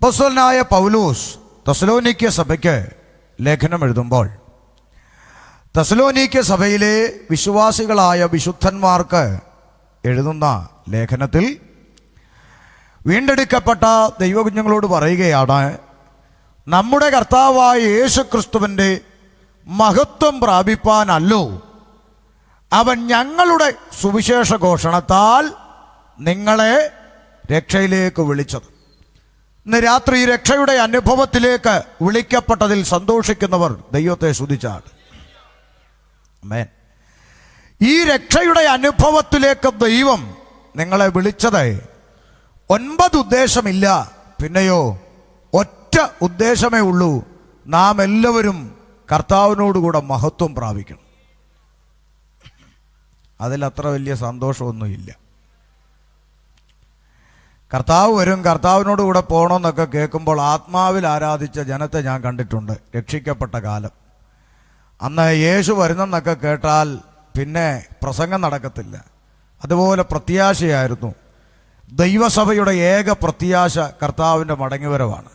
അപ്പോസ്തലനായ പൗലോസ് തെസ്സലോനിക്യ സഭയ്ക്ക് ലേഖനം എഴുതുമ്പോൾ തെസ്സലോനിക്യ സഭയിലെ വിശ്വാസികളായ വിശുദ്ധന്മാർക്ക് എഴുതുന്ന ലേഖനത്തിൽ വീണ്ടെടുക്കപ്പെട്ട ദൈവകുഞ്ഞുങ്ങളോട് പറയുകയാണ്, നമ്മുടെ കർത്താവായ യേശു ക്രിസ്തുവിൻ്റെ മഹത്വം പ്രാപിപ്പാനല്ലോ അവൻ ഞങ്ങളുടെ സുവിശേഷ ഘോഷണത്താൽ നിങ്ങളെ രക്ഷയിലേക്ക് വിളിച്ചത്. ഇന്ന് രാത്രി രക്ഷയുടെ അനുഭവത്തിലേക്ക് വിളിക്കപ്പെട്ടതിൽ സന്തോഷിക്കുന്നവർ ദൈവത്തെ സ്തുതിച്ചാണ്. ആമേൻ. ഈ രക്ഷയുടെ അനുഭവത്തിലേക്ക് ദൈവം നിങ്ങളെ വിളിച്ചത് 9 ഉദ്ദേശമില്ല, പിന്നെയോ ഒറ്റ ഉദ്ദേശമേ ഉള്ളൂ. നാം എല്ലാവരും കർത്താവിനോടുകൂടെ മഹത്വം പ്രാപിക്കണം. അതിലത്ര വലിയ സന്തോഷമൊന്നുമില്ല. കർത്താവ് വരും, കർത്താവിനോട് കൂടെ പോകണമെന്നൊക്കെ കേൾക്കുമ്പോൾ ആത്മാവിൽ ആരാധിച്ച ജനത്തെ ഞാൻ കണ്ടിട്ടുണ്ട് രക്ഷിക്കപ്പെട്ട കാലം. അന്ന് യേശു വരുന്നെന്നൊക്കെ കേട്ടാൽ പിന്നെ പ്രസംഗം നടക്കത്തില്ല. അതുപോലെ പ്രത്യാശയായിരുന്നു. ദൈവസഭയുടെ ഏക പ്രത്യാശ കർത്താവിൻ്റെ മടങ്ങിവരവാണ്.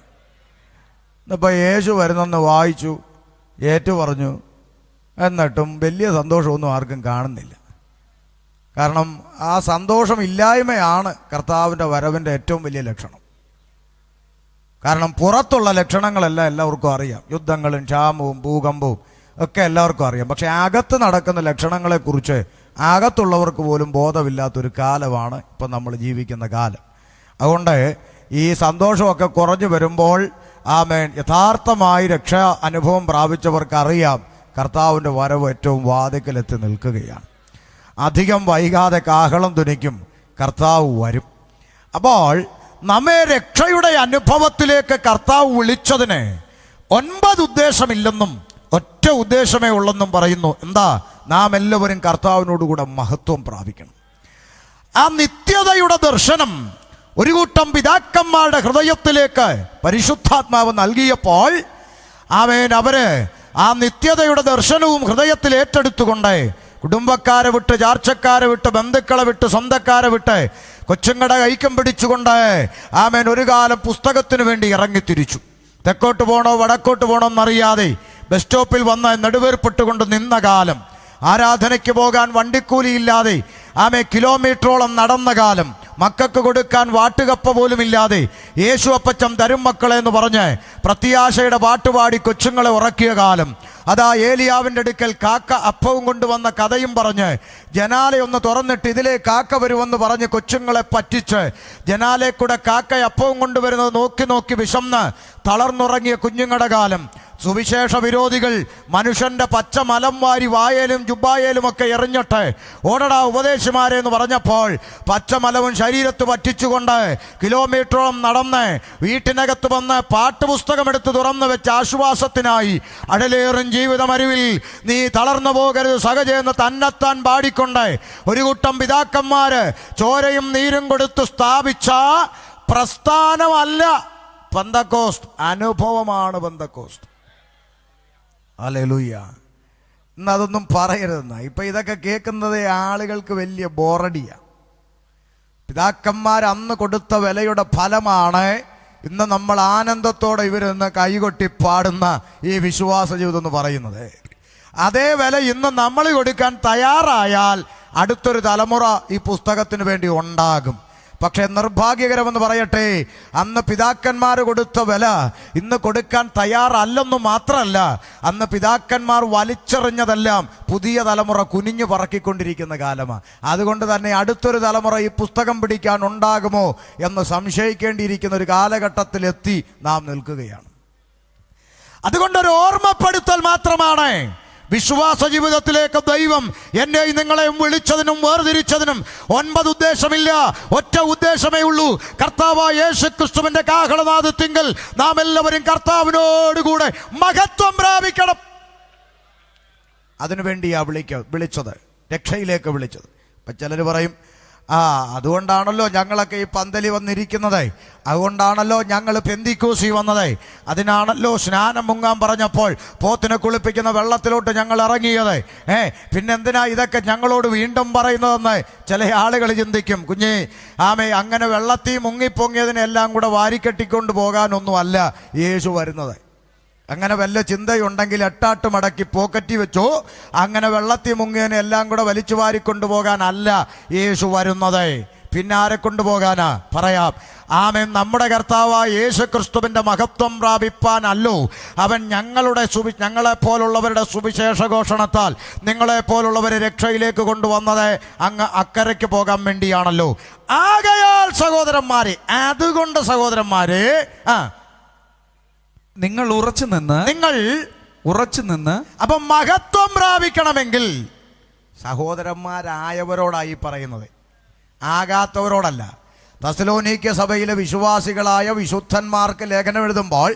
ഇന്നിപ്പോൾ യേശു വരുന്നെന്ന് വായിച്ചു, ഏറ്റു പറഞ്ഞു, എന്നിട്ടും വലിയ സന്തോഷമൊന്നും ആർക്കും കാണുന്നില്ല. കാരണം ആ സന്തോഷമില്ലായ്മയാണ് കർത്താവിൻ്റെ വരവിൻ്റെ ഏറ്റവും വലിയ ലക്ഷണം. കാരണം പുറത്തുള്ള ലക്ഷണങ്ങളെല്ലാം എല്ലാവർക്കും അറിയാം, യുദ്ധങ്ങളും ക്ഷാമവും ഭൂകമ്പവും ഒക്കെ എല്ലാവർക്കും അറിയാം. പക്ഷെ അകത്ത് നടക്കുന്ന ലക്ഷണങ്ങളെക്കുറിച്ച് അകത്തുള്ളവർക്ക് പോലും ബോധമില്ലാത്തൊരു കാലമാണ് ഇപ്പം നമ്മൾ ജീവിക്കുന്ന കാലം. അതുകൊണ്ട് ഈ സന്തോഷമൊക്കെ കുറഞ്ഞു വരുമ്പോൾ ആമേൻ, യഥാർത്ഥമായി രക്ഷാ അനുഭവം പ്രാപിച്ചവർക്കറിയാം കർത്താവിൻ്റെ വരവ് ഏറ്റവും വാതിക്കലെത്തി നിൽക്കുകയാണ്. അധികം വൈകാതെ കാഹളം ധ്വനിക്കും, കർത്താവ് വരും. അപ്പോൾ നമ്മെ രക്ഷയുടെ അനുഭവത്തിലേക്ക് കർത്താവ് വിളിച്ചതിന് 9 ഉദ്ദേശമില്ലെന്നും ഒറ്റ ഉദ്ദേശമേ ഉള്ളെന്നും പറയുന്നു. എന്താ? നാം എല്ലാവരും കർത്താവിനോടുകൂടെ മഹത്വം പ്രാപിക്കണം. ആ നിത്യതയുടെ ദർശനം ഒരു കൂട്ടം പിതാക്കന്മാരുടെ ഹൃദയത്തിലേക്ക് പരിശുദ്ധാത്മാവ് നൽകിയപ്പോൾ അവര് ആ നിത്യതയുടെ ദർശനവും ഹൃദയത്തിൽ ഏറ്റെടുത്തുകൊണ്ട് കുടുംബക്കാരെ വിട്ട്, ചാർച്ചക്കാരെ വിട്ട്, ബന്ധുക്കളെ വിട്ട്, സ്വന്തക്കാരെ വിട്ട്, കൊച്ചുങ്ങളുടെ കൈക്കം പിടിച്ചുകൊണ്ട് ഒരു കാലം പുസ്തകത്തിന് വേണ്ടി ഇറങ്ങിത്തിരിച്ചു. തെക്കോട്ട് പോകണോ വടക്കോട്ട് പോകണോ എന്നറിയാതെ ബസ് സ്റ്റോപ്പിൽ വന്ന് നെടുവേർപ്പെട്ടുകൊണ്ട് നിന്ന കാലം, ആരാധനയ്ക്ക് പോകാൻ വണ്ടിക്കൂലിയില്ലാതെ കിലോമീറ്ററോളം നടന്ന കാലം, മക്കൾക്ക് കൊടുക്കാൻ വാട്ടുകപ്പ പോലും ഇല്ലാതെ യേശു അപ്പച്ചൻ തരും മക്കളെ എന്ന് പറഞ്ഞ് പ്രത്യാശയുടെ പാട്ടുപാടി കൊച്ചുങ്ങളെ ഉറക്കിയ കാലം, അതാ ഏലിയാവിൻ്റെ അടുക്കൽ കാക്ക അപ്പവും കൊണ്ടുവന്ന കഥയും പറഞ്ഞ് ജനാലയൊന്ന് തുറന്നിട്ട് ഇതിലേ കാക്ക വരുമെന്ന് പറഞ്ഞ് കൊച്ചുങ്ങളെ പറ്റിച്ച് ജനാലെ കൂടെ കാക്ക അപ്പവും കൊണ്ടുവരുന്നത് നോക്കി നോക്കി വിശന്ന് തളർന്നുറങ്ങിയ കുഞ്ഞുങ്ങളുടെ കാലം, സുവിശേഷ വിരോധികൾ മനുഷ്യന്റെ പച്ച മലം വാരി വായേലും ജുബായേലും ഒക്കെ എറിഞ്ഞിട്ട് ഓടടാ ഉപദേശിമാരെ എന്ന് പറഞ്ഞപ്പോൾ പച്ചമലവും ശരീരത്ത് പറ്റിച്ചുകൊണ്ട് കിലോമീറ്ററോളം നടന്ന് വീട്ടിനകത്ത് വന്ന് പാട്ടുപുസ്തകം എടുത്ത് തുറന്നു വെച്ച് ആശ്വാസത്തിനായി അടലേറും ജീവിതമരുവിൽ നീ തളർന്നു പോകരുത് സഹജയെന്ന് തന്നെത്താൻ പാടിക്കൊണ്ട് ഒരു കൂട്ടം പിതാക്കന്മാര് ചോരയും നീരും കൊടുത്ത് സ്ഥാപിച്ച പ്രസ്ഥാനമല്ല പെന്തക്കോസ്ത്, അനുഭവമാണ് പെന്തക്കോസ്ത്. ഹല്ലേലൂയ. ഇന്ന് അതൊന്നും പറയരുതെന്ന. ഇപ്പം ഇതൊക്കെ കേൾക്കുന്നത് ആളുകൾക്ക് വലിയ ബോറടിയാണ്. പിതാക്കന്മാർ അന്ന് കൊടുത്ത വിലയുടെ ഫലമാണ് ഇന്ന് നമ്മൾ ആനന്ദത്തോടെ ഇവരൊന്ന് കൈകൊട്ടി പാടുന്ന ഈ വിശ്വാസ ജീവിതം എന്ന് പറയുന്നത്. അതേ വില ഇന്ന് നമ്മൾ കൊടുക്കാൻ തയ്യാറായാൽ അടുത്തൊരു തലമുറ ഈ പുസ്തകത്തിന് വേണ്ടി ഉണ്ടാകും. പക്ഷെ നിർഭാഗ്യകരമെന്ന് പറയട്ടെ, അന്ന് പിതാക്കന്മാർ കൊടുത്ത വില ഇന്ന് കൊടുക്കാൻ തയ്യാറല്ലെന്നു മാത്രമല്ല, അന്ന് പിതാക്കന്മാർ വലിച്ചെറിഞ്ഞതെല്ലാം പുതിയ തലമുറ കുനിഞ്ഞു പറക്കിക്കൊണ്ടിരിക്കുന്ന കാലമാണ്. അതുകൊണ്ട് തന്നെ അടുത്തൊരു തലമുറ ഈ പുസ്തകം പിടിക്കാൻ ഉണ്ടാകുമോ എന്ന് സംശയിക്കേണ്ടിയിരിക്കുന്ന ഒരു കാലഘട്ടത്തിലെത്തി നാം നിൽക്കുകയാണ്. അതുകൊണ്ടൊരു ഓർമ്മപ്പെടുത്തൽ മാത്രമാണ് വിശ്വാസ ജീവിതത്തിലേക്ക് ദൈവം എന്നെയും നിങ്ങളെയും വിളിച്ചതിനും വേർതിരിച്ചതിനും 9 ഉദ്ദേശമില്ല, ഒറ്റ ഉദ്ദേശമേ ഉള്ളൂ. കർത്താവായ യേശു ക്രിസ്തുവിന്റെ കാഹളനാദത്തിങ്കൽ നാം എല്ലാവരും കർത്താവിനോടുകൂടെ മഹത്വം പ്രാപിക്കണം. അതിനുവേണ്ടിയാ വിളിച്ചത്, രക്ഷയിലേക്ക് വിളിച്ചത്. ഇപ്പം ചിലർ പറയും അതുകൊണ്ടാണല്ലോ ഞങ്ങളൊക്കെ ഈ പന്തലി വന്നിരിക്കുന്നത്. അതുകൊണ്ടാണല്ലോ ഞങ്ങൾ പെന്തിക്കോസി വന്നത്. അതിനാണല്ലോ സ്നാനം മുങ്ങാൻ പറഞ്ഞപ്പോൾ പോത്തിനെ കുളിപ്പിക്കുന്ന വെള്ളത്തിലോട്ട് ഞങ്ങൾ ഇറങ്ങിയത്. പിന്നെന്തിനാ ഇതൊക്കെ ഞങ്ങളോട് വീണ്ടും പറയുന്നതെന്ന് ചില ആളുകൾ ചിന്തിക്കും. കുഞ്ഞേ, അങ്ങനെ വെള്ളത്തിൽ മുങ്ങിപ്പൊങ്ങിയതിനെല്ലാം കൂടെ വാരിക്കെട്ടിക്കൊണ്ട് പോകാനൊന്നും അല്ല യേശു വരുന്നത്. അങ്ങനെ വല്ല ചിന്തയുണ്ടെങ്കിൽ എട്ടാട്ട് മടക്കി പോക്കറ്റി വെച്ചോ. അങ്ങനെ വെള്ളത്തിൽ മുങ്ങിയതിനെ എല്ലാം കൂടെ വലിച്ചു വാരിക്കൊണ്ടുപോകാനല്ല യേശു വരുന്നത്. പിന്നെ ആരെ കൊണ്ടുപോകാനാ? പറയാം. നമ്മുടെ കർത്താവായ യേശു ക്രിസ്തുവിൻ്റെ മഹത്വം പ്രാപിപ്പാനല്ലോ അവൻ ഞങ്ങളെപ്പോലുള്ളവരുടെ സുവിശേഷ ഘോഷണത്താൽ നിങ്ങളെപ്പോലുള്ളവരെ രക്ഷയിലേക്ക് കൊണ്ടുവന്നത് അങ്ങ് അക്കരയ്ക്ക് പോകാൻ വേണ്ടിയാണല്ലോ. ആകയാൽ സഹോദരന്മാരെ, അതുകൊണ്ട് സഹോദരന്മാരെ, നിങ്ങൾ ഉറച്ചു നിന്ന് അപ്പം മഹത്വം പ്രാപിക്കണമെങ്കിൽ സഹോദരന്മാരായവരോടായി പറയുന്നത്, ആകാത്തവരോടല്ല. തെസ്സലോനിക്യ സഭയിലെ വിശ്വാസികളായ വിശുദ്ധന്മാർക്ക് ലേഖനം എഴുതുമ്പോൾ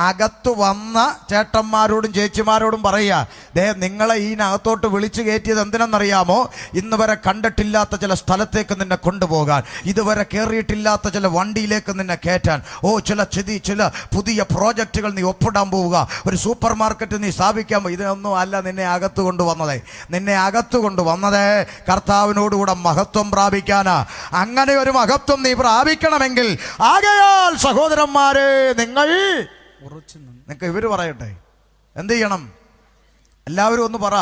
അകത്തു വന്ന ചേട്ടന്മാരോടും ചേച്ചിമാരോടും പറയുക, നിങ്ങളെ ഇതിനകത്തോട്ട് വിളിച്ചു കയറ്റിയത് എന്തിനെന്നറിയാമോ? ഇന്ന് വരെ കണ്ടിട്ടില്ലാത്ത ചില സ്ഥലത്തേക്ക് നിന്നെ കൊണ്ടുപോകാൻ, ഇതുവരെ കയറിയിട്ടില്ലാത്ത ചില വണ്ടിയിലേക്ക് നിന്നെ കയറ്റാൻ, ചില പുതിയ പ്രോജക്റ്റുകൾ നീ ഒപ്പിടാൻ പോവുക, ഒരു സൂപ്പർ മാർക്കറ്റ് നീ സ്ഥാപിക്കാൻ. ഇതിനൊന്നും അല്ല നിന്നെ അകത്ത് കൊണ്ടുവന്നത്. നിന്നെ അകത്ത് കൊണ്ടുവന്നത് കർത്താവിനോടുകൂടെ മഹത്വം പ്രാപിക്കാനാ. അങ്ങനെ ഒരു മഹത്വം നീ പ്രാപിക്കണമെങ്കിൽ ആകയാൽ സഹോദരന്മാരെ നിങ്ങൾക്ക് ഇവര് പറയട്ടെ എന്ത് ചെയ്യണം? എല്ലാവരും ഒന്ന് പറ.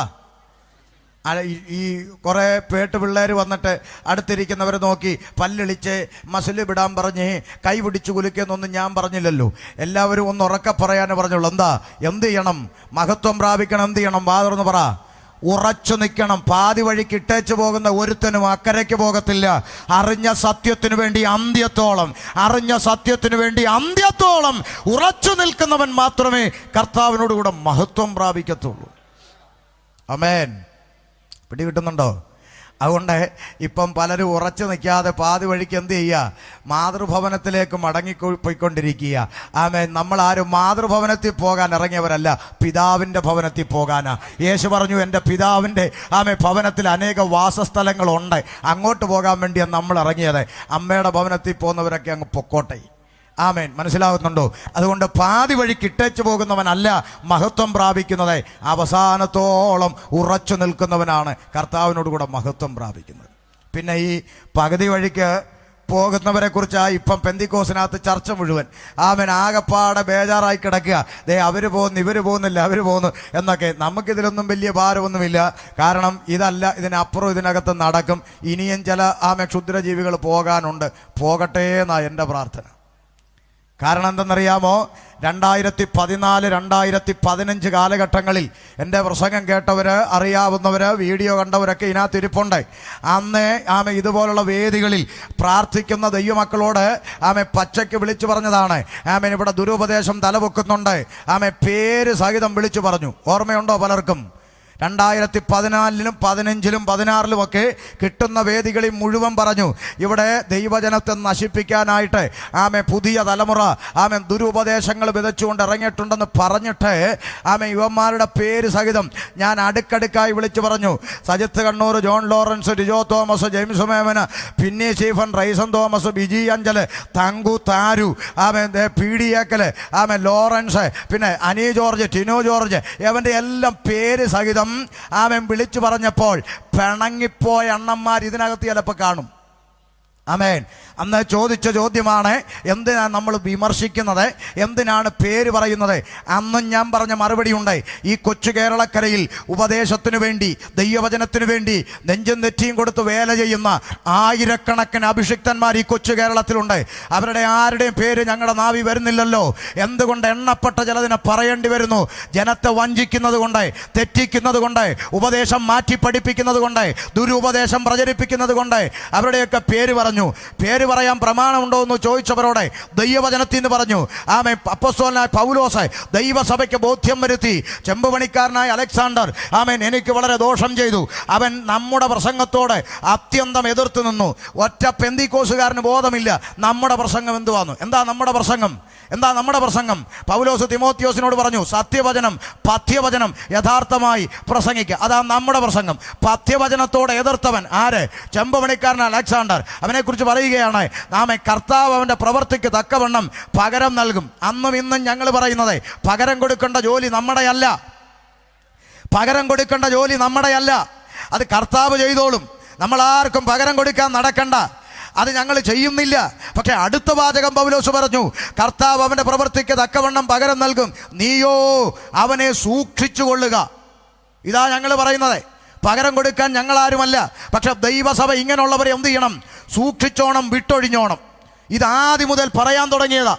ഈ കുറെ പേട്ട് പിള്ളേർ വന്നിട്ട് അടുത്തിരിക്കുന്നവരെ നോക്കി പല്ലിളിച്ച് മസില് വിടാൻ പറഞ്ഞ് കൈ പിടിച്ചു കുലുക്കെന്നൊന്നും ഞാൻ പറഞ്ഞില്ലല്ലോ. എല്ലാവരും ഒന്ന് ഉറക്കെ പറയാനേ പറഞ്ഞുള്ളൂ. എന്ത് ചെയ്യണം? മഹത്വം പ്രാപിക്കണം. എന്ത് ചെയ്യണം? വാതുറന്ന് പറ. ഉറച്ചു നിൽക്കണം. പാതി വഴിക്ക് ഇട്ടേച്ചു പോകുന്ന ഒരുത്തനും അക്കരയ്ക്ക് പോകത്തില്ല. അറിഞ്ഞ സത്യത്തിനു വേണ്ടി അന്ത്യത്തോളം ഉറച്ചു നിൽക്കുന്നവൻ മാത്രമേ കർത്താവിനോട് കൂടെ മഹത്വം പ്രാപിക്കത്തുള്ളൂ. ആമേൻ. പിടികിട്ടുന്നുണ്ടോ? അതുകൊണ്ട് ഇപ്പം പലരും ഉറച്ചു നിൽക്കാതെ പാതി വഴിക്ക് എന്ത് ചെയ്യുക? മാതൃഭവനത്തിലേക്ക് പോയിക്കൊണ്ടിരിക്കുക. നമ്മൾ ആരും മാതൃഭവനത്തിൽ പോകാൻ ഇറങ്ങിയവരല്ല, പിതാവിൻ്റെ ഭവനത്തിൽ പോകാനാ. യേശു പറഞ്ഞു, എൻ്റെ പിതാവിൻ്റെ ഭവനത്തിൽ അനേക വാസസ്ഥലങ്ങളുണ്ട്, അങ്ങോട്ട് പോകാൻ വേണ്ടിയാണ് നമ്മൾ ഇറങ്ങിയത്. അമ്മയുടെ ഭവനത്തിൽ പോകുന്നവരൊക്കെ അങ്ങ് പൊക്കോട്ടെ. മനസ്സിലാകുന്നുണ്ടോ? അതുകൊണ്ട് പാതി വഴി കിട്ടേച്ചു പോകുന്നവനല്ല മഹത്വം പ്രാപിക്കുന്നത്. അവസാനത്തോളം ഉറച്ചു നിൽക്കുന്നവനാണ് കർത്താവിനോട് കൂടെ മഹത്വം പ്രാപിക്കുന്നത്. പിന്നെ ഈ പകുതി വഴിക്ക് പോകുന്നവരെ കുറിച്ചാണ് ഇപ്പം പെന്തിക്കോസിനകത്ത് ചർച്ച മുഴുവൻ. ആകപ്പാടെ ബേജാറായി കിടക്കുക. അവർ പോകുന്നു, ഇവർ പോകുന്നില്ല, അവർ പോകുന്നു എന്നൊക്കെ. നമുക്കിതിലൊന്നും വലിയ ഭാരമൊന്നുമില്ല. കാരണം ഇതല്ല, ഇതിനപ്പുറം ഇതിനകത്ത് നടക്കും. ഇനിയും ചില ക്ഷുദ്രജീവികൾ പോകാനുണ്ട്. പോകട്ടെ എന്നാണ് എൻ്റെ പ്രാർത്ഥന. കാരണം എന്തെന്നറിയാമോ? 2014, 2015 കാലഘട്ടങ്ങളിൽ എൻ്റെ പ്രസംഗം കേട്ടവർ, അറിയാവുന്നവർ, വീഡിയോ കണ്ടവരൊക്കെ ഇതിനകത്ത് ഇരിപ്പുണ്ട്. അന്ന് ഇതുപോലുള്ള വേദികളിൽ പ്രാർത്ഥിക്കുന്ന ദൈവമക്കളോട് പച്ചയ്ക്ക് വിളിച്ചു പറഞ്ഞതാണ്. ഇവിടെ ദുരുപദേശം തലപൊക്കുന്നുണ്ട്. പേര് സഹിതം വിളിച്ചു പറഞ്ഞു. ഓർമ്മയുണ്ടോ പലർക്കും? 2014, 2015, 2016 കിട്ടുന്ന വേദികളിൽ മുഴുവൻ പറഞ്ഞു, ഇവിടെ ദൈവജനത്തെ നശിപ്പിക്കാനായിട്ട് പുതിയ തലമുറ ദുരുപദേശങ്ങൾ വിതച്ചുകൊണ്ട് ഇറങ്ങിയിട്ടുണ്ടെന്ന് പറഞ്ഞിട്ട് യുവന്മാരുടെ പേര് സഹിതം ഞാൻ അടുക്കടുക്കായി വിളിച്ചു പറഞ്ഞു. സജിത്ത് കണ്ണൂർ, ജോൺ ലോറൻസ്, ഡിജോ തോമസ്, ജെയിംസ് മേമന്, പിന്നി സ്റ്റീഫൻ, റൈസൻ തോമസ്, ബിജി അഞ്ചല്, തങ്കു താരു, PDAക്കല്, ലോറൻസ്, പിന്നെ അനി ജോർജ്, ടിനോ ജോർജ്, അവൻ്റെ എല്ലാം പേര് സഹിതം വിളിച്ചു പറഞ്ഞപ്പോൾ പിണങ്ങിപ്പോയ അണ്ണന്മാർ ഇതിനകത്ത് ചിലപ്പോൾ കാണും. അന്ന് ചോദിച്ച ചോദ്യമാണ്, എന്തിനാണ് നമ്മൾ വിമർശിക്കുന്നത്, എന്തിനാണ് പേര് പറയുന്നത്? അന്നും ഞാൻ പറഞ്ഞ മറുപടി ഉണ്ട്. ഈ കൊച്ചു കേരളക്കരയിൽ ഉപദേശത്തിനു വേണ്ടി, ദൈവവചനത്തിനു വേണ്ടി നെഞ്ചും നെറ്റിയും കൊടുത്ത് വേല ചെയ്യുന്ന ആയിരക്കണക്കിന് അഭിഷിക്തന്മാർ ഈ കൊച്ചു കേരളത്തിലുണ്ട്. അവരുടെ ആരുടെയും പേര് ഞങ്ങളുടെ നാവി വരുന്നില്ലല്ലോ. എന്തുകൊണ്ട്? എണ്ണപ്പെട്ട ചിലതിനെ പറയേണ്ടി വരുന്നു. ജനത്തെ വഞ്ചിക്കുന്നത് കൊണ്ട്, തെറ്റിക്കുന്നത് കൊണ്ട്, ഉപദേശം മാറ്റി പഠിപ്പിക്കുന്നത് കൊണ്ട്, ദുരുപദേശം പ്രചരിപ്പിക്കുന്നത് കൊണ്ട് അവരുടെയൊക്കെ പേര് പറഞ്ഞു. പറഞ്ഞു. പേര് പറയാൻ പ്രമാണമുണ്ടോ എന്ന് ചോദിച്ചവരോടെ ദൈവവചനത്തിൽ നിന്ന് പറഞ്ഞു. ആമേൻ. അപ്പോസ്തലനായ പൗലോസ് ദൈവസഭയ്ക്ക് ബോധ്യം വരുത്തി. ചെമ്പുപണിക്കാരനായ അലക്സാണ്ടർ ആമേൻ എനിക്ക് വളരെ ദോഷം ചെയ്തു. അവൻ നമ്മുടെ പ്രസംഗത്തോട് അത്യന്തം എതിർത്ത് നിന്നു. ഒറ്റ പെന്തിക്കോസുകാരന് ബോധമില്ല നമ്മുടെ പ്രസംഗം എന്തുവാന്ന്. എന്താ നമ്മുടെ പ്രസംഗം? പൗലോസ് തിമോത്തിയോസിനോട് പറഞ്ഞു, സത്യവചനം പഥ്യവചനം യഥാർത്ഥമായി പ്രസംഗിക്കുക. അതാ നമ്മുടെ പ്രസംഗം. പഥ്യവചനത്തോടെ എതിർത്തവൻ ആര്? ചെമ്പുപണിക്കാരൻ അലക്സാണ്ടർ. അവനെക്കുറിച്ച് പറയുകയാണ്, നാമെ കർത്താവ് അവൻ്റെ പ്രവൃത്തിക്ക് തക്കവണ്ണം പകരം നൽകും. അന്നും ഇന്നും ഞങ്ങൾ പറയുന്നത് പകരം കൊടുക്കേണ്ട ജോലി നമ്മുടെയല്ല, അത് കർത്താവ് ചെയ്തോളും. നമ്മൾ ആർക്കും പകരം കൊടുക്കാൻ നടക്കണ്ട, അത് ഞങ്ങൾ ചെയ്യുന്നില്ല. പക്ഷെ അടുത്ത വാചകം പൗലോസ് പറഞ്ഞു, കർത്താവ് അവൻ്റെ പ്രവൃത്തിക്ക് തക്കവണ്ണം പകരം നൽകും, നീയോ അവനെ സൂക്ഷിച്ചു കൊള്ളുക. ഇതാ ഞങ്ങൾ പറയുന്നത്. പകരം കൊടുക്കാൻ ഞങ്ങളാരുമല്ല. പക്ഷെ ദൈവസഭ ഇങ്ങനെയുള്ളവരെ എന്ത് ചെയ്യണം? സൂക്ഷിച്ചോണം, വിട്ടൊഴിഞ്ഞോണം. ഇതാദ്യം മുതൽ പറയാൻ തുടങ്ങിയതാ.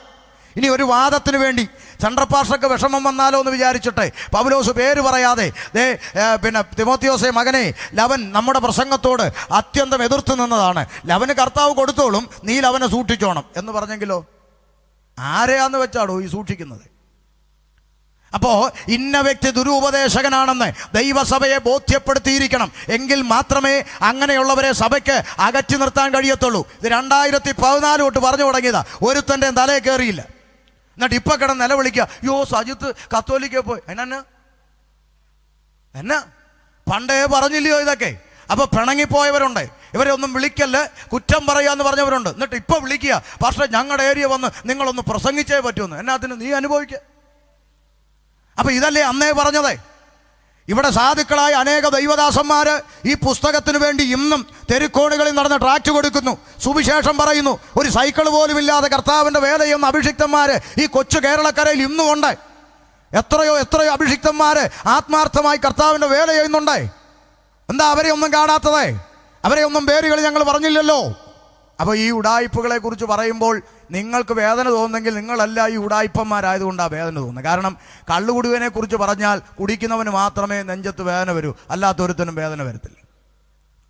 ഇനി ഒരു വാദത്തിന് വേണ്ടി സെൻട്രൽ പാസ്റ്റർക്ക് വിഷമം വന്നാലോ എന്ന് വിചാരിച്ചിട്ട് പൗലോസ് പേര് പറയാതെ തിമോത്തിയോസേ മകനെ, ലവൻ നമ്മുടെ പ്രസംഗത്തോട് അത്യന്തം എതിർത്ത് നിന്നതാണ്, ലവന് കർത്താവ് കൊടുത്തോളും, നീ ലവനെ സൂക്ഷിച്ചോണം എന്ന് പറഞ്ഞെങ്കിലോ ആരെയാന്ന് വെച്ചാടോ ഈ സൂക്ഷിക്കുന്നത്? അപ്പോൾ ഇന്ന വ്യക്തി ദുരുപദേശകനാണെന്ന് ദൈവസഭയെ ബോധ്യപ്പെടുത്തിയിരിക്കണം. എങ്കിൽ മാത്രമേ അങ്ങനെയുള്ളവരെ സഭയ്ക്ക് അകറ്റി നിർത്താൻ കഴിയത്തുള്ളൂ. ഇത് 2014 തൊട്ട് പറഞ്ഞു തുടങ്ങിയതാ. ഒരുത്തൻ്റെ തലയെ കയറിയില്ല. എന്നിട്ട് ഇപ്പം കിടന്ന് നിലവിളിക്കുക, യോ സജിത്ത് കത്തോലിക്ക പോയി. എന്നാ പണ്ടേ പറഞ്ഞില്ലയോ ഇതൊക്കെ? അപ്പൊ പിണങ്ങിപ്പോയവരുണ്ട്, ഇവരെ ഒന്നും വിളിക്കല്ലേ, കുറ്റം പറയാന്ന് പറഞ്ഞവരുണ്ട്. എന്നിട്ട് ഇപ്പൊ വിളിക്കുക, പാസ്റ്റർ ഞങ്ങളുടെ ഏരിയ വന്ന് നിങ്ങളൊന്ന് പ്രസംഗിച്ചേ പറ്റുമെന്ന്. എന്നാത്തിന് നീ അനുഭവിക്കുക. അപ്പൊ ഇതല്ലേ അന്നേ പറഞ്ഞത്? ഇവിടെ സാധുക്കളായ അനേക ദൈവദാസന്മാര് ഈ പുസ്തകത്തിന് വേണ്ടി ഇന്നും തെരുക്കോണുകളിൽ നടന്ന് ട്രാക്ട് കൊടുക്കുന്നു, സുവിശേഷം പറയുന്നു. ഒരു സൈക്കിൾ പോലും ഇല്ലാതെ കർത്താവിൻ്റെ വേല ചെയ്യുന്ന അഭിഷിക്തന്മാര് ഈ കൊച്ചു കേരളക്കരയിൽ ഇന്നും ഉണ്ട്. എത്രയോ അഭിഷിക്തന്മാര് ആത്മാർത്ഥമായി കർത്താവിൻ്റെ വേല ചെയ്യുന്നുണ്ട്. എന്താ അവരെ ഒന്നും കാണാത്തത്? അവരെ ഒന്നും പേരുകൾ ഞങ്ങൾ പറഞ്ഞില്ലല്ലോ. അപ്പോൾ ഈ ഉടായ്പകളെ കുറിച്ച് പറയുമ്പോൾ നിങ്ങൾക്ക് വേദന തോന്നുന്നെങ്കിൽ നിങ്ങളല്ല ഈ ഉടായ്പന്മാരായതുകൊണ്ടാണ് വേദന തോന്നുന്നത്. കാരണം കള്ളുകുടിവനെ കുറിച്ച് പറഞ്ഞാൽ കുടിക്കുന്നവന് മാത്രമേ നെഞ്ചത്ത് വേദന വരൂ, അല്ലാത്തൊരുത്തനും വേദന വരത്തില്ല.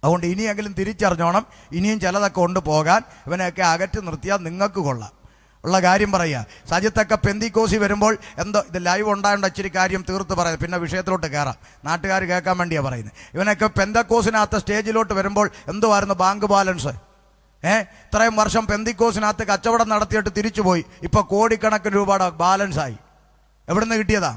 അതുകൊണ്ട് ഇനിയെങ്കിലും തിരിച്ചറിഞ്ഞോണം. ഇനിയും ചിലതൊക്കെ കൊണ്ട് പോകാൻ ഇവനെയൊക്കെ അകറ്റി നിർത്തിയാൽ നിങ്ങൾക്ക് കൊള്ളാം. ഉള്ള കാര്യം പറയുക. സജിത്തൊക്കെ പെന്തിക്കോസി വരുമ്പോൾ എന്തോ ഇത് ലൈവ് ഉണ്ടാകേണ്ട ഇച്ചിരി കാര്യം തീർത്ത് പറയുന്നത്, പിന്നെ വിഷയത്തിലോട്ട് കയറാം. നാട്ടുകാർ കേൾക്കാൻ വേണ്ടിയാണ് പറയുന്നത്. ഇവനൊക്കെ പെന്തക്കോസിനകത്ത് സ്റ്റേജിലോട്ട് വരുമ്പോൾ എന്തുവായിരുന്നു ബാങ്ക് ബാലൻസ്? ഇത്രയും വർഷം പെന്തിക്കോസിനകത്ത് കച്ചവടം നടത്തിയിട്ട് തിരിച്ചുപോയി. ഇപ്പോൾ കോടിക്കണക്കിന് രൂപയുടെ ബാലൻസായി. എവിടുന്ന് കിട്ടിയതാ?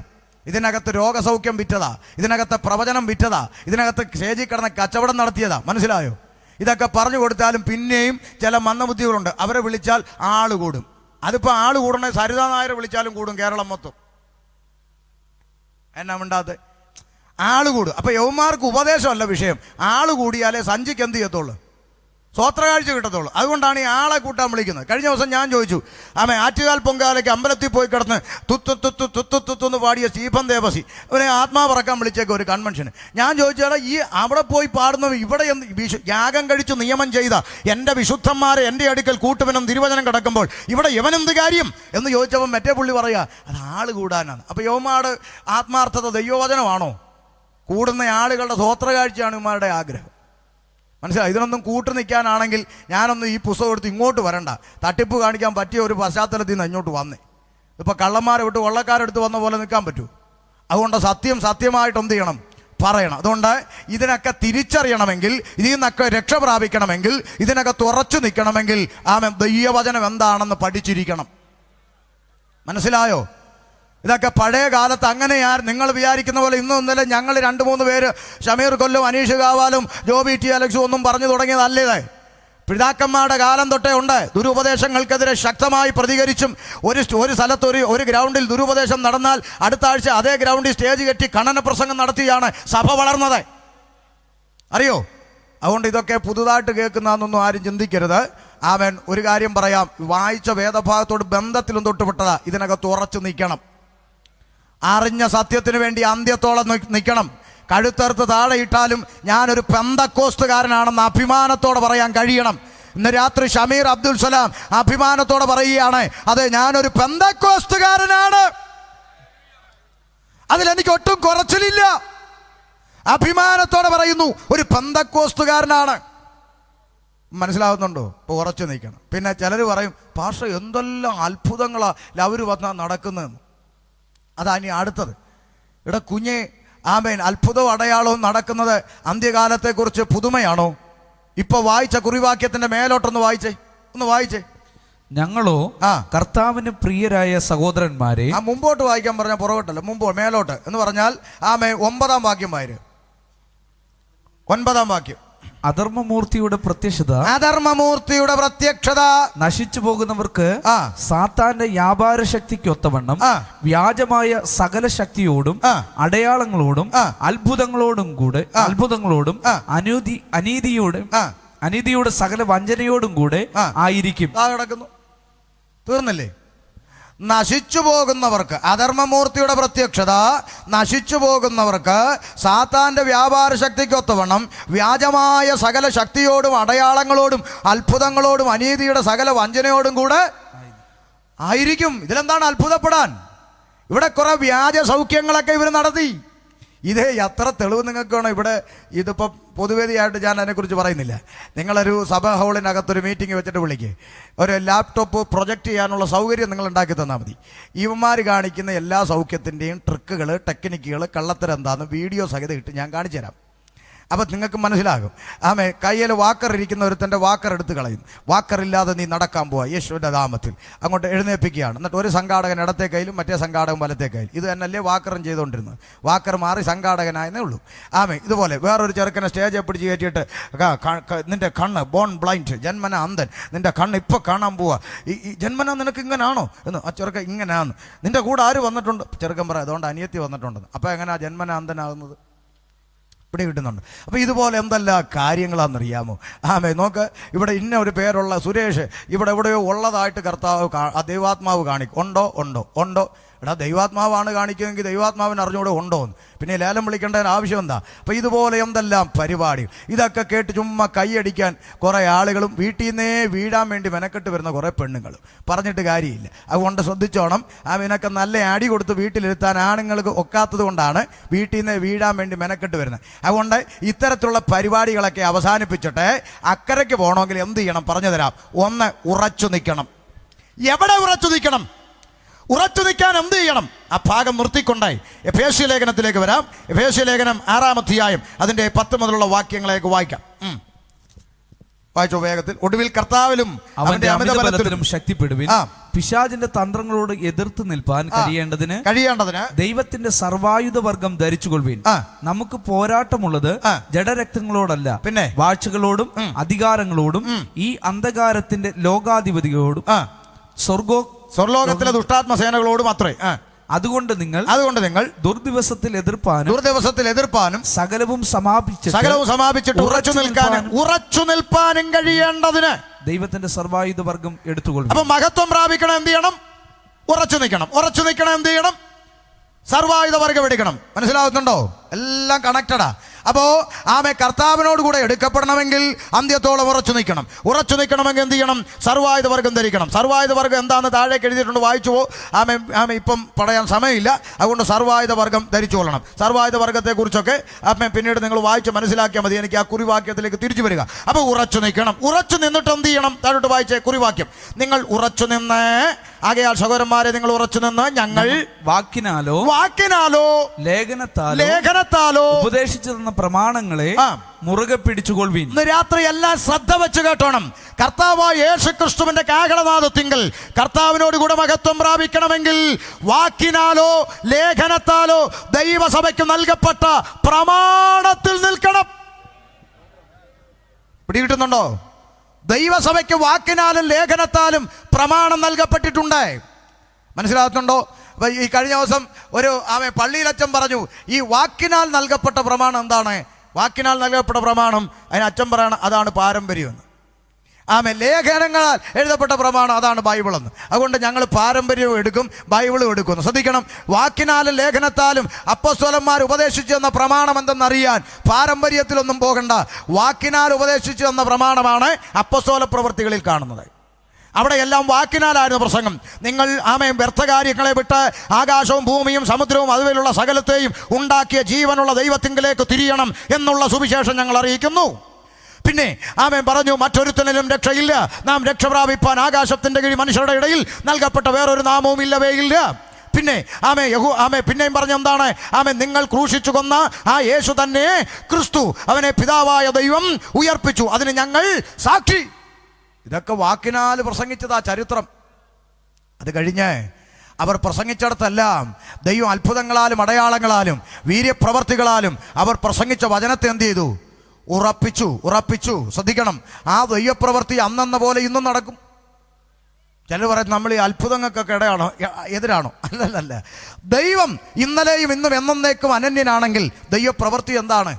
ഇതിനകത്ത് രോഗസൗഖ്യം വിറ്റതാ, ഇതിനകത്ത് പ്രവചനം വിറ്റതാ, ഇതിനകത്ത് സ്റ്റേജിൽ കിടന്ന് കച്ചവടം നടത്തിയതാ. മനസ്സിലായോ? ഇതൊക്കെ പറഞ്ഞു കൊടുത്താലും പിന്നെയും ചില മന്ദബുദ്ധികളുണ്ട്. അവരെ വിളിച്ചാൽ ആള് കൂടും. അതിപ്പോൾ ആള് കൂടണേ സരിതാ നായരെ വിളിച്ചാലും കൂടും കേരളം മൊത്തം. എന്നാ മിണ്ടാത്തെ? ആള് കൂടും. അപ്പോൾ യൗമാർക്ക് ഉപദേശമല്ല വിഷയം, ആള് കൂടിയാലേ സഞ്ചിക്ക് എന്ത് ചെയ്യത്തുള്ളൂ? സ്വോത്രകാഴ്ച കിട്ടത്തുള്ളൂ. അതുകൊണ്ടാണ് ഈ ആളെ കൂട്ടാൻ വിളിക്കുന്നത്. കഴിഞ്ഞ ദിവസം ഞാൻ ചോദിച്ചു, ആറ്റുകാൽ പൊങ്കാലയ്ക്ക് അമ്പലത്തിൽ പോയി കിടന്ന് തുത്തുന്ന് പാടിയ സ്റ്റീഫൻ ദേവസി ഇവനെ ആത്മാവറക്കാൻ വിളിച്ചേക്ക ഒരു കൺവെൻഷന്. ഞാൻ ചോദിച്ചാൽ ഈ അവിടെ പോയി പാടുന്ന ഇവിടെ യാഗം കഴിച്ച് നിയമം ചെയ്ത എൻ്റെ വിശുദ്ധന്മാരെ എൻ്റെ അടുക്കൽ കൂട്ടുവനും തിരുവചനം കിടക്കുമ്പോൾ ഇവിടെ ഇവനെന്ത് കാര്യം എന്ന് ചോദിച്ചപ്പോൾ മറ്റേ പുള്ളി പറയുക അത് ആള് കൂടാനാണ്. അപ്പോൾ യവന്മാരുടെ ആത്മാർത്ഥത ദൈവവചനമാണോ? കൂടുന്ന ആളുകളുടെ സ്വോത്രകാഴ്ചയാണ് ഇവന്മാരുടെ ആഗ്രഹം. മനസ്സിലായി? ഇതിനൊന്നും കൂട്ടു നിൽക്കാനാണെങ്കിൽ ഞാനൊന്നും ഈ പുസ്തകം എടുത്ത് ഇങ്ങോട്ട് വരണ്ട. തട്ടിപ്പ് കാണിക്കാൻ പറ്റിയ ഒരു പശ്ചാത്തലത്തിൽ നിന്ന് ഇങ്ങോട്ട് വന്നേ. ഇപ്പോൾ കള്ളന്മാരെ വിട്ട് കൊള്ളക്കാരെടുത്ത് വന്ന പോലെ നിൽക്കാൻ പറ്റൂ? അതുകൊണ്ട് സത്യമായിട്ട് എന്ത് ചെയ്യണം? പറയണം. അതുകൊണ്ട് ഇതിനൊക്കെ തിരിച്ചറിയണമെങ്കിൽ, ഇതിൽ നിന്നൊക്കെ രക്ഷ പ്രാപിക്കണമെങ്കിൽ, ഇതിനൊക്കെ തുറച്ചു നിൽക്കണമെങ്കിൽ ദൈവവചനം എന്താണെന്ന് പഠിച്ചിരിക്കണം. മനസ്സിലായോ? ഇതൊക്കെ പഴയ കാലത്ത് അങ്ങനെയാർ നിങ്ങൾ വിചാരിക്കുന്ന പോലെ ഇന്നും ഇന്നലെ ഞങ്ങൾ 2-3 പേര് ഷമീർ കൊല്ലും അനീഷ് കാവാലും ജോബി ടി അലക്സും ഒന്നും പറഞ്ഞു തുടങ്ങിയതല്ലേ. പിതാക്കന്മാരുടെ കാലം തൊട്ടേ ഉണ്ട്. ദുരുപദേശങ്ങൾക്കെതിരെ ശക്തമായി പ്രതികരിച്ചും ഒരു സ്ഥലത്ത് ഒരു ഗ്രൗണ്ടിൽ ദുരുപദേശം നടന്നാൽ അടുത്ത ആഴ്ച അതേ ഗ്രൗണ്ടിൽ സ്റ്റേജ് കെട്ടി ഖണ്ഡന പ്രസംഗം നടത്തിയാണ് സഭ വളർന്നത്. അറിയോ? അതുകൊണ്ട് ഇതൊക്കെ പുതുതായിട്ട് കേൾക്കുന്നതെന്നൊന്നും ആരും ചിന്തിക്കരുത്. ഒരു കാര്യം പറയാം, വായിച്ച വേദഭാഗത്തോട് ബന്ധത്തിലും തൊട്ടുപെട്ടതാ. ഇതിനകത്ത് ഉറച്ചു നിൽക്കണം. അറിഞ്ഞ സത്യത്തിന് വേണ്ടി അന്ത്യത്തോളം നിൽക്കണം. കഴുത്തറുത്ത് താഴെ ഇട്ടാലും ഞാനൊരു പെന്തക്കോസ്തുകാരനാണെന്ന് അഭിമാനത്തോടെ പറയാൻ കഴിയണം. ഇന്ന് രാത്രി ഷമീർ അബ്ദുൽ സലാം അഭിമാനത്തോടെ പറയുകയാണ്, അതെ ഞാനൊരു പെന്തക്കോസ്തുകാരനാണ്, അതിലെനിക്ക് ഒട്ടും കുറച്ചിലില്ല. അഭിമാനത്തോടെ പറയുന്നു, ഒരു പെന്തക്കോസ്തുകാരനാണ്. മനസ്സിലാവുന്നുണ്ടോ? ഇപ്പോൾ ഉറച്ചു നിൽക്കണം. പിന്നെ ചിലർ പറയും, പാസ്റ്റർ എന്തെല്ലാം അത്ഭുതങ്ങളാണ് അവർ വന്നാൽ നടക്കുന്നതെന്ന്. അതാ ഇനി അടുത്തത്. ഇവിടെ കുഞ്ഞെ ആമേൻ, അത്ഭുതവും അടയാളവും നടക്കുന്നത് അന്ത്യകാലത്തെക്കുറിച്ച് പുതുമയാണോ? ഇപ്പൊ വായിച്ച കുറിവാക്യത്തിന്റെ മേലോട്ടൊന്ന് വായിച്ചേ. ഞങ്ങളോ കർത്താവിന് പ്രിയരായ സഹോദരന്മാരെ. മുമ്പോട്ട് വായിക്കാൻ പറഞ്ഞാൽ പുറകോട്ടല്ല, മേലോട്ട് എന്ന് പറഞ്ഞാൽ ആമേ 9-ാം വാക്യം വായിര്. 9-ാം വാക്യം. അധർമ്മമൂർത്തിയുടെ പ്രത്യക്ഷത നശിച്ചു പോകുന്നവർക്ക് സാത്താന്റെ വ്യാപാര ശക്തിക്ക് ഒത്തവണ്ണം വ്യാജമായ സകല ശക്തിയോടും അടയാളങ്ങളോടും അത്ഭുതങ്ങളോടും അനീതിയുടെ സകല വഞ്ചനയോടും കൂടെ ആയിരിക്കും. തീർന്നില്ലേ? നശിച്ചു പോകുന്നവർക്ക് അധർമ്മമൂർത്തിയുടെ പ്രത്യക്ഷത, നശിച്ചു പോകുന്നവർക്ക് സാത്താന്റെ വ്യാപാര ശക്തിക്കൊത്തവണ്ണം വ്യാജമായ സകല ശക്തിയോടും അടയാളങ്ങളോടും അത്ഭുതങ്ങളോടും അനീതിയുടെ സകല വഞ്ചനയോടും കൂടെ ആയിരിക്കും. ഇതിലെന്താണ് അത്ഭുതപ്പെടാൻ? ഇവിടെ കുറെ വ്യാജ സൗഖ്യങ്ങളൊക്കെ ഇവർ നടത്തി. ഇതേ എത്ര തെളിവ് നിങ്ങൾക്ക് വേണം? ഇവിടെ ഇതിപ്പോൾ പൊതുവേദിയായിട്ട് ഞാൻ അതിനെക്കുറിച്ച് പറയുന്നില്ല. നിങ്ങളൊരു സഭ ഹാളിനകത്തൊരു മീറ്റിംഗ് വെച്ചിട്ട് വിളിക്കുക, ഒരു ലാപ്ടോപ്പ് പ്രൊജക്റ്റ് ചെയ്യാനുള്ള സൗകര്യം നിങ്ങൾ ഉണ്ടാക്കി തന്നാൽ മതി. ഇവന്മാർ കാണിക്കുന്ന എല്ലാ സൗഖ്യത്തിൻ്റെയും ട്രിക്കുകൾ, ടെക്നിക്കുകൾ, കള്ളത്തരം എന്താണെന്ന് വീഡിയോ സഹിതം ഇട്ട് ഞാൻ കാണിച്ചു തരാം. അപ്പം നിങ്ങൾക്ക് മനസ്സിലാകും. ആമേ, കയ്യിൽ വാക്കർ ഇരിക്കുന്ന ഒരുത്തൻ്റെ വാക്കർ എടുത്ത് കളയും. വാക്കറില്ലാതെ നീ നടക്കാൻ പോവാ യേശുവിൻ്റെ നാമത്തിൽ അങ്ങോട്ട് എഴുന്നേൽപ്പിക്കുകയാണ്. എന്നിട്ട് ഒരു സംഘാടകൻ ഇടത്തെ കയ്യിലും മറ്റേ സംഘാടകൻ വലത്തെ കയ്യിൽ. ഇത് തന്നെയല്ലേ വാക്കറും ചെയ്തുകൊണ്ടിരുന്നത്. വാക്കർ മാറി സംഘാടകനായെന്നേ ഉള്ളൂ. ആമേ, ഇതുപോലെ വേറൊരു ചെറുക്കനെ സ്റ്റേജെ പിടിച്ച് കയറ്റിയിട്ട് നിൻ്റെ കണ്ണ് ബോൺ ബ്ലൈൻഡ്, ജന്മന അന്ധൻ, നിൻ്റെ കണ്ണ് ഇപ്പോൾ കാണാൻ പോവാ, ഈ ജന്മന നിനക്ക് ഇങ്ങനാണോ എന്ന്. ആ ചെറുക്കൻ ഇങ്ങനെയാന്ന്. നിൻ്റെ കൂടെ ആര് വന്നിട്ടുണ്ട്? ചെറുക്കൻ പറയാം, അതുകൊണ്ട് അനിയത്തി വന്നിട്ടുണ്ടെന്ന്. അപ്പോൾ എങ്ങനെയാ ജന്മന അന്ധനാകുന്നത്? പിടി കിട്ടുന്നുണ്ട്. അപ്പോൾ ഇതുപോലെ എന്തെല്ലാം കാര്യങ്ങളാണെന്നറിയാമോ? ആമേ, നോക്ക്, ഇവിടെ ഇന്ന ഒരു പേരുള്ള സുരേഷ് ഇവിടെ എവിടെയോ ഉള്ളതായിട്ട് കർത്താവ് ദൈവാത്മാവ് കാണിക്കും. ഉണ്ടോ? എടാ, ദൈവാത്മാവാണ് കാണിക്കുമെങ്കിൽ ദൈവാത്മാവിന് അറിഞ്ഞുകൂടെ ഉണ്ടോ എന്ന്. പിന്നെ ലേലം വിളിക്കേണ്ടതിന് ആവശ്യം എന്താ? അപ്പോൾ ഇതുപോലെ എന്തെല്ലാം പരിപാടികൾ. ഇതൊക്കെ കേട്ട് ചുമ്മാ കൈയടിക്കാൻ കുറേ ആളുകളും വീട്ടിൽ നിന്നേ വീഴാൻ വേണ്ടി മെനക്കെട്ട് വരുന്ന കുറേ പെണ്ണുങ്ങളും. പറഞ്ഞിട്ട് കാര്യമില്ല. അതുകൊണ്ട് ശ്രദ്ധിച്ചോണം. ഇതിനൊക്കെ നല്ല അടി കൊടുത്ത് വീട്ടിലിരുത്താൻ ആണുങ്ങൾക്ക് ഒക്കാത്തത് കൊണ്ടാണ് വീട്ടിൽ നിന്ന് വീഴാൻ വേണ്ടി മെനക്കെട്ട് വരുന്നത്. അതുകൊണ്ട് ഇത്തരത്തിലുള്ള പരിപാടികളൊക്കെ അവസാനിപ്പിച്ചിട്ട് അക്കരയ്ക്ക് പോകണമെങ്കിൽ എന്ത് ചെയ്യണം? പറഞ്ഞു തരാം. ഒന്ന്, ഉറച്ചു നിൽക്കണം. എവിടെ ഉറച്ചു നിൽക്കണം? ഉറച്ചു നിൽക്കാൻ എന്ത് ചെയ്യണം? ആ ഭാഗം നിർത്തിക്കൊണ്ടായി എഫേസ്യ ലേഖനത്തിലേക്ക് വരാം. എഫേസ്യ ലേഖനം 6-ാം അധ്യായം അതിൻ്റെ 10 മുതലുള്ള വാക്യങ്ങളേക്ക് വായിക്കാം. വായിച്ചോ വേഗത്തിൽ. ഒടുവിൽ കർത്താവിലും അവന്റെ അമിതബലത്തിലും ശക്തിപ്പെടുവിൻ. പിശാചിന്റെ തന്ത്രങ്ങളോട് എതിർത്ത് നിൽപ്പാൻ കഴിയേണ്ടതിന് ദൈവത്തിന്റെ സർവായുധ വർഗം ധരിച്ചുകൊള്ളുവിൻ. നമുക്ക് പോരാട്ടമുള്ളത് ജഡരക്തങ്ങളോടല്ല, പിന്നെ വാഴ്ചകളോടും അധികാരങ്ങളോടും ഈ അന്ധകാരത്തിന്റെ ലോകാധിപതികളോടും സ്വർലോകത്തിലെ ദുഷ്ടാത്മസേനകളോടും അത്രേ. അതുകൊണ്ട് നിങ്ങൾ ദുർദിവസത്തിൽ എതിർപ്പാനും സകലവും സമാപിച്ചിട്ട് ഉറച്ചു നിൽപ്പാനും കഴിയേണ്ടതിന് ദൈവത്തിന്റെ സർവായുധ വർഗം എടുത്തുകൊള്ളും. അപ്പൊ മഹത്വം പ്രാപിക്കണം എന്ത് ചെയ്യണം? ഉറച്ചു നിൽക്കണം. എന്ത് ചെയ്യണം? സർവായുധ വർഗം എടുക്കണം. മനസ്സിലാവുന്നുണ്ടോ? എല്ലാം കണക്റ്റഡാ. അപ്പോൾ ആമേ, കർത്താവിനോട് കൂടെ എടുക്കപ്പെടണമെങ്കിൽ അന്ത്യത്തോളം ഉറച്ചു നിൽക്കണമെങ്കിൽ എന്ത് ചെയ്യണം? സർവായുധ വർഗം ധരിക്കണം. സർവായുധ വർഗം എന്താണെന്ന് താഴേക്ക് എഴുതിയിട്ടുണ്ട്, വായിച്ചുവോ? ആമേ ഇപ്പം പറയാൻ സമയമില്ല, അതുകൊണ്ട് സർവായുധ വർഗം ധരിച്ചു കൊള്ളണം. സർവായുധ വർഗത്തെക്കുറിച്ചൊക്കെ ആമേ പിന്നീട് നിങ്ങൾ വായിച്ച് മനസ്സിലാക്കിയാൽ മതി. എനിക്ക് ആ കുറിവാക്യത്തിലേക്ക് തിരിച്ചു വരിക. അപ്പോൾ ഉറച്ചു നിന്നിട്ട് എന്ത് ചെയ്യണം? താഴോട്ട് വായിച്ചേ കുറിവാക്യം. നിങ്ങൾ ഉറച്ചു നിന്ന്, ആകയാൽ സഹോദരന്മാരെ നിങ്ങൾ ഉറച്ചു നിന്ന് ഞങ്ങൾ വാക്കിനാലോ ലേഖനത്താലോ ഉപദേശിച്ചു തന്ന പ്രമാണങ്ങളെ മുറുകെ പിടിച്ചുകൊള്ളുവിൻ. ഇന്ന് രാത്രി എല്ലാം ശ്രദ്ധ വെച്ച് കേട്ടോണം. കർത്താവായ യേശുക്രിസ്തുവിന്റെ കാഹളനാദത്തിങ്കൽ കർത്താവിനോട് കൂടെ മഹത്വം പ്രാപിക്കണമെങ്കിൽ വാക്കിനാലോ ലേഖനത്താലോ ദൈവസഭയ്ക്ക് നൽകപ്പെട്ട പ്രമാണത്തിൽ നിൽക്കണം. പിടികിട്ടുന്നുണ്ടോ? ദൈവസഭയ്ക്ക് വാക്കിനാലും ലേഖനത്താലും പ്രമാണം നൽകപ്പെട്ടിട്ടുണ്ട്. മനസ്സിലാകുന്നുണ്ടോ? അപ്പൊ ഈ കഴിഞ്ഞ ദിവസം ഒരു പള്ളിയിലച്ഛൻ പറഞ്ഞു, ഈ വാക്കിനാൽ നൽകപ്പെട്ട പ്രമാണം എന്താണ്? വാക്കിനാൽ നൽകപ്പെട്ട പ്രമാണം, അതിന് അച്ഛൻ പറയണം അതാണ് പാരമ്പര്യമെന്ന്. ലേഖനങ്ങളാൽ എഴുതപ്പെട്ട പ്രമാണം അതാണ് ബൈബിളെന്ന്. അതുകൊണ്ട് ഞങ്ങൾ പാരമ്പര്യവും എടുക്കും, ബൈബിളും എടുക്കുന്നു. ശ്രദ്ധിക്കണം. വാക്കിനാലും ലേഖനത്താലും അപ്പോസ്തലന്മാർ ഉപദേശിച്ചു തന്ന പ്രമാണം എന്തെന്നറിയാൻ പാരമ്പര്യത്തിലൊന്നും പോകണ്ട. വാക്കിനാൽ ഉപദേശിച്ചു തന്ന പ്രമാണമാണ് അപ്പോസ്തല പ്രവൃത്തികളിൽ കാണുന്നത്. അവിടെ എല്ലാം വാക്കിനാലായിരുന്നു പ്രസംഗം. നിങ്ങൾ വ്യർത്ഥകാര്യങ്ങളെ വിട്ട് ആകാശവും ഭൂമിയും സമുദ്രവും അതുപോലുള്ള സകലത്തെയും ഉണ്ടാക്കിയ ജീവനുള്ള ദൈവത്തിങ്കിലേക്ക് തിരിയണം എന്നുള്ള സുവിശേഷം ഞങ്ങൾ അറിയിക്കുന്നു. പിന്നെ ആമേൻ പറഞ്ഞു, മറ്റൊരുത്തനിലും രക്ഷയില്ല, നാം രക്ഷ പ്രാപിപ്പാൻ ആകാശത്തിന്റെ കീഴിൽ മനുഷ്യരുടെ ഇടയിൽ നൽകപ്പെട്ട വേറൊരു നാമവും ഇല്ലവേ ഇല്ല. പിന്നെ പിന്നെയും പറഞ്ഞ എന്താണ്? നിങ്ങൾ ക്രൂശിച്ചു കൊന്ന ആ യേശു തന്നെ ക്രിസ്തു, അവനെ പിതാവായ ദൈവം ഉയർപ്പിച്ചു, അതിന് ഞങ്ങൾ സാക്ഷി. ഇതൊക്കെ വാക്കിനാൽ പ്രസംഗിച്ചതാ ചരിത്രം. അത് കഴിഞ്ഞ് അവർ പ്രസംഗിച്ചിടത്തെല്ലാം ദൈവം അത്ഭുതങ്ങളാലും അടയാളങ്ങളാലും വീര്യപ്രവർത്തികളാലും അവർ പ്രസംഗിച്ച വചനത്തെ എന്ത് ചെയ്തു? ഉറപ്പിച്ചു. ശ്രദ്ധിക്കണം, ആ ദൈവപ്രവൃത്തി അന്നെന്ന പോലെ ഇന്നും നടക്കും. ചിലർ പറയും നമ്മൾ ഈ അത്ഭുതങ്ങൾക്കൊക്കെ എതിരാണോ? അല്ലല്ല. ദൈവം ഇന്നലെയും ഇന്നും എന്നേക്കും അനന്യനാണെങ്കിൽ ദൈവപ്രവൃത്തി എന്താണ്?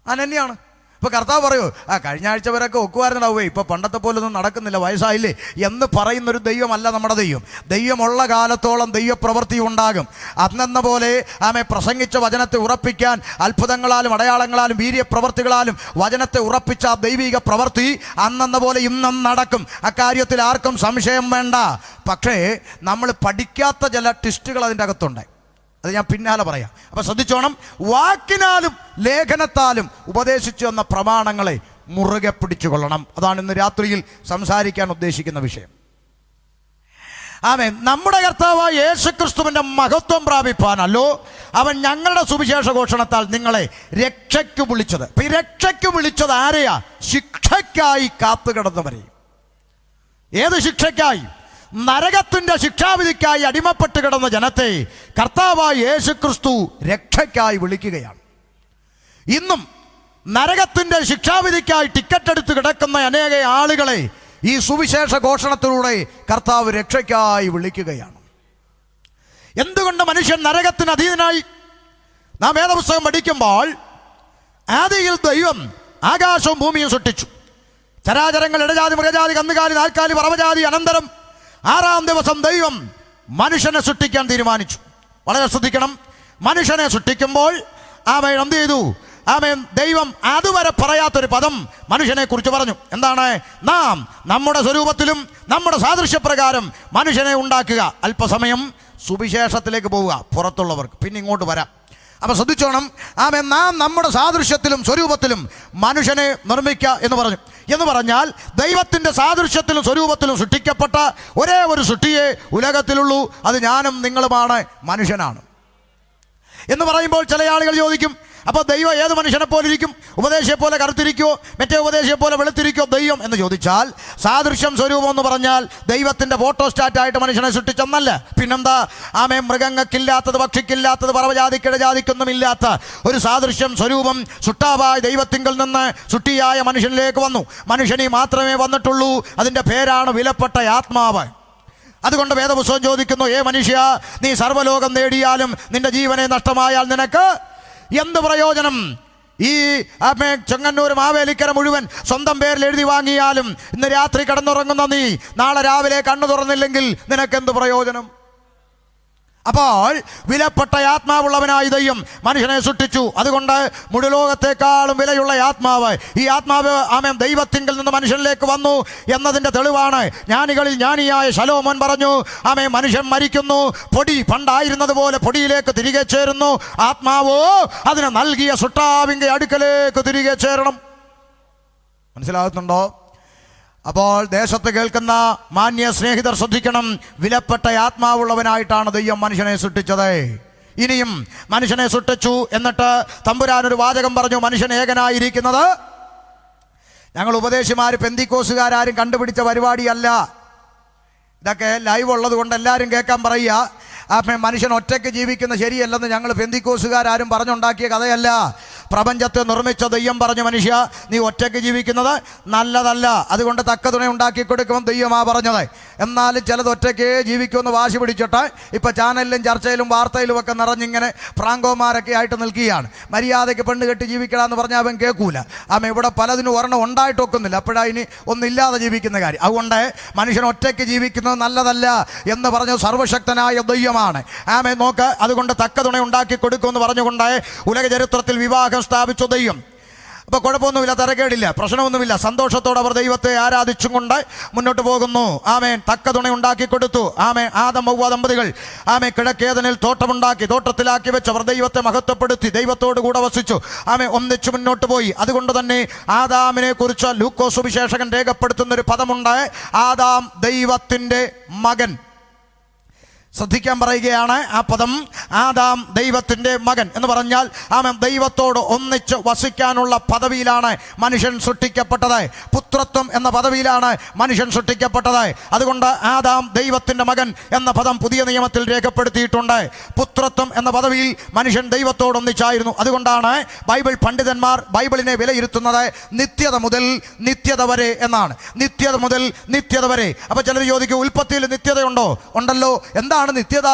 അനന്യാണ്. ഇപ്പൊ കർത്താവ് പറയൂ, കഴിഞ്ഞ ആഴ്ച വരെയൊക്കെ ഒക്കുവാരുന്നുണ്ടാവേ, ഇപ്പൊ പണ്ടത്തെ പോലെ ഒന്നും നടക്കുന്നില്ല, വയസ്സായില്ലേ എന്ന് പറയുന്നൊരു ദൈവമല്ല നമ്മുടെ ദൈവം. ദൈവമുള്ള കാലത്തോളം ദൈവപ്രവൃത്തി ഉണ്ടാകും. അന്നെന്ന പോലെ പ്രസംഗിച്ച വചനത്തെ ഉറപ്പിക്കാൻ അത്ഭുതങ്ങളാലും അടയാളങ്ങളാലും വീര്യപ്രവർത്തികളാലും വചനത്തെ ഉറപ്പിച്ച ആ ദൈവിക പ്രവൃത്തി അന്നെന്ന പോലെ ഇന്നും നടക്കും. അക്കാര്യത്തിൽ ആർക്കും സംശയം വേണ്ട. പക്ഷേ നമ്മൾ പഠിക്കാത്ത ചില ട്വിസ്റ്റുകൾ അതിൻ്റെ അകത്തുണ്ട്. അത് ഞാൻ പിന്നാലെ പറയാം. അപ്പൊ ശ്രദ്ധിച്ചോണം, വാക്കിനാലും ലേഖനത്താലും ഉപദേശിച്ചു എന്ന പ്രമാണങ്ങളെ മുറുകെ പിടിച്ചുകൊള്ളണം. അതാണ് ഇന്ന് രാത്രിയിൽ സംസാരിക്കാൻ ഉദ്ദേശിക്കുന്ന വിഷയം. നമ്മുടെ കർത്താവായ യേശുക്രിസ്തുവിന്റെ മഹത്വം പ്രാപിപ്പാനല്ലോ അവൻ ഞങ്ങളുടെ സുവിശേഷ ഘോഷണത്താൽ നിങ്ങളെ രക്ഷയ്ക്ക് വിളിച്ചത്. ഈ രക്ഷയ്ക്ക് വിളിച്ചത് ആരെയാ? ശിക്ഷയ്ക്കായി കാത്തുകിടന്നവരെ. ഏത് ശിക്ഷയ്ക്കായി? നരകത്തിന്റെ ശിക്ഷാവിധിക്കായി അടിമപ്പെട്ട് കിടന്ന ജനത്തെ കർത്താവായ യേശുക്രിസ്തു രക്ഷയ്ക്കായി വിളിക്കുകയാണ്. ഇന്നും നരകത്തിന്റെ ശിക്ഷാവിധിക്കായി ടിക്കറ്റ് എടുത്ത് കിടക്കുന്ന അനേക ആളുകളെ ഈ സുവിശേഷ ഘോഷണത്തിലൂടെ കർത്താവ് രക്ഷയ്ക്കായി വിളിക്കുകയാണ്. എന്തുകൊണ്ട് മനുഷ്യൻ നരകത്തിന് അധീനനായി? നാം വേദപുസ്തകം പഠിക്കുമ്പോൾ ആദിയിൽ ദൈവം ആകാശവും ഭൂമിയും സൃഷ്ടിച്ചു. ചരാചരങ്ങൾ, ഇടജാതി, മൃഗജാതി, കന്നുകാലി, നാൽക്കാലി, പറവജാതി. അനന്തരം 6-ാം ദിവസം ദൈവം മനുഷ്യനെ സൃഷ്ടിക്കാൻ തീരുമാനിച്ചു. വളരെ ശ്രദ്ധിക്കണം, മനുഷ്യനെ സൃഷ്ടിക്കുമ്പോൾ എന്ത് ചെയ്തു? ദൈവം അതുവരെ പറയാത്തൊരു പദം മനുഷ്യനെ കുറിച്ച് പറഞ്ഞു. എന്താണ്? നാം നമ്മുടെ സ്വരൂപത്തിലും നമ്മുടെ സാദൃശ്യപ്രകാരം മനുഷ്യനെ ഉണ്ടാക്കുക. അല്പസമയം സുവിശേഷത്തിലേക്ക് പോവുക, പുറത്തുള്ളവർക്ക് പിന്നെ ഇങ്ങോട്ട് വരാം. അപ്പൊ ശ്രദ്ധിച്ചോണം, നാം നമ്മുടെ സാദൃശ്യത്തിലും സ്വരൂപത്തിലും മനുഷ്യനെ നിർമ്മിക്കുക എന്ന് പറഞ്ഞാൽ ദൈവത്തിന്റെ സാദൃശ്യത്തിലും സ്വരൂപത്തിലും സൃഷ്ടിക്കപ്പെട്ട ഒരേ ഒരു സൃഷ്ടിയെ ഉലകത്തിലുള്ളൂ, അത് ഞാനും നിങ്ങളുമാണ്, മനുഷ്യനാണ് എന്ന് പറയുമ്പോൾ ചില ആളുകൾ ചോദിക്കും, അപ്പോൾ ദൈവം ഏത് മനുഷ്യനെ പോലെ ഇരിക്കും? ഉപദേശിയെ പോലെ കറുത്തിരിക്കുമോ, മറ്റേ ഉപദേശിയെ പോലെ വെളുത്തിരിക്കുമോ ദൈവം എന്ന് ചോദിച്ചാൽ, സാദൃശ്യം സ്വരൂപം എന്ന് പറഞ്ഞാൽ ദൈവത്തിന്റെ ഫോട്ടോസ്റ്റാറ്റായിട്ട് മനുഷ്യനെ സൃഷ്ടിച്ചെന്നല്ല. പിന്നെന്താ? മൃഗങ്ങൾക്കില്ലാത്തത്, പക്ഷിക്കില്ലാത്തത്, പറവജാതിക്കിടജാതിക്കൊന്നും ഇല്ലാത്ത ഒരു സാദൃശ്യം സ്വരൂപം സൃഷ്ടാവായ ദൈവത്തിങ്കിൽ നിന്ന് സൃഷ്ടിയായ മനുഷ്യനിലേക്ക് വന്നു. മനുഷ്യന് മാത്രമേ വന്നിട്ടുള്ളൂ. അതിൻ്റെ പേരാണ് വിലപ്പെട്ട ആത്മാവ്. അതുകൊണ്ട് വേദപുസ്തകം ചോദിക്കുന്നു, മനുഷ്യ, നീ സർവ്വലോകം നേടിയാലും നിന്റെ ജീവനെ നഷ്ടമായാൽ നിനക്ക് എന്ത് പ്രയോജനം? ഈ ചെങ്ങന്നൂർ മാവേലിക്കര മുഴുവൻ സ്വന്തം പേരിൽ എഴുതി വാങ്ങിയാലും ഇന്ന് രാത്രി കിടന്നുറങ്ങുന്ന നീ നാളെ രാവിലെ കണ്ണു തുറന്നില്ലെങ്കിൽ നിനക്കെന്ത് പ്രയോജനം? അപ്പോൾ വിലപ്പെട്ട ആത്മാവുള്ളവനായി ദൈവം മനുഷ്യനെ സൃഷ്ടിച്ചു. അതുകൊണ്ട് മുഴുലോകത്തെക്കാളും വിലയുള്ള ആത്മാവ്, ഈ ആത്മാവ് ദൈവത്തിങ്കിൽ നിന്ന് മനുഷ്യനിലേക്ക് വന്നു എന്നതിൻ്റെ തെളിവാണ് ജ്ഞാനികളിൽ ജ്ഞാനിയായ ശലോമോൻ പറഞ്ഞു, മനുഷ്യൻ മരിക്കുന്നു, പൊടി പണ്ടായിരുന്നത് പോലെ പൊടിയിലേക്ക് തിരികെ ചേരുന്നു, ആത്മാവോ അതിനെ നൽകിയ സൃഷ്ടാവിന്റെ അടുക്കലേക്ക് തിരികെ ചേരണം. മനസ്സിലാകുന്നുണ്ടോ? അപ്പോൾ ദേശത്ത് കേൾക്കുന്ന മാന്യ സ്നേഹിതർ ശ്രദ്ധിക്കണം, വിലപ്പെട്ട ആത്മാവുള്ളവനായിട്ടാണ് ദൈവം മനുഷ്യനെ സൃഷ്ടിച്ചത്. ഇനിയും മനുഷ്യനെ സൃഷ്ടിച്ചു എന്നിട്ട് തമ്പുരാനൊരു വാചകം പറഞ്ഞു, മനുഷ്യൻ ഏകനായിരിക്കുന്നത്. ഞങ്ങൾ ഉപദേശിമാർ പെന്തിക്കോസുകാരും കണ്ടുപിടിച്ച പരിപാടിയല്ല. ഇതൊക്കെ ലൈവ് ഉള്ളത് കൊണ്ട് എല്ലാവരും കേൾക്കാൻ പറയുക. മനുഷ്യൻ ഒറ്റയ്ക്ക് ജീവിക്കുന്ന ശരിയല്ലെന്ന് ഞങ്ങൾ പെന്തിക്കോസുകാരും പറഞ്ഞുണ്ടാക്കിയ കഥയല്ല. പ്രപഞ്ചത്തെ നിർമ്മിച്ച ദൈവം പറഞ്ഞു, മനുഷ്യ നീ ഒറ്റയ്ക്ക് ജീവിക്കുന്നത് നല്ലതല്ല, അതുകൊണ്ട് തക്ക തുണ ഉണ്ടാക്കി കൊടുക്കുമെന്ന് ദൈവമാ പറഞ്ഞത്. എന്നാലും ചിലത് ഒറ്റയ്ക്ക് ജീവിക്കുമെന്ന് വാശി പിടിച്ചിട്ട് ഇപ്പം ചാനലിലും ചർച്ചയിലും വാർത്തയിലും ഒക്കെ നിറഞ്ഞിങ്ങനെ പ്രാങ്കോമാരൊക്കെ ആയിട്ട് നിൽക്കുകയാണ്. മര്യാദയ്ക്ക് പെണ്ണ് കെട്ടി ജീവിക്കണമെന്ന് പറഞ്ഞാൽ അവൻ കേൾക്കൂല. ഇവിടെ പലതിനും ഒരെണ്ണം ഉണ്ടായിട്ടൊക്കുന്നില്ല, അപ്പോഴാണ് ഇനി ഒന്നില്ലാതെ ജീവിക്കുന്ന കാര്യം. അതുകൊണ്ട് മനുഷ്യൻ ഒറ്റയ്ക്ക് ജീവിക്കുന്നത് നല്ലതല്ല എന്ന് പറഞ്ഞു സർവശക്തനായ ദൈവമാണ്. നോക്ക്, അതുകൊണ്ട് തക്ക തുണ ഉണ്ടാക്കി കൊടുക്കുമെന്ന് പറഞ്ഞുകൊണ്ട് ഉലക ചരിത്രത്തിൽ വിവാഹം സ്ഥാപിച്ച ദൈവം. അപ്പോൾ കുഴപ്പമൊന്നുമില്ല, തരക്കേടില്ല, പ്രശ്നമൊന്നുമില്ല. സന്തോഷത്തോടെ അവർ ദൈവത്തെ ആരാധിച്ചും കൊണ്ട് മുന്നോട്ട് പോകുന്നു. ആമേൻ. തക്ക തുണ ഉണ്ടാക്കി കൊടുത്തു. ആമേൻ. ആദം ഹവ്വ ദമ്പതികൾ കിഴക്കേതനിൽ തോട്ടമുണ്ടാക്കി, തോട്ടത്തിലാക്കി വെച്ച് അവർ ദൈവത്തെ മഹത്വപ്പെടുത്തി, ദൈവത്തോട് കൂടെ വസിച്ചു. ഒന്നിച്ചു മുന്നോട്ട് പോയി. അതുകൊണ്ട് തന്നെ ആദാമിനെ കുറിച്ച് ലൂക്കോസ് സുവിശേഷകൻ രേഖപ്പെടുത്തുന്ന ഒരു പദമുണ്ട്, ആദാം ദൈവത്തിൻ്റെ മകൻ. ശ്രദ്ധിക്കാൻ പറയുകയാണ് ആ പദം, ആദാം ദൈവത്തിൻ്റെ മകൻ എന്ന് പറഞ്ഞാൽ ദൈവത്തോട് ഒന്നിച്ച് വസിക്കാനുള്ള പദവിയിലാണ് മനുഷ്യൻ സൃഷ്ടിക്കപ്പെട്ടത്. പുത്രത്വം എന്ന പദവിയിലാണ് മനുഷ്യൻ സൃഷ്ടിക്കപ്പെട്ടത്. അതുകൊണ്ട് ആദാം ദൈവത്തിൻ്റെ മകൻ എന്ന പദം പുതിയ നിയമത്തിൽ രേഖപ്പെടുത്തിയിട്ടുണ്ട്. പുത്രത്വം എന്ന പദവിയിൽ മനുഷ്യൻ ദൈവത്തോട് ഒന്നിച്ചായിരുന്നു. അതുകൊണ്ടാണ് ബൈബിൾ പണ്ഡിതന്മാർ ബൈബിളിനെ വിലയിരുത്തുന്നത് നിത്യത മുതൽ നിത്യത വരെ എന്നാണ്. നിത്യത മുതൽ നിത്യത വരെ. അപ്പോൾ ചിലർ ചോദിക്കും, ഉൽപ്പത്തിയിൽ നിത്യതയുണ്ടോ? ഉണ്ടല്ലോ. എന്താണ് നിത്യത?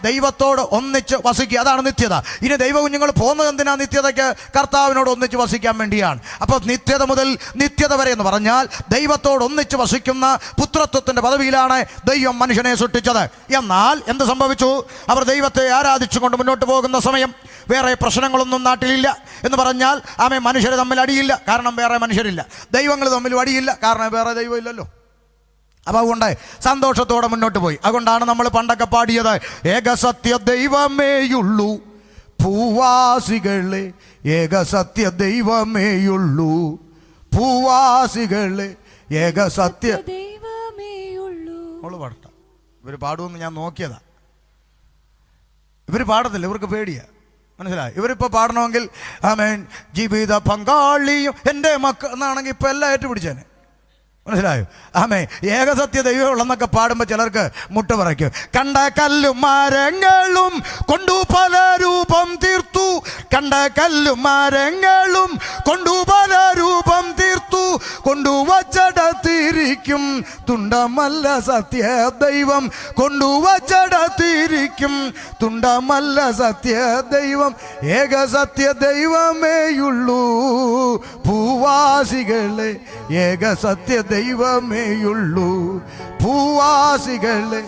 ദൈവത്തോട് ഒന്നിച്ച് വസിക്കുക, അതാണ് നിത്യത. ഇനി ദൈവ കുഞ്ഞുങ്ങൾ പോകുന്നത് എന്തിനാ? നിത്യതയ്ക്ക് കർത്താവിനോട് ഒന്നിച്ച് വസിക്കാൻ വേണ്ടിയാണ്. അപ്പോൾ നിത്യത മുതൽ നിത്യത വരെ എന്ന് പറഞ്ഞാൽ ദൈവത്തോട് ഒന്നിച്ച് വസിക്കുന്ന പുത്രത്വത്തിൻ്റെ പദവിയിലാണ് ദൈവം മനുഷ്യനെ സൃഷ്ടിച്ചത്. എന്നാൽ എന്ത് സംഭവിച്ചു? അവർ ദൈവത്തെ ആരാധിച്ചുകൊണ്ട് മുന്നോട്ട് പോകുന്ന സമയം വേറെ പ്രശ്നങ്ങളൊന്നും നാട്ടിലില്ല എന്ന് പറഞ്ഞാൽ മനുഷ്യർ തമ്മിൽ അടിയില്ല, കാരണം വേറെ മനുഷ്യരില്ല. ദൈവങ്ങൾ തമ്മിൽ അടിയില്ല, കാരണം വേറെ ദൈവമില്ലല്ലോ. അപ്പോൾ അതുകൊണ്ട് സന്തോഷത്തോടെ മുന്നോട്ട് പോയി. അതുകൊണ്ടാണ് നമ്മൾ പണ്ടൊക്കെ പാടിയത്, ഏകസത്യ ദൈവമേയുള്ളൂ ഭൂവാസികളെ, ഏകസത്യ ദൈവമേയുള്ളൂ ഭൂവാസികളെ, ഏകസത്യ ദൈവമേയുള്ളൂ. നമ്മൾ പാടട്ട, ഇവർ പാടുമെന്ന് ഞാൻ നോക്കിയതാ. ഇവർ പാടത്തില്ല, ഇവർക്ക് പേടിയാ. മനസ്സിലായി? ഇവരിപ്പോൾ പാടണമെങ്കിൽ ജീവിത പങ്കാളിയും എൻ്റെ മക്കൾ എന്നാണെങ്കിൽ ഇപ്പം എല്ലാം ഏറ്റുപിടിച്ചേനെ. മനസ്സിലായോ? ഏകസത്യ ദൈവമുള്ളെന്നൊക്കെ പാടുമ്പോൾ ചിലർക്ക് മുട്ട പറയ്ക്കും. കണ്ട കല്ലും മരങ്ങളും കൊണ്ടു പല രൂപം തീർത്തു, കണ്ട കല്ലും മരങ്ങളും കൊണ്ടു പല രൂപം തീർത്തു, കൊണ്ടുവച്ചടത്തിരിക്കും തുണ്ടമല്ല സത്യ ദൈവം, കൊണ്ടുവച്ചടത്തിരിക്കും തുണ്ടമല്ല സത്യ ദൈവം, ഏകസത്യ ദൈവമേയുള്ളൂ ഭൂവാസികളെ, ഏകസത്യ ദൈവമേയുള്ളൂ ഭൂവാസികളെ,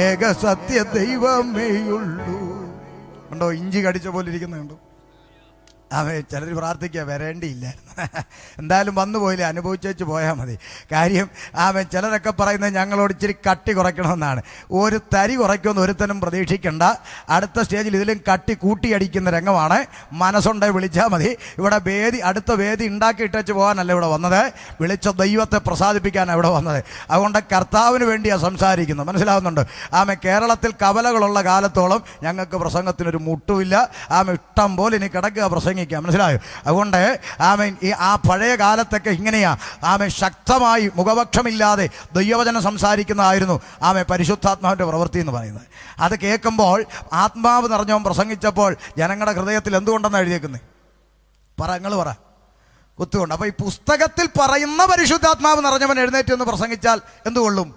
ഏകസത്യ ദൈവമേയുള്ളൂ. കണ്ടോ, ഇഞ്ചി കടിച്ച പോലെ ഇരിക്കുന്നുണ്ടോ? ചിലർ പ്രാർത്ഥിക്കുക വരേണ്ടിയില്ലായിരുന്നു, എന്തായാലും വന്നു പോയില്ലേ, അനുഭവിച്ചേച്ച് പോയാൽ മതി. കാര്യം ചിലരൊക്കെ പറയുന്നത് ഞങ്ങളോട് ഇച്ചിരി കട്ടി കുറയ്ക്കണമെന്നാണ്. ഒരു തരി കുറയ്ക്കുമെന്ന് ഒരുത്തനും പ്രതീക്ഷിക്കേണ്ട. അടുത്ത സ്റ്റേജിൽ ഇതിലും കട്ടി കൂട്ടിയടിക്കുന്ന രംഗമാണ്. മനസ്സുണ്ടെ വിളിച്ചാൽ മതി. ഇവിടെ അടുത്ത വേദി ഉണ്ടാക്കി ഇട്ടേച്ച് പോകാനല്ല ഇവിടെ വന്നത്, വിളിച്ച ദൈവത്തെ പ്രസാദിപ്പിക്കാനാണ് ഇവിടെ വന്നത്. അതുകൊണ്ട് കർത്താവിന് വേണ്ടിയാണ് സംസാരിക്കുന്നത്. മനസ്സിലാവുന്നുണ്ട്? കേരളത്തിൽ കവലകളുള്ള കാലത്തോളം ഞങ്ങൾക്ക് പ്രസംഗത്തിനൊരു മുട്ടുമില്ല. ഇഷ്ടം പോലെ ഇനി കിടക്കുക പ്രസംഗിക്കുക. മനസ്സിലായോ? അതുകൊണ്ട് ആ പഴയ കാലത്തൊക്കെ ഇങ്ങനെയാ ശക്തമായി മുഖപക്ഷമില്ലാതെ ദൈവവചനം സംസാരിക്കുന്നതായിരുന്നു പരിശുദ്ധാത്മാവിൻ്റെ പ്രവൃത്തി എന്ന് പറയുന്നത്. അത് കേൾക്കുമ്പോൾ ആത്മാവ് നിറഞ്ഞവൻ പ്രസംഗിച്ചപ്പോൾ ജനങ്ങളുടെ ഹൃദയത്തിൽ എന്തുകൊണ്ടെന്ന് എഴുതിയേക്കുന്നത്? നിങ്ങൾ പറ, കുത്തുകൊണ്ട്. അപ്പോൾ ഈ പുസ്തകത്തിൽ പറയുന്ന പരിശുദ്ധാത്മാവ് നിറഞ്ഞവൻ എഴുന്നേറ്റ് എന്ന് പ്രസംഗിച്ചാൽ എന്തുകൊള്ളും?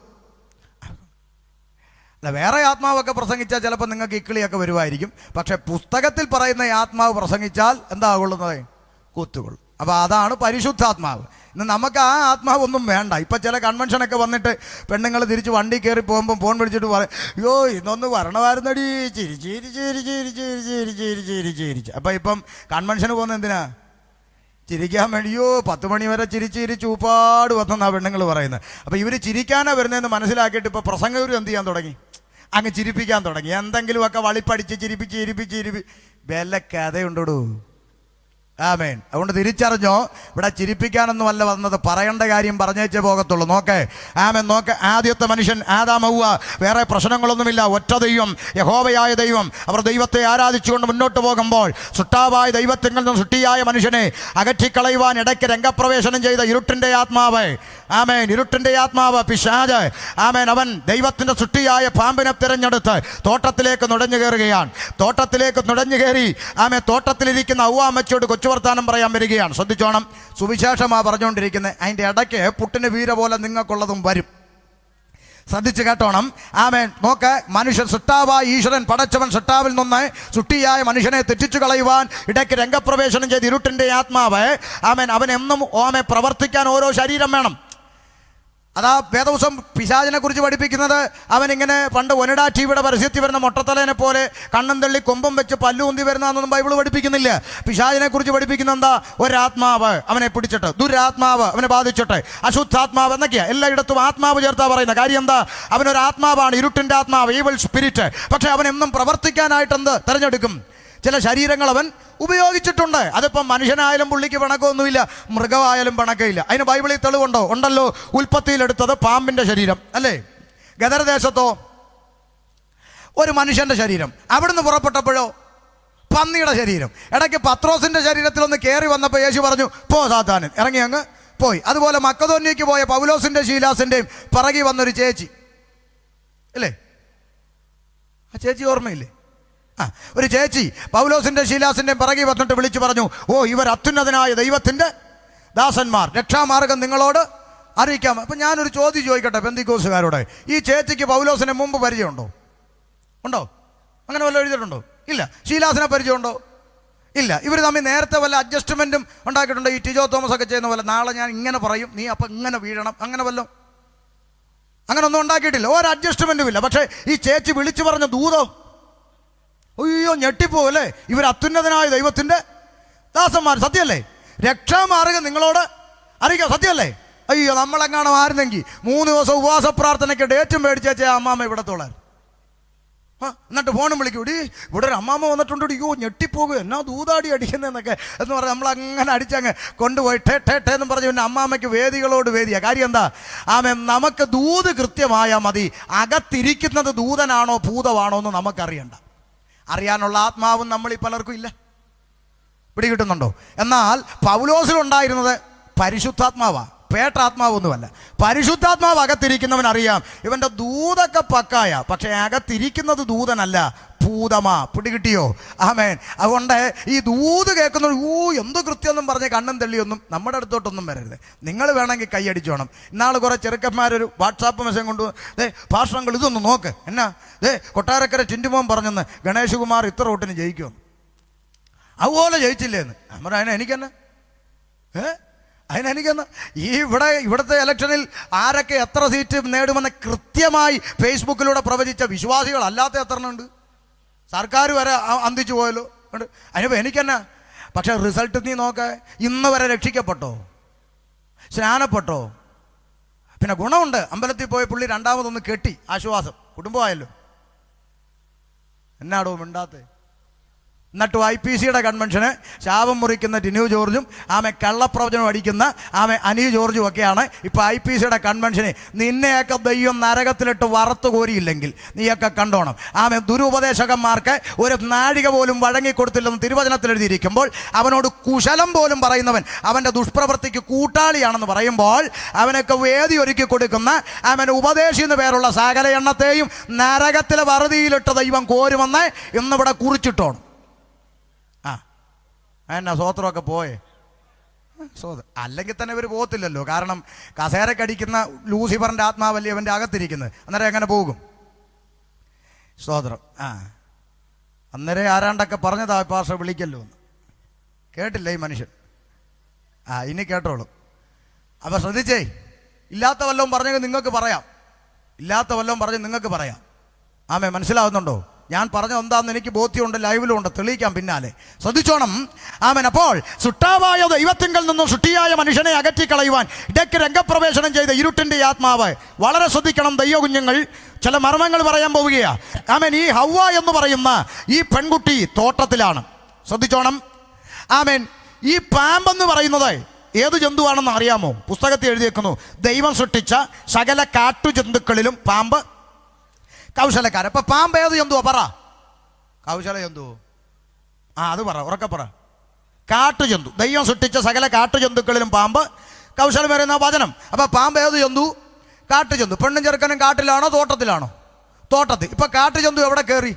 അല്ല, വേറെ ആത്മാവൊക്കെ പ്രസംഗിച്ചാൽ ചിലപ്പോൾ നിങ്ങൾക്ക് ഇക്കിളിയൊക്കെ വരുമായിരിക്കും. പക്ഷെ പുസ്തകത്തിൽ പറയുന്ന ആത്മാവ് പ്രസംഗിച്ചാൽ എന്താ കൊള്ളുന്നത്? കുത്തുകൊള്ളും. അപ്പോൾ അതാണ് പരിശുദ്ധാത്മാവ്. ഇന്ന് നമുക്ക് ആ ആത്മാവ് ഒന്നും വേണ്ട. ഇപ്പം ചില കൺവെൻഷനൊക്കെ വന്നിട്ട് പെണ്ണുങ്ങൾ തിരിച്ച് വണ്ടി കയറി പോകുമ്പോൾ ഫോൺ വിളിച്ചിട്ട് പറയും, അയ്യോ ഇന്നൊന്ന് വരണമായിരുന്നടി, ചിരി ചിരി ചിരി ചിരി ചിരി ചിരി ചിരി ചിരി ചിരിച്ച്. അപ്പം ഇപ്പം കൺവെൻഷന് പോകുന്നത് എന്തിനാ? ചിരിക്കാൻ വേണ്ടിയോ 10 മണി വരെ ചിരിച്ച് ചിരിച്ച് ഊപ്പാട് വന്നെന്നാണ് പെണ്ണുങ്ങൾ പറയുന്നത്. അപ്പോൾ ഇവർ ചിരിക്കാനാണ് വരുന്നതെന്ന് മനസ്സിലാക്കിയിട്ട് ഇപ്പോൾ പ്രസംഗകർ എന്ത് ചെയ്യാൻ തുടങ്ങി? അങ്ങ് ചിരിപ്പിക്കാൻ തുടങ്ങി. എന്തെങ്കിലുമൊക്കെ വളിപ്പടിച്ച് ചിരിപ്പിച്ച് വല്ല കഥയുണ്ടോടൂ. ആമേൻ. അതുകൊണ്ട് തിരിച്ചറിഞ്ഞോ, ഇവിടെ ചിരിപ്പിക്കാനൊന്നും അല്ല വന്നത്, പറയേണ്ട കാര്യം പറഞ്ഞേച്ചേ പോകത്തുള്ളൂ. നോക്കേ നോക്കെ, ആദ്യത്തെ മനുഷ്യൻ ആദാം ഹവ്വ, വേറെ പ്രശ്നങ്ങളൊന്നുമില്ല, ഒറ്റ ദൈവം, യഹോവയായ ദൈവം. അവർ ദൈവത്തെ ആരാധിച്ചുകൊണ്ട് മുന്നോട്ട് പോകുമ്പോൾ സൃഷ്ടാവായ ദൈവത്തിൽ നിന്നും സൃഷ്ടിയായ മനുഷ്യനെ അകറ്റിക്കളയുവാൻ ഇടയ്ക്ക് രംഗപ്രവേശനം ചെയ്ത ഇരുട്ടിൻ്റെ ആത്മാവ്, ഇരുട്ടിൻ്റെ ആത്മാവ് പിശാച്, അവൻ ദൈവത്തിൻ്റെ സൃഷ്ടിയായ പാമ്പിനെ തിരഞ്ഞെടുത്ത് തോട്ടത്തിലേക്ക് നുഴഞ്ഞു കയറുകയാണ്. തോട്ടത്തിലേക്ക് നുഴഞ്ഞു കയറി തോട്ടത്തിലിരിക്കുന്ന ഹവ്വാമ്മച്ചിയോട് വർത്താനം പറയാൻ വരികയാണ്. ശ്രദ്ധിച്ചോണം, സുവിശേഷമാ പറഞ്ഞുകൊണ്ടിരിക്കുന്നത്. അതിൻ്റെ ഇടയ്ക്ക് പുട്ടിന് വീര പോലെ നിങ്ങൾക്കുള്ളതും വരും. ശ്രദ്ധിച്ച് കേട്ടോണം. നോക്ക്, മനുഷ്യൻ സൃഷ്ടാവായ ഈശ്വരൻ പടച്ചവൻ സൃഷ്ടാവിൽ നിന്ന് സൃഷ്ടിയായ മനുഷ്യനെ തെറ്റിച്ചു കളയുവാൻ ഇടയ്ക്ക് രംഗപ്രവേശനം ചെയ്ത് ഇരുട്ടിൻ്റെ ആത്മാവ് അവൻ എന്നും പ്രവർത്തിക്കാൻ ഓരോ ശരീരം വേണം. അതാ വേദവസം പിശാചിനെ കുറിച്ച് പഠിപ്പിക്കുന്നത് അവനിങ്ങനെ പണ്ട് ഒനിഡ ടിവിയുടെ പരസ്യത്തിൽ വരുന്ന മൊട്ടത്തലേനെ പോലെ കണ്ണും തള്ളി കൊമ്പും വെച്ച് പല്ലുന്തി വരുന്നതൊന്നും ബൈബിൾ പഠിപ്പിക്കുന്നില്ല. പിശാചിനെ കുറിച്ച് പഠിപ്പിക്കുന്ന എന്താ? ഒരാത്മാവ് അവനെ പിടിച്ചിട്ട്, ദുരാത്മാവ് അവനെ ബാധിച്ചിട്ട്, അശുദ്ധാത്മാവ് എന്നൊക്കെയാ. എല്ലായിടത്തും ആത്മാവ് ചേർത്താ പറയുന്ന കാര്യം എന്താ? അവനൊരാത്മാവാണ്, ഇരുട്ടിൻ്റെ ആത്മാവ്, ഈവിൾ സ്പിരിറ്റ്. പക്ഷെ അവൻ എന്നും പ്രവർത്തിക്കാനായിട്ട് എന്ത് തിരഞ്ഞെടുക്കും? ചില ശരീരങ്ങൾ അവൻ ഉപയോഗിച്ചിട്ടുണ്ട്. അതിപ്പം മനുഷ്യനായാലും പുള്ളിക്ക് പിണക്കമൊന്നുമില്ല, മൃഗമായാലും പിണക്കമില്ല. അതിന് ബൈബിളിൽ തെളിവുണ്ടോ? ഉണ്ടല്ലോ. ഉൽപ്പത്തിയിലെടുത്തത് പാമ്പിൻ്റെ ശരീരം അല്ലേ? ഗദർദേശത്തോ ഒരു മനുഷ്യൻ്റെ ശരീരം. അവിടുന്ന് പുറപ്പെട്ടപ്പോഴോ പന്നിയുടെ ശരീരം. ഇടയ്ക്ക് പത്രോസിൻ്റെ ശരീരത്തിലൊന്ന് കയറി വന്നപ്പോൾ യേശു പറഞ്ഞു, പോ സാത്താനൻ, ഇറങ്ങി അങ്ങ് പോയി. അതുപോലെ മക്കദോന്യയ്ക്ക് പോയ പൗലോസിൻ്റെ ശീലാസിൻ്റെയും പിറകി വന്നൊരു ചേച്ചി അല്ലേ? ആ ചേച്ചി ഓർമ്മയില്ലേ? ഒരു ചേച്ചി പൗലോസിന്റെ ശീലാസിന്റെ പിറകെ വന്നിട്ട് വിളിച്ചു പറഞ്ഞു, ഓ ഇവർ അത്യുന്നതനായ ദൈവത്തിന്റെ ദാസന്മാർ, രക്ഷാമാർഗം നിങ്ങളോട് അറിയിക്കാം. അപ്പം ഞാനൊരു ചോദ്യം ചോദിക്കട്ടെ പെന്തിക്കോസുകാരോട്, ഈ ചേച്ചിക്ക് പൗലോസിനെ മുമ്പ് പരിചയമുണ്ടോ? ഉണ്ടോ? അങ്ങനെ വല്ല എഴുതിയിട്ടുണ്ടോ? ഇല്ല. ശീലാസിനെ പരിചയമുണ്ടോ? ഇല്ല. ഇവർ തമ്മിൽ നേരത്തെ വല്ല അഡ്ജസ്റ്റ്മെന്റും ഉണ്ടാക്കിയിട്ടുണ്ടോ? ഈ ടിജോ തോമസ് ഒക്കെ ചെയ്യുന്ന പോലെ നാളെ ഞാൻ ഇങ്ങനെ പറയും, നീ അപ്പം ഇങ്ങനെ വീഴണം, അങ്ങനെ വല്ലോ? അങ്ങനെ ഒന്നും ഉണ്ടാക്കിയിട്ടില്ല, ഒരു അഡ്ജസ്റ്റ്മെന്റും ഇല്ല. പക്ഷേ ഈ ചേച്ചി വിളിച്ചു പറഞ്ഞ ദൂതോ, അയ്യോ ഞെട്ടിപ്പോവല്ലേ? ഇവർ അത്യുന്നതനായ ദൈവത്തിന്റെ ദാസന്മാർ, സത്യമല്ലേ? രക്ഷാമാർഗം നിങ്ങളോട് അറിയിക്കാം, സത്യമല്ലേ? അയ്യോ നമ്മളെങ്ങാണോ ആയിരുന്നെങ്കിൽ 3 ദിവസം ഉപവാസ പ്രാർത്ഥനയ്ക്ക് ഡേറ്റും മേടിച്ചേച്ചാ അമ്മാമ്മ ഇവിടെ തോളാൻ. എന്നിട്ട് ഫോണും വിളിക്കും, ഇവിടെ ഒരു അമ്മാമ്മ വന്നിട്ടുണ്ട്, അയ്യോ ഞെട്ടിപ്പോകും, എന്നാ ദൂതാടി അടിക്കുന്നതെന്നൊക്കെ എന്ന് പറഞ്ഞ് നമ്മളങ്ങനെ അടിച്ചങ്ങ് കൊണ്ടുപോയി ടേ ടേ ടേ എന്ന് പറഞ്ഞ് പിന്നെ അമ്മാമ്മയ്ക്ക് വേദികളോട് വേദിയാ. കാര്യം എന്താ? നമുക്ക് ദൂത് കൃത്യമായാൽ മതി. അകത്തിരിക്കുന്നത് ദൂതനാണോ ഭൂതമാണോ എന്ന് നമുക്കറിയണ്ട. അറിയാനുള്ള ആത്മാവും നമ്മളിൽ പലർക്കും ഇല്ല. പിടികിട്ടുന്നുണ്ടോ? എന്നാൽ പൗലോസിലുണ്ടായിരുന്നത് പരിശുദ്ധാത്മാവാ, പേട്ടാത്മാവൊന്നുമല്ല. പരിശുദ്ധാത്മാവ് അകത്തിരിക്കുന്നവൻ അറിയാം ഇവന്റെ ദൂതൊക്കെ പക്കായ, പക്ഷെ അകത്തിരിക്കുന്നത് ദൂതനല്ല, ഭൂതമാ. പിടികിട്ടിയോ? ആമേൻ. അതുകൊണ്ട് ഈ ദൂത് കേൾക്കുന്ന എന്ത് കൃത്യമെന്നും പറഞ്ഞ് കണ്ണും തെള്ളിയൊന്നും നമ്മുടെ അടുത്തോട്ടൊന്നും വരരുത്. നിങ്ങൾ വേണമെങ്കിൽ കൈയടിച്ചോണം. ഇന്നാൾ കുറേ ചെറുക്കന്മാരൊരു വാട്സാപ്പ് മെസ്സേജ് കൊണ്ട്, ഭാഷണങ്ങൾ ഇതൊന്ന് നോക്ക്, എന്നാ കൊട്ടാരക്കര ടിൻറ്റുമോൻ പറഞ്ഞെന്ന് ഗണേഷ് കുമാർ ഇത്ര വോട്ടിന് ജയിക്കുമെന്ന്. അതുപോലെ ജയിച്ചില്ലേന്ന്. നമ്മുടെ എനിക്കെന്നെ അതിനെനിക്കെന്ന് ഇവിടുത്തെ ഇലക്ഷനിൽ ആരൊക്കെ എത്ര സീറ്റ് നേടുമെന്ന് കൃത്യമായി ഫേസ്ബുക്കിലൂടെ പ്രവചിച്ച വിശ്വാസികൾ അല്ലാത്ത എത്ര ഉണ്ട്? സർക്കാർ വരെ അന്തിച്ചു പോയല്ലോ. അതിനിപ്പോൾ എനിക്കെന്നാ? പക്ഷെ റിസൾട്ട് നീ നോക്ക, ഇന്ന് വരെ രക്ഷിക്കപ്പെട്ടോ, സ്നാനപ്പെട്ടോ? പിന്നെ ഗുണമുണ്ട്. അമ്പലത്തിൽ പോയ പുള്ളി രണ്ടാമതൊന്ന് കെട്ടി, ആശ്വാസം, കുടുംബമായല്ലോ. എന്നാടോ മിണ്ടാത്തെ? എന്നിട്ട് IPCയുടെ കൺവെൻഷന് ശാപം മുറിക്കുന്ന ടിനു ജോർജും കള്ളപ്രവചനം അടിക്കുന്ന അനി ജോർജും ഒക്കെയാണ് ഇപ്പോൾ IPCയുടെ കൺവെൻഷന്. നിന്നെയൊക്കെ ദൈവം നരകത്തിലിട്ട് വറുത്തു കോരിയില്ലെങ്കിൽ നീയൊക്കെ കണ്ടോണം. ദുരുപദേശകന്മാർക്ക് ഒരു നാഴിക പോലും വഴങ്ങിക്കൊടുത്തില്ലെന്ന് തിരുവചനത്തിൽ എഴുതിയിരിക്കുമ്പോൾ അവനോട് കുശലം പോലും പറയുന്നവൻ അവൻ്റെ ദുഷ്പ്രവൃത്തിക്ക് കൂട്ടാളിയാണെന്ന് പറയുമ്പോൾ അവനൊക്കെ വേദി ഒരുക്കി കൊടുക്കുന്ന ഉപദേശി എന്ന് പേരുള്ള സകല എണ്ണത്തെയും നരകത്തിലെ വറുതിയിലിട്ട് ദൈവം കോരുമെന്ന് ഇന്നിവിടെ കുറിച്ചിട്ടോണം. എന്നാ സ്വോത്രമൊക്കെ പോയേ? അല്ലെങ്കിൽ തന്നെ ഇവർ പോകത്തില്ലല്ലോ. കാരണം കസേരക്കടിക്കുന്ന ലൂസിഫറിൻ്റെ ആത്മാവല്ലേ അവൻ്റെ അകത്തിരിക്കുന്നത്. അന്നേരം എങ്ങനെ പോകും? സ്വോത്രം. അന്നേരം ആരാണ്ടൊക്കെ പറഞ്ഞതാ പാർഷ വിളിക്കല്ലോ എന്ന്. കേട്ടില്ല ഈ മനുഷ്യൻ. ഇനി കേട്ടോളൂ. അപ്പം ശ്രദ്ധിച്ചേ, ഇല്ലാത്ത വല്ലതും പറഞ്ഞെങ്കിൽ നിങ്ങൾക്ക് പറയാം, ഇല്ലാത്ത വല്ലതും പറഞ്ഞ് നിങ്ങൾക്ക് പറയാം. മനസ്സിലാവുന്നുണ്ടോ? ഞാൻ പറഞ്ഞത് എന്താണെന്ന് എനിക്ക് ബോധ്യമുണ്ട്, ലൈവിലും ഉണ്ട്, തെളിയിക്കാം പിന്നാലെ. ശ്രദ്ധിച്ചോണം. അപ്പോൾ സുട്ടാവായ ദൈവത്തിങ്കൽ നിന്നും സുട്ടിയായ മനുഷ്യനെ അകറ്റിക്കളയുവാൻ ഇടയ്ക്ക് രംഗപ്രവേശനം ചെയ്ത ഇരുട്ടിൻ്റെ ആത്മാവ്. വളരെ ശ്രദ്ധിക്കണം ദൈവ കുഞ്ഞുങ്ങൾ, ചില മർമ്മങ്ങൾ പറയാൻ പോവുകയാ. ഈ ഹവ്വ എന്ന് പറയുന്ന ഈ പെൺകുട്ടി തോട്ടത്തിലാണ്. ശ്രദ്ധിച്ചോണം. ഈ പാമ്പെന്ന് പറയുന്നത് ഏത് ജന്തുവാണെന്ന് അറിയാമോ? പുസ്തകത്തിൽ എഴുതിയേക്കുന്നു, ദൈവം സൃഷ്ടിച്ച സകല കാട്ടുജന്തുക്കളിലും പാമ്പ് കൗശലക്കാരൻ. അപ്പൊ പാമ്പ് ഏത് ജന്തുവാ? പറ. കൗശല ജന്തു. അത് പറ, ഉറക്കെ പറ. കാട്ടുജന്തു. ദൈവം സൃഷ്ടിച്ച സകല കാട്ടുജന്തുക്കളിലും പാമ്പ് കൗശലം വരുന്ന വചനം. അപ്പൊ പാമ്പ് ഏത് ജന്തു? കാട്ടുജന്തു. പെണ്ണും ചെറുക്കനും കാട്ടിലാണോ തോട്ടത്തിലാണോ? തോട്ടത്തിൽ. ഇപ്പൊ കാട്ടുജന്തു എവിടെ കയറി?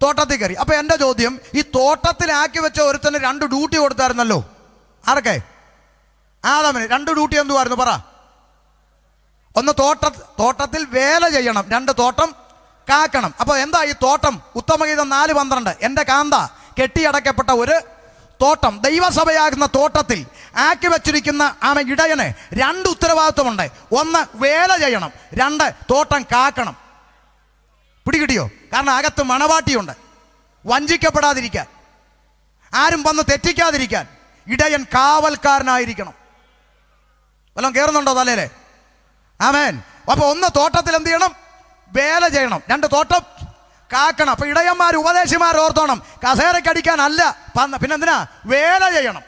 തോട്ടത്തിൽ കയറി. അപ്പൊ എന്റെ ചോദ്യം, ഈ തോട്ടത്തിലാക്കി വെച്ച ഒരുത്തന് 2 ഡ്യൂട്ടി കൊടുത്തായിരുന്നല്ലോ. ആർക്കെ? ആദാമിന് 2 ഡ്യൂട്ടി എന്തുവായിരുന്നു? പറ. ഒന്ന് തോട്ടത്തിൽ വേല ചെയ്യണം, 2 തോട്ടം കാക്കണം. അപ്പോൾ എന്താ ഈ തോട്ടം? ഉത്തമഗീതം 4:12. എൻ്റെ കാന്ത കെട്ടിയടക്കപ്പെട്ട ഒരു തോട്ടം, ദൈവസഭയാകുന്ന തോട്ടത്തിൽ ആക്കി വച്ചിരിക്കുന്ന ഇടയന് 2 ഉത്തരവാദിത്വമുണ്ട്. 1 വേല ചെയ്യണം, 2 തോട്ടം കാക്കണം. പിടികിട്ടിയോ? കാരണം അകത്ത് മണവാട്ടിയുണ്ട്. വഞ്ചിക്കപ്പെടാതിരിക്കാൻ, ആരും വന്ന് തെറ്റിക്കാതിരിക്കാൻ ഇടയൻ കാവൽക്കാരനായിരിക്കണം. വല്ലതും കയറുന്നുണ്ടോ തലയിലെ? ആമേൻ. അപ്പൊ 1 തോട്ടത്തിൽ എന്ത് ചെയ്യണം? വേല ചെയ്യണം. 2 തോട്ടം കാക്കണം. അപ്പൊ ഇടയന്മാർ, ഉപദേശിമാർ ഓർത്തോണം, കസേരക്കടിക്കാനല്ല, പിന്നെന്തിനാ? വേല ചെയ്യണം.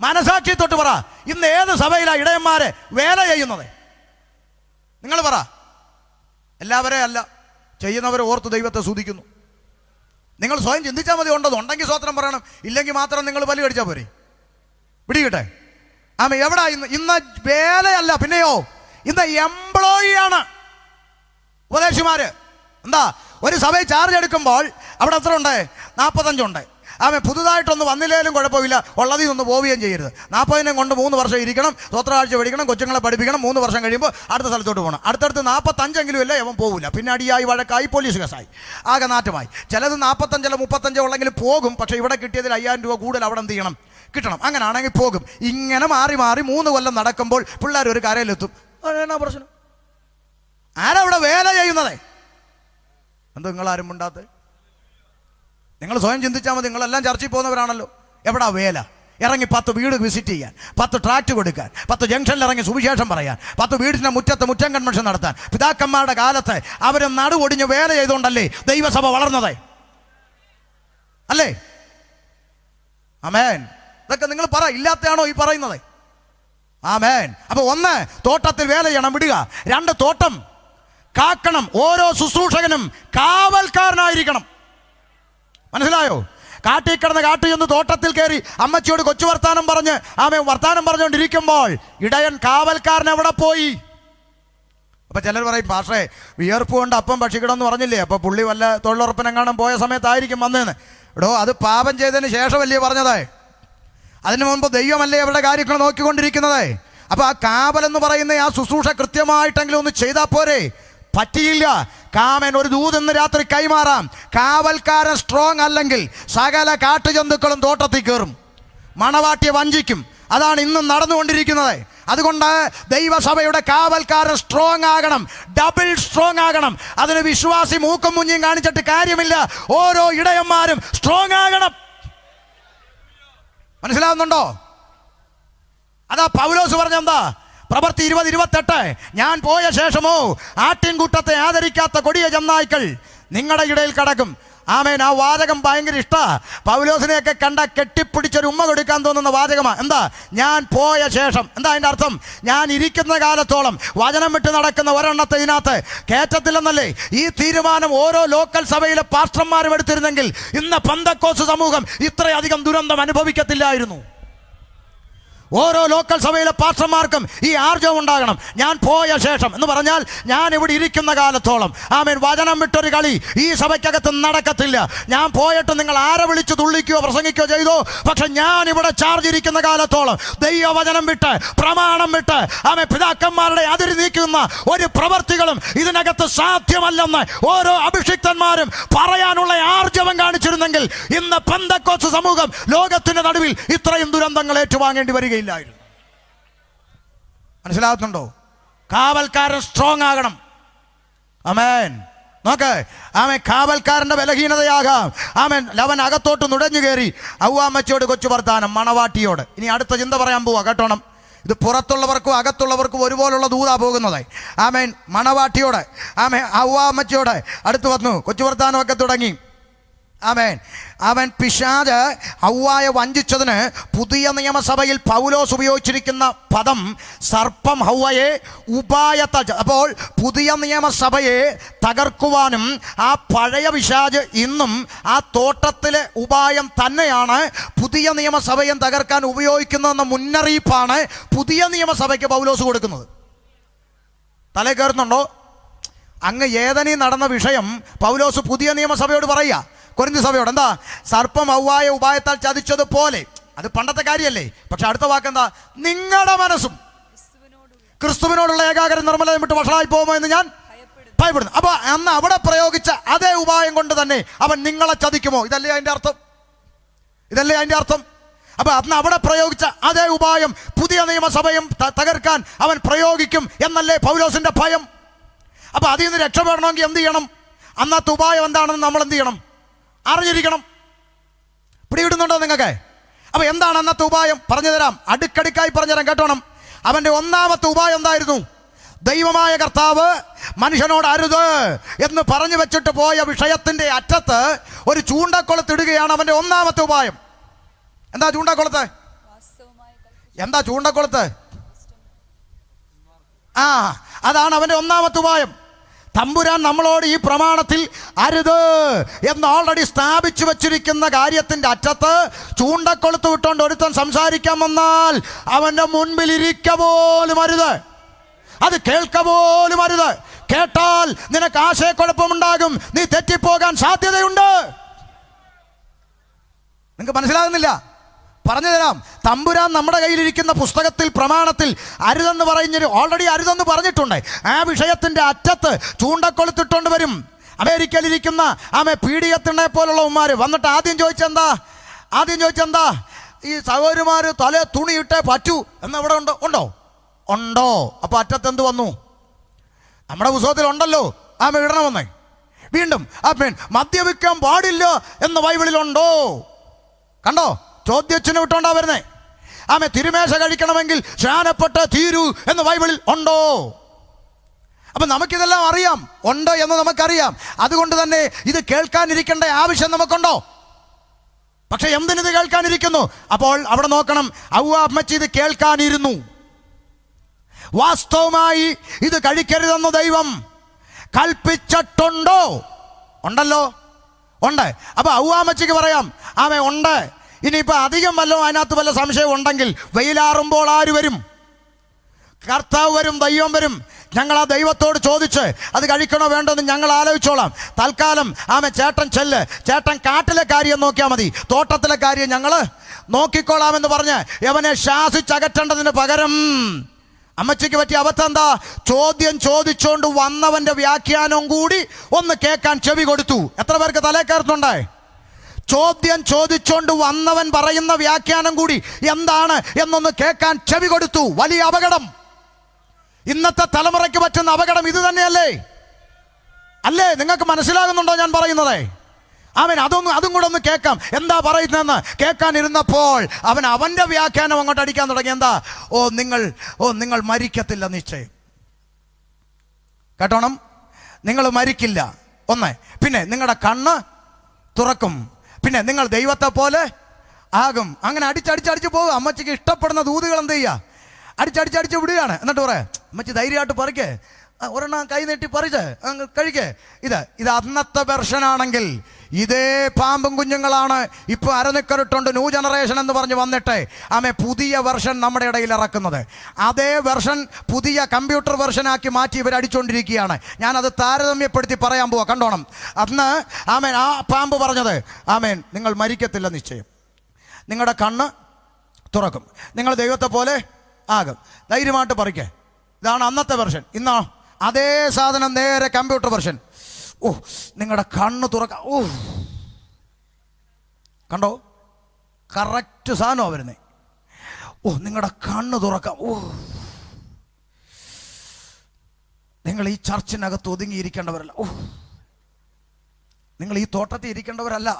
മനസാക്ഷി തൊട്ട് പറ, ഇന്ന് ഏത് സഭയിലാണ് ഇടയന്മാരെ വേല ചെയ്യുന്നത്? നിങ്ങൾ പറ. എല്ലാവരെ അല്ല, ചെയ്യുന്നവരെ ഓർത്ത് ദൈവത്തെ സ്തുതിക്കുന്നു. നിങ്ങൾ സ്വയം ചിന്തിച്ചാൽ മതി. ഉണ്ടെങ്കിൽ സ്വത്രം പറയണം, ഇല്ലെങ്കിൽ മാത്രം നിങ്ങൾ ബലി കടിച്ചാൽ പോരെ. പിടിക്കട്ടെ. എവിടാ ഇന്ന് വേലയല്ല, പിന്നെയോ ഇന്ന് എംപ്ലോയിയാണ് ഉപദേശിമാര്. എന്താ? ഒരു സഭയിൽ ചാർജ് എടുക്കുമ്പോൾ അവിടെ എത്ര ഉണ്ട്? 45 ഉണ്ട്. പുതുതായിട്ടൊന്ന് വന്നില്ലേലും കുഴപ്പമില്ല, ഉള്ളതിൽ നിന്ന് പോവുകയും ചെയ്യരുത്. 40 കൊണ്ട് 3 വർഷം ഇരിക്കണം, സ്വത്രാഴ്ച പഠിക്കണം, കൊച്ചുങ്ങളെ പഠിപ്പിക്കണം. 3 വർഷം കഴിയുമ്പോൾ അടുത്ത സ്ഥലത്തോട്ട് പോകണം. അടുത്തടുത്ത് 45 അല്ലേ അവൻ പോകില്ല. പിന്നെ അടിയായി, വഴക്കായി, പോലീസ് കേസായി, ആകെ നാറ്റമായി. ചിലത് 45 അല്ല 35 ഉള്ളെങ്കിൽ പോകും. പക്ഷേ ഇവിടെ കിട്ടിയതിൽ 5000 രൂപ കൂടുതൽ അവിടെ എന്ത് ചെയ്യണം? കിട്ടണം. അങ്ങനെയാണെങ്കിൽ പോകും. ഇങ്ങനെ മാറി മാറി 3 കൊല്ലം നടക്കുമ്പോൾ പിള്ളേർ ഒരു കരയിലെത്തും. എന്നാ പ്രശ്നം? ആരവിടെ വേല ചെയ്യുന്നത്? എന്താ നിങ്ങളാരും ഉണ്ടാത്ത? നിങ്ങൾ സ്വയം ചിന്തിച്ചാൽ മതി. നിങ്ങളെല്ലാം ചർച്ചയിൽ പോകുന്നവരാണല്ലോ. എവിടാ വേല? ഇറങ്ങി 10 വീട് വിസിറ്റ് ചെയ്യാൻ, 10 ട്രാക്ട് കൊടുക്കാൻ, 10 ജംഗ്ഷനിൽ ഇറങ്ങി സുവിശേഷം പറയാൻ, 10 വീടിൻ്റെ മുറ്റത്ത് മുറ്റം കൺവെൻഷൻ നടത്താൻ. പിതാക്കന്മാരുടെ കാലത്ത് അവർ നടുവൊടിഞ്ഞ് വേല ചെയ്തുകൊണ്ടല്ലേ ദൈവസഭ വളർന്നത്? അല്ലേ? ആമേൻ. ഇതൊക്കെ നിങ്ങൾ പറ. ഇല്ലാത്തയാണോ ഈ പറയുന്നത്? ആമേൻ. അപ്പൊ 1 തോട്ടത്തിൽ വേല ചെയ്യണം, വിടുക. 2 തോട്ടം കാക്കണം. ഓരോ ശുശ്രൂഷകനും കാവൽക്കാരനായിരിക്കണം. മനസ്സിലായോ? കാട്ടിൽ കിടന്ന് കാട്ടിൽ ചെന്ന് തോട്ടത്തിൽ കയറി അമ്മച്ചിയോട് കൊച്ചു വർത്താനം പറഞ്ഞ് വർത്താനം പറഞ്ഞുകൊണ്ടിരിക്കുമ്പോൾ ഇടയൻ കാവൽക്കാരൻ എവിടെ പോയി? അപ്പൊ ചിലർ പറയും, പാഷേ വിയർപ്പ് കൊണ്ട് അപ്പം ഭക്ഷിക്കണമെന്ന് പറഞ്ഞില്ലേ, അപ്പൊ പുള്ളി വല്ല തൊഴിലുറപ്പിനെങ്ങാനും പോയ സമയത്തായിരിക്കും വന്നതെന്ന്. എടോ, അത് പാപം ചെയ്തതിന് ശേഷമല്ലേ പറഞ്ഞത്? അതിനു മുമ്പ് ദൈവമല്ലേ അവരുടെ കാര്യങ്ങൾ നോക്കിക്കൊണ്ടിരിക്കുന്നത്? അപ്പൊ ആ കാവലെന്ന് പറയുന്ന ആ ശുശ്രൂഷ കൃത്യമായിട്ടെങ്കിലും ഒന്ന് ചെയ്താൽ പോരെ? പറ്റിയില്ല. കാമൻ ഒരു ദൂതെന്ന് രാത്രി കൈമാറാം. കാവൽക്കാരൻ സ്ട്രോങ് അല്ലെങ്കിൽ സകല കാട്ടുജന്തുക്കളും തോട്ടത്തിൽ കയറും, മണവാട്ടിയെ വഞ്ചിക്കും. അതാണ് ഇന്നും നടന്നുകൊണ്ടിരിക്കുന്നത്. അതുകൊണ്ട് ദൈവസഭയുടെ കാവൽക്കാരൻ സ്ട്രോങ് ആകണം, ഡബിൾ സ്ട്രോങ് ആകണം. അതിന് വിശ്വാസി മൂക്കും മുഞ്ഞിയും കാണിച്ചിട്ട് കാര്യമില്ല. ഓരോ ഇടയന്മാരും സ്ട്രോങ് ആകണം. മനസ്സിലാവുന്നുണ്ടോ? അതാ പൗലോസ് പറഞ്ഞെന്താ? പ്രവൃത്തി 20:28, ഞാൻ പോയ ശേഷമോ ആട്ടിൻകൂട്ടത്തെ ആദരിക്കാത്ത കൊടിയ ചെന്നായ്ക്കൾ നിങ്ങളുടെ ഇടയിൽ കടക്കും. ആമേൻ. ആ വാചകം ഭയങ്കര ഇഷ്ടാ. പൗലോസിനെയൊക്കെ കണ്ട കെട്ടിപ്പിടിച്ചൊരു ഉമ്മ കൊടുക്കാൻ തോന്നുന്ന വാചകമാണ്. എന്താ? ഞാൻ പോയ ശേഷം. എന്താ അതിൻ്റെ അർത്ഥം? ഞാൻ ഇരിക്കുന്ന കാലത്തോളം വചനം വിട്ട് നടക്കുന്ന ഒരെണ്ണത്തെ ഇതിനകത്ത് കയറ്റത്തില്ലെന്നല്ലേ? ഈ തീരുമാനം ഓരോ ലോക്കൽ സഭയിലെ പാസ്റ്റർമാരും എടുത്തിരുന്നെങ്കിൽ ഇന്ന് പെന്തക്കോസ്ത് സമൂഹം ഇത്രയധികം ദുരന്തം അനുഭവിക്കത്തില്ലായിരുന്നു. ഓരോ ലോക്കൽ സഭയിലെ പാസ്റ്റർമാർക്കും ഈ ആർജവം ഉണ്ടാകണം. ഞാൻ പോയ ശേഷം എന്ന് പറഞ്ഞാൽ ഞാൻ ഇവിടെ ഇരിക്കുന്ന കാലത്തോളം. ആമേൻ. വചനം വിട്ടൊരു കളി ഈ സഭയ്ക്കകത്ത് നടക്കത്തില്ല. ഞാൻ പോയിട്ട് നിങ്ങൾ ആരെ വിളിച്ച് തുള്ളിക്കുകയോ പ്രസംഗിക്കുകയോ ചെയ്തോ, പക്ഷെ ഞാൻ ഇവിടെ ചാർജ് ഇരിക്കുന്ന കാലത്തോളം ദൈവവചനം വിട്ട് പ്രമാണം വിട്ട് പിതാക്കന്മാരുടെ അതിര് നീക്കുന്ന ഒരു പ്രവർത്തികളും ഇതിനകത്ത് സാധ്യമല്ലെന്ന് ഓരോ അഭിഷിക്തന്മാരും പറയാനുള്ള ആർജവം കാണിച്ചിരുന്നെങ്കിൽ ഇന്ന് പെന്തക്കോസ്ത് സമൂഹം ലോകത്തിന്റെ നടുവിൽ ഇത്രയും ദുരന്തങ്ങൾ ഏറ്റുവാങ്ങേണ്ടി വരികയില്ല. മനസ്സിലാകുന്നുണ്ടോ? കാവൽക്കാരൻ സ്ട്രോങ് ആകണം. ആമേൻ. നോക്ക്, കാവൽക്കാരന്റെ ബലഹീനതയാകാം. അവൻ അകത്തോട്ട് നുഴഞ്ഞു കയറി ഔവാമ്മച്ചയോട് കൊച്ചു വർത്താനം, മണവാട്ടിയോട്. ഇനി അടുത്ത ചിന്ത പറയാൻ പോവാ, കേട്ടോണം. ഇത് പുറത്തുള്ളവർക്കും അകത്തുള്ളവർക്കും ഒരുപോലുള്ള ദൂതാ പോകുന്നത്. മണവാട്ടിയോട് ഔവാമ്മച്ചയോട് അടുത്ത് വന്നു, കൊച്ചു വർത്താനമൊക്കെ തുടങ്ങി. അവൻ പിശാച് ഹവ്വായെ വഞ്ചിച്ചതിന് പുതിയ നിയമസഭയിൽ പൗലോസ് ഉപയോഗിച്ചിരിക്കുന്ന പദം സർപ്പം ഹവ്വയെ ഉപായത്താൽ. അപ്പോൾ പുതിയ നിയമസഭയെ തകർക്കുവാനും ആ പഴയ പിശാച് ഇന്നും ആ തോട്ടത്തിലെ ഉപായം തന്നെയാണ് പുതിയ നിയമസഭയെ തകർക്കാൻ ഉപയോഗിക്കുന്നതെന്ന മുന്നറിയിപ്പാണ് പുതിയ നിയമസഭയ്ക്ക് പൗലോസ് കൊടുക്കുന്നത്. തലേ കയറുന്നുണ്ടോ? അങ്ങ് ഏതനി നടന്ന വിഷയം പൗലോസ് പുതിയ നിയമസഭയോട് പറയുക, കൊരിന്ത് സഭയോട്. എന്താ? സർപ്പം ഹവ്വായെ ഉപായത്താൽ ചതിച്ചതുപോലെ. അത് പണ്ടത്തെ കാര്യമല്ലേ? പക്ഷെ അടുത്ത വാക്കെന്താ? നിങ്ങളുടെ മനസ്സും ക്രിസ്തുവിനോടുള്ള ഏകാഗ്രത നിർമ്മലതയും വിട്ട് വഷളായി പോകുമോ എന്ന് ഞാൻ ഭയപ്പെടുന്നു. അപ്പൊ അന്ന് അവിടെ പ്രയോഗിച്ച അതേ ഉപായം കൊണ്ട് തന്നെ അവൻ നിങ്ങളെ ചതിക്കുമോ? ഇതല്ലേ അതിന്റെ അർത്ഥം? ഇതല്ലേ അതിൻ്റെ അർത്ഥം? അപ്പൊ അന്ന് അവിടെ പ്രയോഗിച്ച അതേ ഉപായം പുതിയ നിയമസഭയും തകർക്കാൻ അവൻ പ്രയോഗിക്കും എന്നല്ലേ പൗലോസിന്റെ ഭയം? അപ്പൊ അതിൽ നിന്ന് രക്ഷപ്പെടണമെങ്കിൽ എന്ത് ചെയ്യണം? അന്നത്തെ ഉപായം എന്താണെന്ന് നമ്മൾ എന്ത് ചെയ്യണം? അറിഞ്ഞിരിക്കണം. പിടികിടുന്നുണ്ടോ നിങ്ങൾക്ക്? അപ്പൊ എന്താണ് അന്നത്തെ ഉപായം? പറഞ്ഞു തരാം, അടുക്കടുക്കായി പറഞ്ഞുതരാം, കേട്ടോണം. അവന്റെ ഒന്നാമത്തെ ഉപായം എന്തായിരുന്നു? ദൈവമായ കർത്താവ് മനുഷ്യനോട് അരുത് എന്ന് പറഞ്ഞു വെച്ചിട്ട് പോയ വിഷയത്തിന്റെ അറ്റത്ത് ഒരു ചൂണ്ടക്കുളത്തിടുകയാണ് അവന്റെ ഒന്നാമത്തെ ഉപായം. എന്താ ചൂണ്ടക്കുളത്ത്? എന്താ ചൂണ്ടക്കുളത്ത്? അതാണ് അവന്റെ ഒന്നാമത്തെ ഉപായം. തമ്പുരാൻ നമ്മളോട് ഈ പ്രമാണത്തിൽ അരുത് എന്ന് ഓൾറെഡി സ്ഥാപിച്ചു വച്ചിരിക്കുന്ന കാര്യത്തിന്റെ അറ്റത്ത് ചൂണ്ടക്കൊളുത്ത് വിട്ടോണ്ട് ഒരുത്തൻ സംസാരിക്കാൻ വന്നാൽ അവന്റെ മുൻപിൽ ഇരിക്ക പോലും അരുത്, അത് കേൾക്ക പോലും അരുത്. കേട്ടാൽ നിനക്ക് ആശയക്കുഴപ്പമുണ്ടാകും, നീ തെറ്റിപ്പോകാൻ സാധ്യതയുണ്ട്. നിങ്ങൾക്ക് മനസ്സിലാകുന്നില്ല? പറഞ്ഞു തരാം. തമ്പുരാൻ നമ്മുടെ കയ്യിലിരിക്കുന്ന പുസ്തകത്തിൽ പ്രമാണത്തിൽ അരുതെന്ന് പറഞ്ഞൊരു ഓൾറെഡി അരുതെന്ന് പറഞ്ഞിട്ടുണ്ട്. ആ വിഷയത്തിന്റെ അറ്റത്ത് ചൂണ്ടക്കൊളുത്തിട്ടുണ്ട് വരും. അമേരിക്കയിലിരിക്കുന്ന പീഡിയത്തിനെ പോലുള്ള ഉമ്മാര് വന്നിട്ട് ആദ്യം ചോദിച്ചെന്താ ഈ സഹോദരിമാര് തലേ തുണിയിട്ടേ പറ്റൂ എന്ന് ഇവിടെ ഉണ്ടോ? അപ്പൊ അറ്റത്ത് എന്ത് വന്നു? നമ്മുടെ പുസ്തകത്തിൽ ഉണ്ടല്ലോ ഇടണമെന്നേ. വീണ്ടും മദ്യപിക്കാൻ പാടില്ല എന്ന് ബൈബിളിലുണ്ടോ? കണ്ടോ? ചോദ്യച്ചിന് വിട്ടോണ്ടാ വരുന്നേ. തിരുമേശ കഴിക്കണമെങ്കിൽ സ്നാനപ്പെട്ട് തീരൂ എന്ന് ബൈബിളിൽ ഉണ്ടോ? അപ്പൊ നമുക്കിതെല്ലാം അറിയാം, ഉണ്ട് എന്ന് നമുക്കറിയാം. അതുകൊണ്ട് തന്നെ ഇത് കേൾക്കാനിരിക്കേണ്ട ആവശ്യം നമുക്കുണ്ടോ? പക്ഷെ എന്തിനിത് കേൾക്കാനിരിക്കുന്നു? അപ്പോൾ അവിടെ നോക്കണം, ഹവ്വ അമ്മച്ചി ഇത് കേൾക്കാനിരുന്നു. വാസ്തവമായി ഇത് കഴിക്കരുതെന്ന് ദൈവം കൽപ്പിച്ചിട്ടുണ്ടോ? ഉണ്ടല്ലോ, ഉണ്ട്. അപ്പൊ ഹവ്വ അമ്മച്ചിക്ക് പറയാം ഉണ്ട്. ഇനിയിപ്പോൾ അധികം വല്ലതും അതിനകത്ത് വല്ല സംശയം ഉണ്ടെങ്കിൽ വെയിലാറുമ്പോൾ ആര് വരും? കർത്താവ് വരും, ദൈവം വരും. ഞങ്ങൾ ആ ദൈവത്തോട് ചോദിച്ച് അത് കഴിക്കണോ വേണ്ടോന്ന് ഞങ്ങൾ ആലോചിച്ചോളാം. തൽക്കാലം ചേട്ടൻ ചെല്ല്, ചേട്ടൻ കാട്ടിലെ കാര്യം നോക്കിയാൽ മതി, തോട്ടത്തിലെ കാര്യം ഞങ്ങൾ നോക്കിക്കോളാമെന്ന് പറഞ്ഞ് യവനെ ശാസിച്ചകറ്റേണ്ടതിന് പകരം അമ്മച്ചിക്ക് പറ്റിയ അബദ്ധം എന്താ? ചോദ്യം ചോദിച്ചോണ്ട് വന്നവന്റെ വ്യാഖ്യാനവും കൂടി ഒന്ന് കേൾക്കാൻ ചെവി കൊടുത്തു. എത്ര പേർക്ക് തലേ കയറുന്നുണ്ടേ? ചോദ്യം ചോദിച്ചോണ്ട് വന്നവൻ പറയുന്ന വ്യാഖ്യാനം കൂടി എന്താണ് എന്നൊന്ന് കേൾക്കാൻ ചെവി കൊടുത്തു. വലിയ അപകടം. ഇന്നത്തെ തലമുറയ്ക്ക് പറ്റുന്ന അപകടം ഇത് തന്നെയല്ലേ? അല്ലേ? നിങ്ങൾക്ക് മനസ്സിലാകുന്നുണ്ടോ ഞാൻ പറയുന്നത്? അതും കൂടെ ഒന്ന് കേൾക്കാം. എന്താ പറയുന്നതെന്ന് കേൾക്കാനിരുന്നപ്പോൾ അവന്റെ വ്യാഖ്യാനം അങ്ങോട്ട് അടിക്കാൻ തുടങ്ങി. എന്താ? നിങ്ങൾ മരിക്കത്തില്ല നിശ്ചയം. കേട്ടോണം, നിങ്ങൾ മരിക്കില്ല. ഒന്ന്. പിന്നെ നിങ്ങളുടെ കണ്ണ് തുറക്കും. പിന്നെ നിങ്ങൾ ദൈവത്തെ പോലെ ആകും. അങ്ങനെ അടിച്ചടിച്ചടിച്ച് പോകും. അമ്മച്ചിക്ക് ഇഷ്ടപ്പെടുന്ന ദൂതുകൾ എന്ത് ചെയ്യുക? അടിച്ചടിച്ചടിച്ച് വിടുകയാണ്. എന്നിട്ട് പറയാം, അമ്മച്ചി ധൈര്യമായിട്ട് പറിക്കേ, ഒരെണ്ണം കൈ നീട്ടി പറിച്ച് കഴിക്കേ. ഇത് അന്നത്തെ വെർഷനാണെങ്കിൽ ഇതേ പാമ്പും കുഞ്ഞുങ്ങളാണ് ഇപ്പൊ അരനിക്കറിട്ടുണ്ട് ന്യൂ ജനറേഷൻ എന്ന് പറഞ്ഞ് വന്നിട്ട് പുതിയ വെർഷൻ നമ്മുടെ ഇടയിൽ ഇറക്കുന്നത്. അതേ വെർഷൻ പുതിയ കമ്പ്യൂട്ടർ വെർഷനാക്കി മാറ്റി ഇവർ അടിച്ചുകൊണ്ടിരിക്കുകയാണ്. ഞാനത് താരതമ്യപ്പെടുത്തി പറയാൻ പോവാ, കണ്ടോണം. അന്ന് ആ പാമ്പ് പറഞ്ഞത് നിങ്ങൾ മരിക്കത്തില്ല നിശ്ചയം, നിങ്ങളുടെ കണ്ണ് തുറക്കും, നിങ്ങൾ ദൈവത്തെ പോലെ ആകും, ധൈര്യമായിട്ട് പറിക്കേ. ഇതാണ് അന്നത്തെ വെർഷൻ. ഇന്നോ അതേ സാധനം നേരെ കമ്പ്യൂട്ടർ വെർഷൻ. നിങ്ങളുടെ കണ്ണ് തുറക്കാം. കണ്ടോ? കറക്റ്റ് സാധനമാണ് വരുന്നേ. നിങ്ങളുടെ കണ്ണ് തുറക്കാം. നിങ്ങൾ ഈ ചർച്ചിനകത്ത് ഒതുങ്ങിയിരിക്കേണ്ടവരല്ല. നിങ്ങൾ ഈ തോട്ടത്തിൽ ഇരിക്കേണ്ടവരല്ല.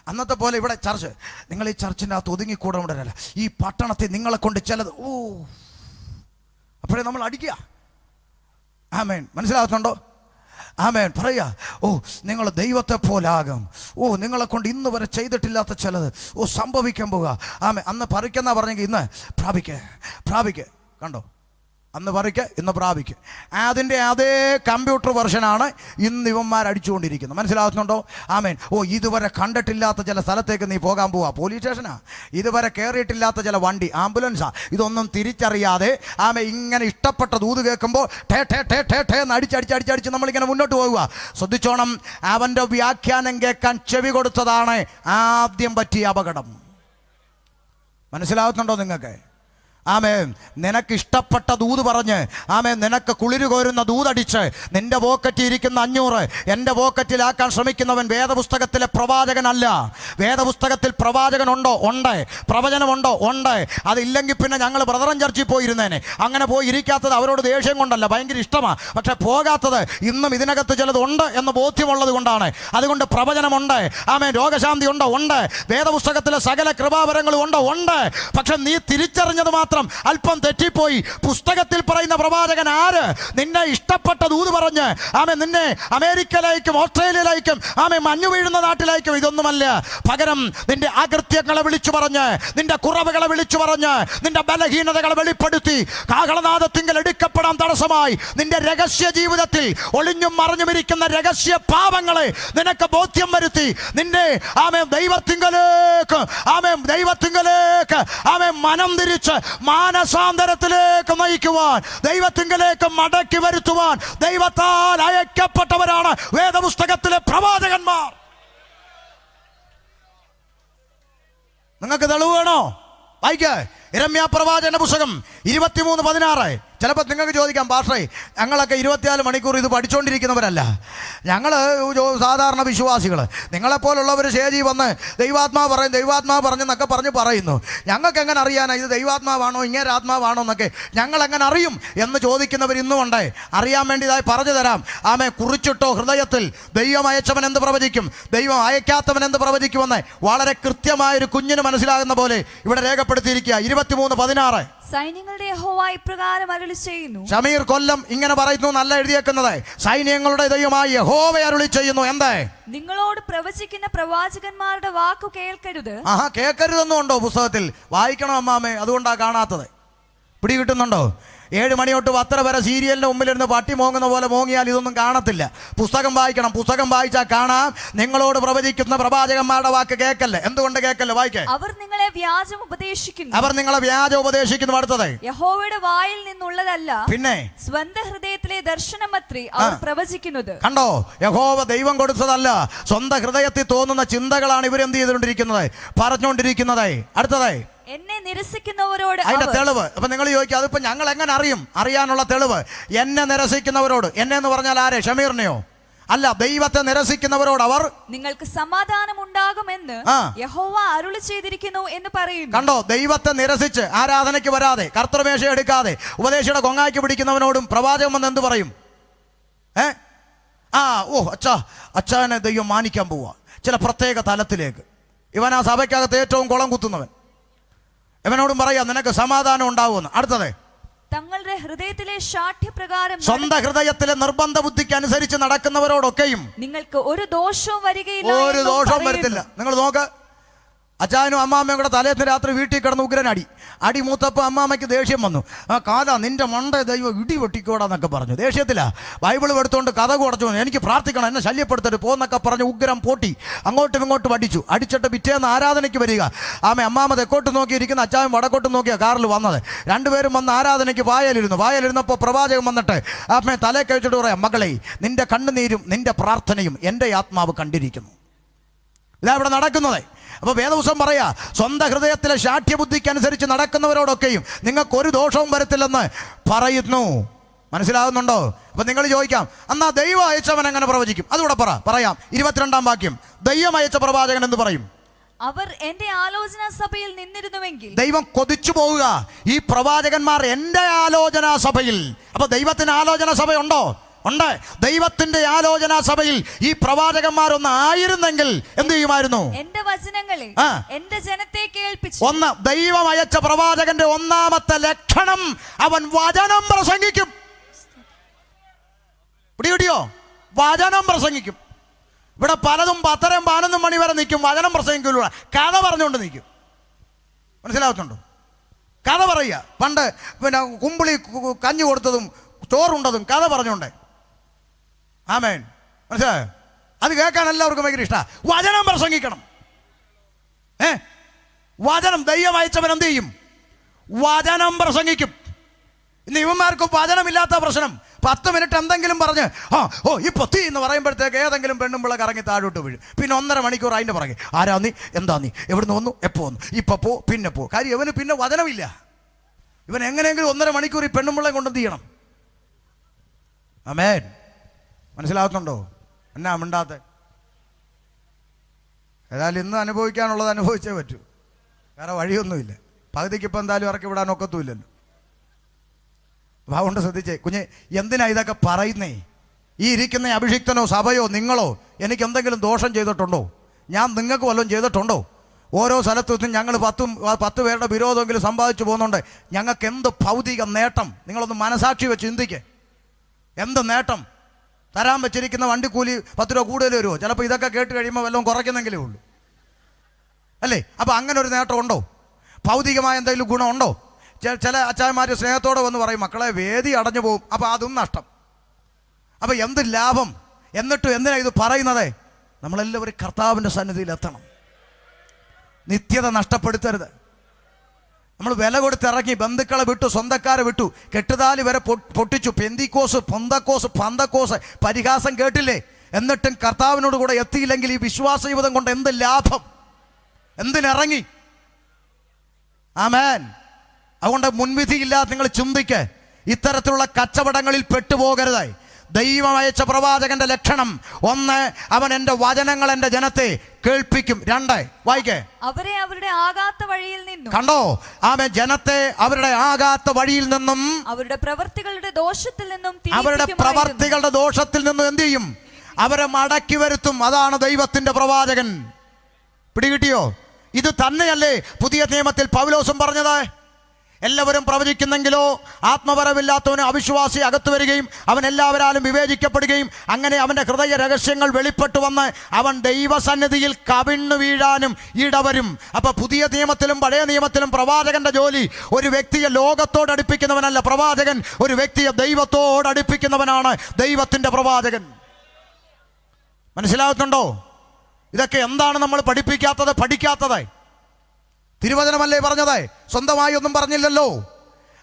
അന്നത്തെ പോലെ ഇവിടെ ചർച്ച്. നിങ്ങൾ ഈ ചർച്ചിൻ്റെ അകത്ത് ഒതുങ്ങിക്കൂടേണ്ടവരല്ല. ഈ പട്ടണത്തിൽ നിങ്ങളെ കൊണ്ട് ചിലത് അപ്പോഴേ നമ്മൾ അടിക്കുക. മനസ്സിലാകുന്നുണ്ടോ? പറയാ, നിങ്ങൾ ദൈവത്തെ പോലാകും. നിങ്ങളെ കൊണ്ട് ഇന്ന് വരെ ചെയ്തിട്ടില്ലാത്ത ചിലത് സംഭവിക്കാൻ പോവുക. അന്ന് പറിക്കെന്നാ പറഞ്ഞെങ്കിൽ ഇന്ന് പ്രാപിക്ക്. കണ്ടോ? അന്ന് പറിക്ക്, ഇന്ന് പ്രാപിക്ക്. അതിൻ്റെ അതേ കമ്പ്യൂട്ടർ വെർഷനാണ് ഇന്ന് ഇവന്മാർ അടിച്ചുകൊണ്ടിരിക്കുന്നത്. മനസ്സിലാകുന്നുണ്ടോ? ഇതുവരെ കണ്ടിട്ടില്ലാത്ത ചില സ്ഥലത്തേക്ക് നീ പോകാൻ പോവാ. പോലീസ് സ്റ്റേഷനാ. ഇതുവരെ കയറിയിട്ടില്ലാത്ത ചില വണ്ടി, ആംബുലൻസാ. ഇതൊന്നും തിരിച്ചറിയാതെ ഇങ്ങനെ ഇഷ്ടപ്പെട്ട ദൂത് കേൾക്കുമ്പോൾ ടേ ടേ ടേ ടേ ടേ എന്ന് അടിച്ചടിച്ചടിച്ചടിച്ച് നമ്മളിങ്ങനെ മുന്നോട്ട് പോകുക. ശ്രദ്ധിച്ചോണം, അവൻ്റെ വ്യാഖ്യാനം കേൾക്കാൻ ചെവി കൊടുത്തതാണ് ആദ്യം പറ്റിയ അപകടം. മനസ്സിലാകുന്നുണ്ടോ നിങ്ങൾക്ക്? ആമേൻ, നിനക്ക് ഇഷ്ടപ്പെട്ട ദൂത് പറഞ്ഞ്, ആമേൻ, നിനക്ക് കുളിര് കോരുന്ന ദൂതടിച്ച് നിന്റെ പോക്കറ്റിൽ ഇരിക്കുന്ന 500 എൻ്റെ പോക്കറ്റിലാക്കാൻ ശ്രമിക്കുന്നവൻ വേദപുസ്തകത്തിലെ പ്രവാചകനല്ല. വേദപുസ്തകത്തിൽ പ്രവാചകനുണ്ടോ? ഉണ്ട്. പ്രവചനമുണ്ടോ? ഉണ്ട്. അതില്ലെങ്കിൽ പിന്നെ ഞങ്ങൾ ബ്രദറൻ ചർച്ചിൽ പോയിരുന്നേനെ. അങ്ങനെ പോയി ഇരിക്കാത്തത് അവരോട് ദേഷ്യം കൊണ്ടല്ല, ഭയങ്കര ഇഷ്ടമാണ്. പക്ഷെ പോകാത്തത് ഇന്നും ഇതിനകത്ത് ചിലതുണ്ട് എന്ന് ബോധ്യമുള്ളത് കൊണ്ടാണ്. അതുകൊണ്ട് പ്രവചനമുണ്ട്, ആമേൻ, രോഗശാന്തി ഉണ്ടോ? ഉണ്ട്. വേദപുസ്തകത്തിലെ സകല കൃപാവരങ്ങളും ഉണ്ടോ? ഉണ്ട്. പക്ഷെ നീ തിരിച്ചറിഞ്ഞത് മാത്രം അല്പം തെറ്റിപ്പോയി. പുസ്തകത്തിൽ പറയുന്ന പ്രവാചകൻ ആര്? നിന്നെ ഇഷ്ടപ്പെട്ട ദൂത് പറഞ്ഞ്, ആമേൻ, നിന്നെ അമേരിക്കയിലേക്കും ഓസ്ട്രേലിയയിലേക്കും, ആമേൻ, മഞ്ഞു വീഴുന്ന നാട്ടിലേക്കും ഇതൊന്നുമല്ല. പകരം നിന്റെ അകൃത്യങ്ങളെ വിളിച്ചു പറഞ്ഞ്, നിന്റെ കുറവുകളെ വിളിച്ചു പറഞ്ഞ്, നിന്റെ ബലഹീനതകളെ വെളിപ്പെടുത്തി കാഹളനാദത്തിങ്കൽ എടുക്കപ്പെടാൻ തടസ്സമായി നിന്റെ രഹസ്യ ജീവിതത്തിൽ ഒളിഞ്ഞും മറഞ്ഞുമിരിക്കുന്ന രഹസ്യ പാപങ്ങളെ നിനക്ക് ബോധ്യം വരുത്തി നിന്നെ, ആമേൻ, ദൈവത്തിങ്കലേക്ക്, ആമേൻ, ദൈവത്തിങ്കലേക്ക്, ആമേൻ, മനം തിരിച്ച് മാനസാന്തരത്തിലേക്ക് നയിക്കുവാൻ, ദൈവത്തിങ്കലേക്ക് മടക്കി വരുത്തുവാൻ ദൈവത്താൽ അയക്കപ്പെട്ടവരാണ് വേദപുസ്തകത്തിലെ പ്രവാചകന്മാർ. നിങ്ങൾക്ക് തെളിവ് വേണോ? വായിക്കേ, യിരെമ്യാ പ്രവാചകന്റെ പുസ്തകം 23:16. ചിലപ്പോൾ നിങ്ങൾക്ക് ചോദിക്കാം, പാസ്റ്ററേ, ഞങ്ങളൊക്കെ 24 മണിക്കൂർ ഇത് പഠിച്ചുകൊണ്ടിരിക്കുന്നവരല്ല, ഞങ്ങൾ സാധാരണ വിശ്വാസികൾ. നിങ്ങളെപ്പോലുള്ളവർ സ്റ്റേജിൽ വന്ന് ദൈവാത്മാവ് പറയും, ദൈവാത്മാവ് പറഞ്ഞെന്നൊക്കെ പറയുന്നു. ഞങ്ങൾക്ക് എങ്ങനെ അറിയാനാ ഇത് ദൈവാത്മാവാണോ ഇങ്ങനെ ആത്മാവാണോ എന്നൊക്കെ ഞങ്ങൾ എങ്ങനെ അറിയും എന്ന് ചോദിക്കുന്നവർ ഇന്നും ഉണ്ട്. അറിയാൻ വേണ്ടിയതായി പറഞ്ഞു തരാം. ആമേ, കുറിച്ചിട്ടോ ഹൃദയത്തിൽ, ദൈവം അയച്ചവൻ എന്ത് പ്രവചിക്കും, ദൈവം അയക്കാത്തവൻ എന്ത് പ്രവചിക്കുമെന്ന് വളരെ കൃത്യമായൊരു കുഞ്ഞിന് മനസ്സിലാകുന്ന പോലെ ഇവിടെ രേഖപ്പെടുത്തിയിരിക്കുക. 23:16. സൈന്യങ്ങളുടെ യഹോവ ഇപ്രകാരം അരുളി ചെയ്യുന്നു. ഷമീർ കൊല്ലം ഇങ്ങനെ പറയുന്നു, നല്ല എഴുതിയേക്കുന്നത്. സൈന്യങ്ങളുടെ ദൈവമായി യഹോവ അരുളി ചെയ്യുന്നു. എന്താ? നിങ്ങളോട് പ്രവചിക്കുന്ന പ്രവാചകന്മാരുടെ വാക്കു കേൾക്കരുത്. കേൾക്കരുതെന്നും ഉണ്ടോ പുസ്തകത്തിൽ? വായിക്കണം അമ്മാമേ, അതുകൊണ്ടാ കാണാത്തത്. പിടി കിട്ടുന്നുണ്ടോ? 7 മണി തൊട്ട് 10 വരെ സീരിയലിന്റെ മുമ്പിലിരുന്ന് പട്ടി മോങ്ങുന്ന പോലെ മോങ്ങിയാൽ ഇതൊന്നും കാണത്തില്ല. പുസ്തകം വായിക്കണം. പുസ്തകം വായിച്ചാൽ കാണാം. നിങ്ങളോട് പ്രവചിക്കുന്ന പ്രവാചകന്മാരുടെ വാക്ക് കേൾക്കല്ലേ. എന്തുകൊണ്ട് കേൾക്കല്ലേ? വായിക്കേ. അവർ നിങ്ങളെ വ്യാജം ഉപദേശിക്കുന്നു. അവർ നിങ്ങളെ വ്യാജം ഉപദേശിക്കുന്നു. അടുത്തത്, യഹോവയുടെ വായിൽ നിന്നുള്ളതല്ല, പിന്നെ സ്വന്തം ഹൃദയത്തിലെ ദർശനമത്രേ അവർ പ്രവചിക്കുന്നത്. കണ്ടോ? യഹോവ ദൈവം കൊടുത്തതല്ല, സ്വന്തം ഹൃദയത്തിൽ തോന്നുന്ന ചിന്തകളാണ് ഇവരെന്ത് ചെയ്തുകൊണ്ടിരിക്കുന്നത്, പറഞ്ഞുകൊണ്ടിരിക്കുന്നത്. അടുത്തത്, എന്നെ നിരസിക്കുന്നവരോട്. അതിന്റെ തെളിവ്. അപ്പൊ നിങ്ങൾ ചോദിക്കും, അതിപ്പോ ഞങ്ങൾ എങ്ങനെ അറിയും? അറിയാനുള്ള തെളിവ്, എന്നെ നിരസിക്കുന്നവരോട്. എന്നെ എന്ന് പറഞ്ഞാൽ ആരെ? ഷമീറിനെയോ? അല്ല, ദൈവത്തെ നിരസിക്കുന്നവരോട് അവർ നിങ്ങൾക്ക് സമാധാനം ഉണ്ടാകുമെന്ന് യഹോവ അരുളി ചെയ്തിരിക്കുന്നു എന്ന് പറയുന്നു. കണ്ടോ? ദൈവത്തെ നിരസിച്ച് ആരാധനയ്ക്ക് വരാതെ, കർത്തൃമേശ എടുക്കാതെ, ഉപദേശിയുടെ കൊങ്ങാക്കി പിടിക്കുന്നവനോടും പ്രവാചകൻ വന്ന് എന്ത് പറയും? അച്ഛനെ ദൈവം മാനിക്കാൻ പോവാ ചില പ്രത്യേക തലത്തിലേക്ക്. ഇവൻ ആ സഭയ്ക്കകത്ത് ഏറ്റവും കുളം കുത്തുന്നവൻ. ഇവനോടും പറയാം, നിനക്ക് സമാധാനം ഉണ്ടാവുമെന്ന്. അടുത്തത്, തങ്ങളുടെ ഹൃദയത്തിലെ ശാഠ്യപ്രകാരം, സ്വന്തം ഹൃദയത്തിലെ നിർബന്ധ ബുദ്ധിക്ക് അനുസരിച്ച് നടക്കുന്നവരോടൊക്കെയും നിങ്ങൾക്ക് ഒരു ദോഷവും വരികയില്ല. ഒരു ദോഷവും വരത്തില്ല. നിങ്ങൾ നോക്ക്, അച്ചായനും അമ്മാമ്മയും കൂടെ തലേന്ന് രാത്രി വീട്ടിൽ കിടന്ന് ഉഗ്രനടി. അടി മൂത്തപ്പോൾ അമ്മാമ്മയ്ക്ക് ദേഷ്യം വന്നു. കാല നിന്റെ മണ്ട ദൈവം ഇടി വെട്ടിക്കോടാന്നൊക്കെ പറഞ്ഞു. ദേഷ്യത്തിലാ ബൈബിൾ എടുത്തുകൊണ്ട് കഥ കുടച്ചു. എനിക്ക് പ്രാർത്ഥിക്കണം, എന്നെ ശല്യപ്പെടുത്തരുത് പോന്നൊക്കെ പറഞ്ഞ് ഉഗ്രം പോട്ടി അങ്ങോട്ടും ഇങ്ങോട്ടും അടിച്ചു. അടിച്ചിട്ട് പിറ്റേന്ന് ആരാധനയ്ക്ക് വരിക. അമ്മാമ്മ തെക്കോട്ട് നോക്കിയിരിക്കുന്ന അച്ചായൻ വടക്കോട്ട് നോക്കിയാ കാറിൽ വന്നത്. രണ്ടുപേരും വന്ന് ആരാധനയ്ക്ക് വായലിരുന്നപ്പോൾ പ്രവാചകൻ വന്നിട്ട് അമ്മയെ തലേ കഴിച്ചിട്ട് പറയാം, മകളെ, നിന്റെ കണ്ണുനീരും നിന്റെ പ്രാർത്ഥനയും എൻ്റെ ആത്മാവ് കണ്ടിരിക്കുന്നു. ഇതാ ഇവിടെ നടക്കുന്നത്. അപ്പൊ വേദപുസ്തകം പറയാ, സ്വന്തം ഹൃദയത്തിലെ ശാഠ്യബുദ്ധിക്ക് അനുസരിച്ച് നടക്കുന്നവരോടൊക്കെയും നിങ്ങൾക്കൊരു ദോഷവും വരത്തില്ലെന്ന് പറയുന്നു. മനസ്സിലാകുന്നുണ്ടോ? അപ്പൊ നിങ്ങൾ ചോദിക്കാം, എന്നാ ദൈവം അയച്ചവൻ എങ്ങനെ പ്രവചിക്കും? അതുകൂടെ പറയാം. 22-ാം വാക്യം, ദൈവം അയച്ച പ്രവാചകൻ എന്ന് പറയും. അവർ എന്റെ ആലോചനാ സഭയിൽ നിന്നിരുന്നുവെങ്കിൽ. ദൈവം കൊതിച്ചു പോവുക, ഈ പ്രവാചകന്മാർ എന്റെ ആലോചനാ സഭയിൽ. അപ്പൊ ദൈവത്തിന് ആലോചന സഭയുണ്ടോ? ഉണ്ട്. ദൈവത്തിന്റെ ആലോചനാ സഭയിൽ ഈ പ്രവാചകന്മാരൊന്ന് ആയിരുന്നെങ്കിൽ എന്ത് ചെയ്യുമായിരുന്നു? എന്റെ വചനങ്ങളെ എന്റെ ജനത്തെ കേൾപ്പിച്ചു. ഒന്ന്, ദൈവം അയച്ച പ്രവാചകന്റെ ഒന്നാമത്തെ ലക്ഷണം, അവൻ വചനം പ്രസംഗിക്കും. പിടിയോ? വചനം പ്രസംഗിക്കും. ഇവിടെ പലതും 10-11 മണി വരെ നിൽക്കും, വചനം പ്രസംഗിക്കില്ല, കഥ പറഞ്ഞുകൊണ്ട് നിൽക്കും. മനസ്സിലാവുന്നുണ്ടോ? കഥ പറയുക. പണ്ട് പിന്നെ കുമ്പിളി കഞ്ഞി കൊടുത്തതും ചോറുണ്ടതും കഥ പറഞ്ഞുകൊണ്ട്. ആമേൻ. മനസ്സിലായോ? അത് കേൾക്കാൻ എല്ലാവർക്കും ഭയങ്കര ഇഷ്ടമാണ്. വചനം പ്രസംഗിക്കണം. വചനം ദൈവം അയച്ചവൻ എന്ത് ചെയ്യും? വചനം പ്രസംഗിക്കും. ഇന്ന് ഇവന്മാർക്ക് വചനമില്ലാത്ത പ്രശ്നം. 10 മിനിറ്റ് എന്തെങ്കിലും പറഞ്ഞ് ഈ പൊത്തി എന്ന് പറയുമ്പോഴത്തേക്ക് ഏതെങ്കിലും പെണ്ണുമ്പിള കറങ്ങി താഴോട്ട് വീഴും. പിന്നെ 1.5 മണിക്കൂർ അതിൻ്റെ പുറകെ, ആരാ നീ, എന്താ നീ, എവിടുന്ന് വന്നു, എപ്പോൾ വന്നു, ഇപ്പൊ പോ, പിന്നെ പോ. കാര്യം ഇവന് പിന്നെ വചനമില്ല. ഇവൻ എങ്ങനെയെങ്കിലും 1.5 മണിക്കൂർ ഈ പെണ്ണുമ്പിള്ളെ കൊണ്ടെന്ത് ചെയ്യണം? ആമേൻ. മനസ്സിലാകുന്നുണ്ടോ? എന്നാ മിണ്ടാത്ത? ഏതായാലും ഇന്ന് അനുഭവിക്കാനുള്ളത് അനുഭവിച്ചേ പറ്റൂ, വേറെ വഴിയൊന്നുമില്ല. പകുതിക്ക് ഇപ്പം എന്തായാലും ഇറക്കി വിടാൻ ഒക്കത്തുമില്ലല്ലോ. അതുകൊണ്ട് ശ്രദ്ധിച്ചേ കുഞ്ഞെ, എന്തിനാ ഇതൊക്കെ പറയുന്നേ? ഈ ഇരിക്കുന്ന അഭിഷിക്തനോ സഭയോ നിങ്ങളോ എനിക്ക് എന്തെങ്കിലും ദോഷം ചെയ്തിട്ടുണ്ടോ? ഞാൻ നിങ്ങൾക്ക് വല്ലതും ചെയ്തിട്ടുണ്ടോ? ഓരോ സ്ഥലത്തും ഞങ്ങൾ 10 പേരുടെ വിരോധമെങ്കിലും സമ്പാദിച്ചു പോകുന്നുണ്ട്. ഞങ്ങൾക്ക് എന്ത് ഭൗതിക നേട്ടം? നിങ്ങളൊന്ന് മനസാക്ഷി വെച്ച് ചിന്തിക്കേ. എന്ത് നേട്ടം? തരാൻ വെച്ചിരിക്കുന്ന വണ്ടിക്കൂലി 10 രൂപ കൂടുതൽ വരുമോ? ചിലപ്പോൾ ഇതൊക്കെ കേട്ട് കഴിയുമ്പോൾ വല്ലതും കുറയ്ക്കുന്നെങ്കിലേ ഉള്ളൂ, അല്ലേ? അപ്പം അങ്ങനെ ഒരു നേട്ടം ഉണ്ടോ? ഭൗതികമായ എന്തെങ്കിലും ഗുണമുണ്ടോ? ചില അച്ചായന്മാർ സ്നേഹത്തോടെ വന്ന് പറയും, മക്കളെ വേദി അടഞ്ഞു പോകും, അപ്പം അതും നഷ്ടം. അപ്പം എന്ത് ലാഭം? എന്നിട്ടും എന്തിനാ ഇത് പറയുന്നത്? നമ്മളെല്ലാവരും കർത്താവിൻ്റെ സന്നിധിയിൽ എത്തണം. നിത്യത നഷ്ടപ്പെടുത്തരുത്. നമ്മൾ വില കൊടുത്തിറങ്ങി, ബന്ധുക്കളെ വിട്ടു, സ്വന്തക്കാരെ വിട്ടു, കെട്ടുതാലി വരെ പൊട്ടിച്ചു. പെന്തിക്കോസ്, പന്തക്കോസ് പരിഹാസം കേട്ടില്ലേ? എന്നിട്ടും കർത്താവിനോട് കൂടെ എത്തിയില്ലെങ്കിൽ ഈ വിശ്വാസ ജീവിതം കൊണ്ട് എന്ത് ലാഭം? എന്തിനിറങ്ങി? ആമേൻ. അതുകൊണ്ട് മുൻവിധിയില്ലാതെ നിങ്ങൾ ചിന്തിക്ക്. ഇത്തരത്തിലുള്ള കച്ചവടങ്ങളിൽ പെട്ടുപോകരുത്. ദൈവം അയച്ച പ്രവാചകന്റെ ലക്ഷണം 1, അവൻ എൻ്റെ വചനങ്ങൾ എൻ്റെ ജനത്തെ കേൾപ്പിക്കും. 2, വായിക്കേ, അവരെ അവരുടെ ആകാത്ത വഴിയിൽ നിന്നും. കണ്ടോ? ആമേൻ. ജനത്തെ അവരുടെ ആകാത്ത വഴിയിൽ നിന്നും, അവരുടെ പ്രവർത്തികളുടെ ദോഷത്തിൽ നിന്നും എന്ത് ചെയ്യും? അവരെ മടക്കി വരുത്തും. അതാണ് ദൈവത്തിന്റെ പ്രവാചകൻ. പിടികിട്ടിയോ? ഇത് തന്നെയല്ലേ പുതിയ നിയമത്തിൽ പൗലോസും പറഞ്ഞത്? എല്ലാവരും പ്രവചിക്കുന്നെങ്കിലോ ആത്മപരമില്ലാത്തവന് അവിശ്വാസി അകത്തു വരികയും അവൻ എല്ലാവരാലും വിവേചിക്കപ്പെടുകയും അങ്ങനെ അവൻ്റെ ഹൃദയ രഹസ്യങ്ങൾ വെളിപ്പെട്ടു വന്ന് അവൻ ദൈവസന്നിധിയിൽ കവിണ്ണു വീഴാനും ഇടവരും. അപ്പൊ പുതിയ നിയമത്തിലും പഴയ നിയമത്തിലും പ്രവാചകന്റെ ജോലി ഒരു വ്യക്തിയെ ലോകത്തോട് അടുപ്പിക്കുന്നവനല്ല. പ്രവാചകൻ ഒരു വ്യക്തിയെ ദൈവത്തോട് അടുപ്പിക്കുന്നവനാണ് ദൈവത്തിന്റെ പ്രവാചകൻ. മനസ്സിലാകുന്നുണ്ടോ? ഇതൊക്കെ എന്താണ് നമ്മൾ പഠിക്കാത്തത്? തിരുവചനമല്ലേ പറഞ്ഞത്? സ്വന്തമായി ഒന്നും പറഞ്ഞില്ലല്ലോ.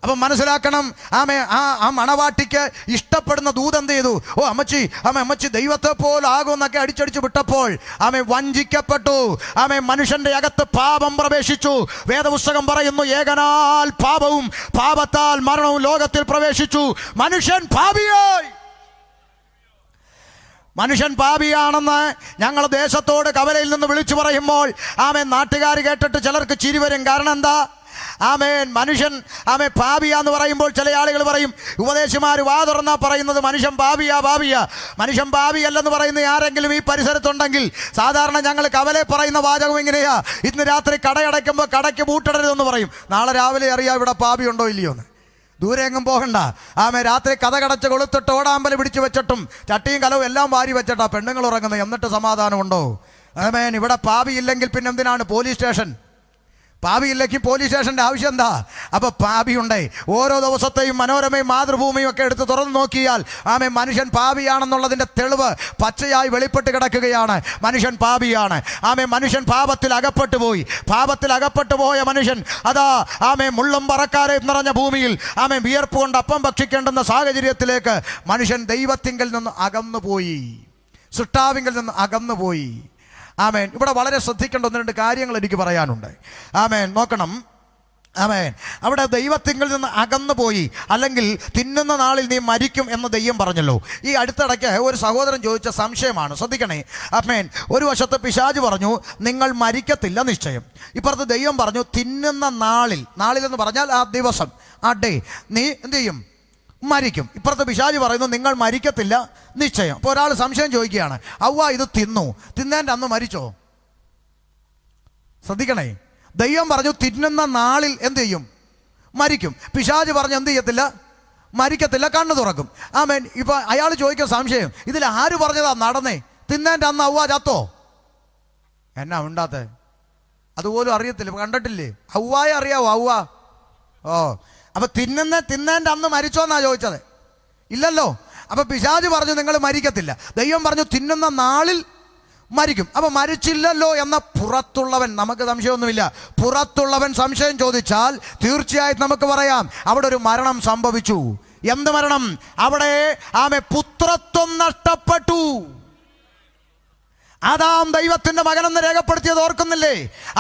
അപ്പം മനസ്സിലാക്കണം. ആ മണവാട്ടിക്ക് ഇഷ്ടപ്പെടുന്ന ദൂത് എന്ത് ചെയ്തു? അമ്മച്ചി ദൈവത്തെ പോലാകുമെന്നൊക്കെ അടിച്ചടിച്ച് വിട്ടപ്പോൾ വഞ്ചിക്കപ്പെട്ടു. മനുഷ്യന്റെ അകത്ത് പാപം പ്രവേശിച്ചു. വേദപുസ്തകം പറയുന്നു, ഏകനാൽ പാപവും പാപത്താൽ മരണവും ലോകത്തിൽ പ്രവേശിച്ചു. മനുഷ്യൻ പാപിയാണെന്ന് ഞങ്ങൾ ദേശത്തോട് കവലയിൽ നിന്ന് വിളിച്ചു പറയുമ്പോൾ നാട്ടുകാർ കേട്ടിട്ട് ചിലർക്ക് ചിരി വരും. കാരണം എന്താ? മനുഷ്യൻ പാപിയാന്ന് പറയുമ്പോൾ ചില ആളുകൾ പറയും, ഉപദേശിമാർ വാ തുറന്നാ പറയുന്നത് മനുഷ്യൻ പാപിയാ. മനുഷ്യൻ പാപിയല്ലെന്ന് പറയുന്ന ആരെങ്കിലും ഈ പരിസരത്തുണ്ടെങ്കിൽ സാധാരണ ഞങ്ങൾ കവലെ പറയുന്ന വാചകം എങ്ങനെയാ? ഇന്ന് രാത്രി കടയടയ്ക്കുമ്പോൾ കടയ്ക്ക് പൂട്ടിടരുതെന്ന് പറയും. നാളെ രാവിലെ അറിയാം ഇവിടെ പാപിയുണ്ടോ ഇല്ലയോ എന്ന്. ദൂരെ എങ്ങും പോകണ്ട. രാത്രി കഥ കടച്ച് കൊളുത്തിട്ട് ഓടാമ്പല് പിടിച്ചു വെച്ചിട്ടും ചട്ടിയും കലവും എല്ലാം വാരി വെച്ചിട്ടാ പെണ്ണുങ്ങൾ ഉറങ്ങുന്നത്. എന്നിട്ട് സമാധാനമുണ്ടോ? ഇവിടെ പാപിയില്ലെങ്കിൽ പിന്നെ എന്തിനാണ് പോലീസ് സ്റ്റേഷൻ? പാപിയില്ലെങ്കിൽ പോലീസ് സ്റ്റേഷൻ്റെ ആവശ്യം എന്താ? അപ്പോൾ പാപിയുണ്ടേ. ഓരോ ദിവസത്തെയും മനോരമയും മാതൃഭൂമിയും ഒക്കെ എടുത്ത് തുറന്നു നോക്കിയാൽ മനുഷ്യൻ പാപിയാണെന്നുള്ളതിൻ്റെ തെളിവ് പച്ചയായി വെളിപ്പെട്ട് കിടക്കുകയാണ്. മനുഷ്യൻ പാപിയാണ്. മനുഷ്യൻ പാപത്തിൽ അകപ്പെട്ടു പോയ മനുഷ്യൻ അതാ മുള്ളും പറക്കാരെ നിറഞ്ഞ ഭൂമിയിൽ വിയർപ്പ് കൊണ്ട് അപ്പം ഭക്ഷിക്കേണ്ടുന്ന സാഹചര്യത്തിലേക്ക് മനുഷ്യൻ ദൈവത്തിങ്കൽ നിന്ന് അകന്നുപോയി, സൃഷ്ടാവിങ്കിൽ നിന്ന് അകന്നുപോയി. ഇവിടെ വളരെ ശ്രദ്ധിക്കേണ്ട 1-2 കാര്യങ്ങൾ എനിക്ക് പറയാനുണ്ട്. നോക്കണം. അവിടെ ദൈവത്തിങ്കിൽ നിന്ന് അകന്നു പോയി, അല്ലെങ്കിൽ തിന്നുന്ന നാളിൽ നീ മരിക്കും എന്ന് ദൈവം പറഞ്ഞല്ലോ. ഈ അടുത്തിടയ്ക്ക് ഒരു സഹോദരൻ ചോദിച്ച സംശയമാണ്, ശ്രദ്ധിക്കണേ. ഒരു വശത്ത് പിശാച് പറഞ്ഞു നിങ്ങൾ മരിക്കത്തില്ല നിശ്ചയം. ഇപ്പുറത്ത് ദൈവം പറഞ്ഞു തിന്നുന്ന നാളിൽ എന്ന് പറഞ്ഞാൽ ആ ദിവസം, ആ ഡേ നീ എന്ത് ചെയ്യും? മരിക്കും. ഇപ്പുറത്തെ പിശാച് പറയുന്നു നിങ്ങൾ മരിക്കത്തില്ല നിശ്ചയം. അപ്പോൾ ഒരാൾ സംശയം ചോദിക്കുകയാണ്, അവ്വ ഇത് തിന്നേൻ്റെ അന്ന് മരിച്ചോ? ശ്രദ്ധിക്കണേ. ദൈവം പറഞ്ഞു തിന്നുന്ന നാളിൽ എന്ത് ചെയ്യും? മരിക്കും. പിശാച് പറഞ്ഞു എന്ത് ചെയ്യത്തില്ല? മരിക്കത്തില്ല, കണ്ണു തുറക്കും. ഇപ്പൊ അയാൾ ചോദിക്കുന്ന സംശയം, ഇതിൽ ആര് പറഞ്ഞതാ നടന്നേ? തിന്നേൻ്റെ അന്ന് അവ്വ ചത്തോ? എന്നാ ഉണ്ടാത്തേ? അതുപോലും അറിയത്തില്ല, കണ്ടിട്ടില്ലേ? അവ്വായെ അറിയാവോ? അവ്വ അപ്പൊ തിന്നേൻ്റെ അന്ന് മരിച്ചോന്നാ ചോദിച്ചത്? ഇല്ലല്ലോ. അപ്പൊ പിശാച് പറഞ്ഞു നിങ്ങൾ മരിക്കത്തില്ല. ദൈവം പറഞ്ഞു തിന്നുന്ന നാളിൽ മരിക്കും. അപ്പൊ മരിച്ചില്ലല്ലോ എന്ന പുറത്തുള്ളവൻ, നമുക്ക് സംശയമൊന്നുമില്ല, പുറത്തുള്ളവൻ സംശയം ചോദിച്ചാൽ തീർച്ചയായും നമുക്ക് പറയാം അവിടെ ഒരു മരണം സംഭവിച്ചു. എന്ത് മരണം? അവിടെ പുത്രത്വം നഷ്ടപ്പെട്ടു. ആദാം ദൈവത്തിന്റെ മകനെന്ന് രേഖപ്പെടുത്തിയത് ഓർക്കുന്നില്ലേ?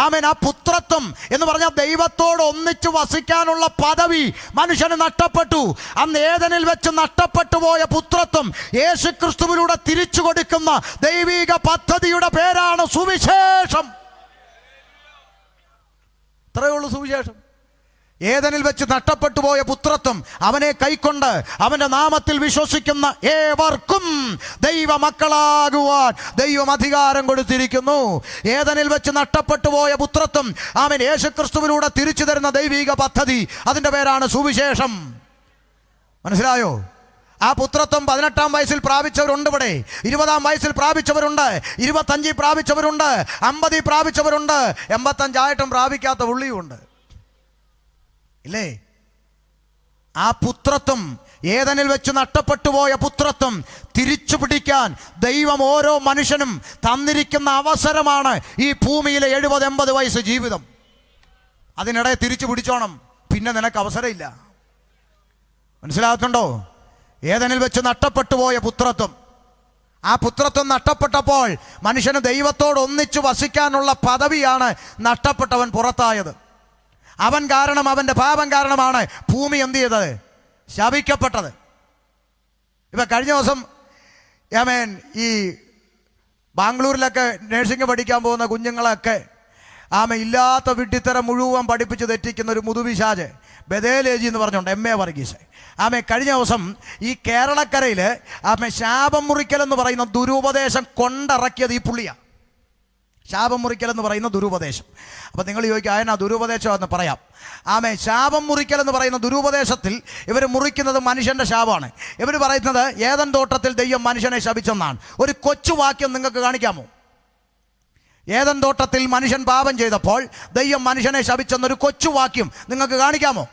ആമേൻ. ആ പുത്രത്വം എന്ന് പറഞ്ഞാൽ ദൈവത്തോട് ഒന്നിച്ചു വസിക്കാനുള്ള പദവി മനുഷ്യന് നഷ്ടപ്പെട്ടു. അന്ന് ഏദനിൽ വെച്ച് നഷ്ടപ്പെട്ടു പോയ പുത്രത്വം യേശുക്രിസ്തുവിലൂടെ തിരിച്ചു കൊടുക്കുന്ന ദൈവിക പദ്ധതിയുടെ പേരാണ് സുവിശേഷം. ഇത്രയേ ഉള്ളൂ സുവിശേഷം. ഏദനിൽ വെച്ച് നഷ്ടപ്പെട്ടു പോയ പുത്രത്വം അവനെ കൈക്കൊണ്ട് അവന്റെ നാമത്തിൽ വിശ്വസിക്കുന്ന ഏവർക്കും ദൈവ മക്കളാകുവാൻ ദൈവം അധികാരം കൊടുത്തിരിക്കുന്നു. ഏദനിൽ വെച്ച് നഷ്ടപ്പെട്ടു പോയ പുത്രത്വം അവൻ യേശുക്രിസ്തുവിലൂടെ തിരിച്ചു തരുന്ന ദൈവിക പദ്ധതി, അതിന്റെ പേരാണ് സുവിശേഷം. മനസ്സിലായോ? ആ പുത്രത്വം 18-ാം വയസ്സിൽ പ്രാപിച്ചവരുണ്ട്, ഇവിടെ 20-ാം വയസ്സിൽ പ്രാപിച്ചവരുണ്ട്, 25 പ്രാപിച്ചവരുണ്ട്, 50 പ്രാപിച്ചവരുണ്ട്, 85 പ്രാപിക്കാത്ത പുള്ളിയുണ്ട്, ഇല്ലേ? ആ പുത്രത്വം, ഏദനിൽ വെച്ച് നഷ്ടപ്പെട്ടു പോയ പുത്രത്വം തിരിച്ചു പിടിക്കാൻ ദൈവം ഓരോ മനുഷ്യനും തന്നിരിക്കുന്ന അവസരമാണ് ഈ ഭൂമിയിലെ 70-80 വയസ്സ് ജീവിതം. അതിനിടെ തിരിച്ചു പിടിച്ചോണം, പിന്നെ നിനക്ക് അവസരമില്ല. മനസ്സിലാക്കുന്നുണ്ടോ? ഏദനിൽ വെച്ച് നഷ്ടപ്പെട്ടു പോയ പുത്രത്വം, ആ പുത്രത്വം നഷ്ടപ്പെട്ടപ്പോൾ മനുഷ്യന് ദൈവത്തോട് ഒന്നിച്ചു വസിക്കാനുള്ള പദവിയാണ് നഷ്ടപ്പെട്ടവൻ പുറത്തായത്. അവൻ കാരണം, അവൻ്റെ പാപം കാരണമാണ് ഭൂമി എന്ത് ചെയ്തത്? ശപിക്കപ്പെട്ടത്. ഇപ്പം കഴിഞ്ഞ ദിവസം ഈ ബാംഗ്ലൂരിലൊക്കെ നഴ്സിംഗ് പഠിക്കാൻ പോകുന്ന കുഞ്ഞുങ്ങളൊക്കെ ഇല്ലാത്ത വിഡ്ഢിത്തരം മുഴുവൻ പഠിപ്പിച്ച് തെറ്റിക്കുന്ന ഒരു മുതുപിശാച് ബദേലേജി എന്ന് പറഞ്ഞുകൊണ്ട് MA വർഗീസ് കഴിഞ്ഞ ദിവസം ഈ കേരളക്കരയിൽ ശാപം മുറിക്കൽ എന്ന് പറയുന്ന ദുരുപദേശം കൊണ്ടിറക്കിയത് ഈ പുള്ളിയാണ്. ശാപം മുറിക്കൽ എന്ന് പറയുന്ന ദുരുപദേശം. അപ്പം നിങ്ങൾ ചോദിക്കുക അതിനാ ദുരുപദേശം എന്ന് പറയാം. ശാപം മുറിക്കൽ എന്ന് പറയുന്ന ദുരുപദേശത്തിൽ ഇവർ മുറിക്കുന്നത് മനുഷ്യൻ്റെ ശാപമാണ്. ഇവർ പറയുന്നത് ഏദൻ തോട്ടത്തിൽ ദൈവം മനുഷ്യനെ ശപിച്ചെന്നാണ്. ഒരു കൊച്ചു വാക്യം നിങ്ങൾക്ക് കാണിക്കാമോ? ഏദൻ തോട്ടത്തിൽ മനുഷ്യൻ പാപം ചെയ്തപ്പോൾ ദൈവം മനുഷ്യനെ ശപിച്ചെന്നൊരു കൊച്ചു വാക്യം നിങ്ങൾക്ക് കാണിക്കാമോ?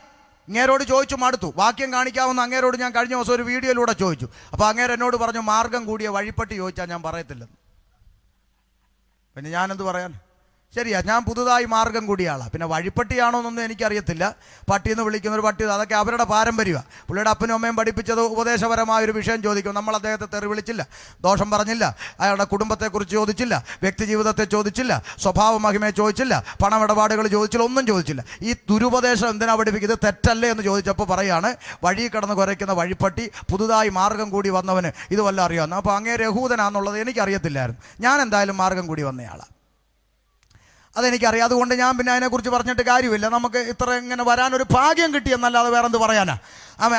അങ്ങേരോട് ചോദിച്ചു മടുത്തു. വാക്യം കാണിക്കാമെന്ന് അങ്ങേരോട് ഞാൻ കഴിഞ്ഞ ദിവസം ഒരു വീഡിയോയിലൂടെ ചോദിച്ചു. അപ്പോൾ അങ്ങേര് എന്നോട് പറഞ്ഞു, മാർഗം കൂടിയ വഴിപ്പട്ടി ചോദിച്ചാൽ ഞാൻ പറയത്തില്ലെന്ന്. പിന്നെ ഞാനെന്ത് പറയാൻ? ശരിയാ, ഞാൻ പുതുതായി മാർഗം കൂടിയ ആളാണ്. പിന്നെ വഴിപ്പട്ടിയാണോ എന്നൊന്നും എനിക്കറിയത്തില്ല. പട്ടിയെന്ന് വിളിക്കുന്നൊരു പട്ടി, അതൊക്കെ അവരുടെ പാരമ്പര്യമാണ്. പുള്ളിയുടെ അപ്പനും അമ്മയും പഠിപ്പിച്ചത് ഉപദേശപരമായൊരു വിഷയം ചോദിക്കും. നമ്മൾ അദ്ദേഹത്തെ തെറി വിളിച്ചില്ല, ദോഷം പറഞ്ഞില്ല, അയാളുടെ കുടുംബത്തെക്കുറിച്ച് ചോദിച്ചില്ല, വ്യക്തി ജീവിതത്തെ ചോദിച്ചില്ല, സ്വഭാവ മഹിമയെ ചോദിച്ചില്ല, പണമിടപാടുകൾ ചോദിച്ചില്ല, ഒന്നും ചോദിച്ചില്ല. ഈ ദുരുപദേശം എന്തിനാ പഠിപ്പിക്കുന്നത്? തെറ്റല്ലേ എന്ന് ചോദിച്ചപ്പോൾ പറയാണ്, വഴി കിടന്ന് കുരയ്ക്കുന്ന വഴിപ്പട്ടി, പുതുതായി മാർഗം കൂടി വന്നവന് ഇത് വല്ല അറിയാമെന്ന്. അപ്പോൾ അങ്ങേ രഹൂദനാന്നുള്ളത് എനിക്കറിയത്തില്ലായിരുന്നു. ഞാൻ എന്തായാലും മാർഗം കൂടി വന്നയാളാണ്, അതെനിക്കറിയാം. അതുകൊണ്ട് ഞാൻ പിന്നെ അതിനെക്കുറിച്ച് പറഞ്ഞിട്ട് കാര്യമില്ല. നമുക്ക് ഇത്ര ഇങ്ങനെ വരാനൊരു ഭാഗ്യം കിട്ടിയെന്നല്ലാതെ വേറെന്ത് പറയാനാ?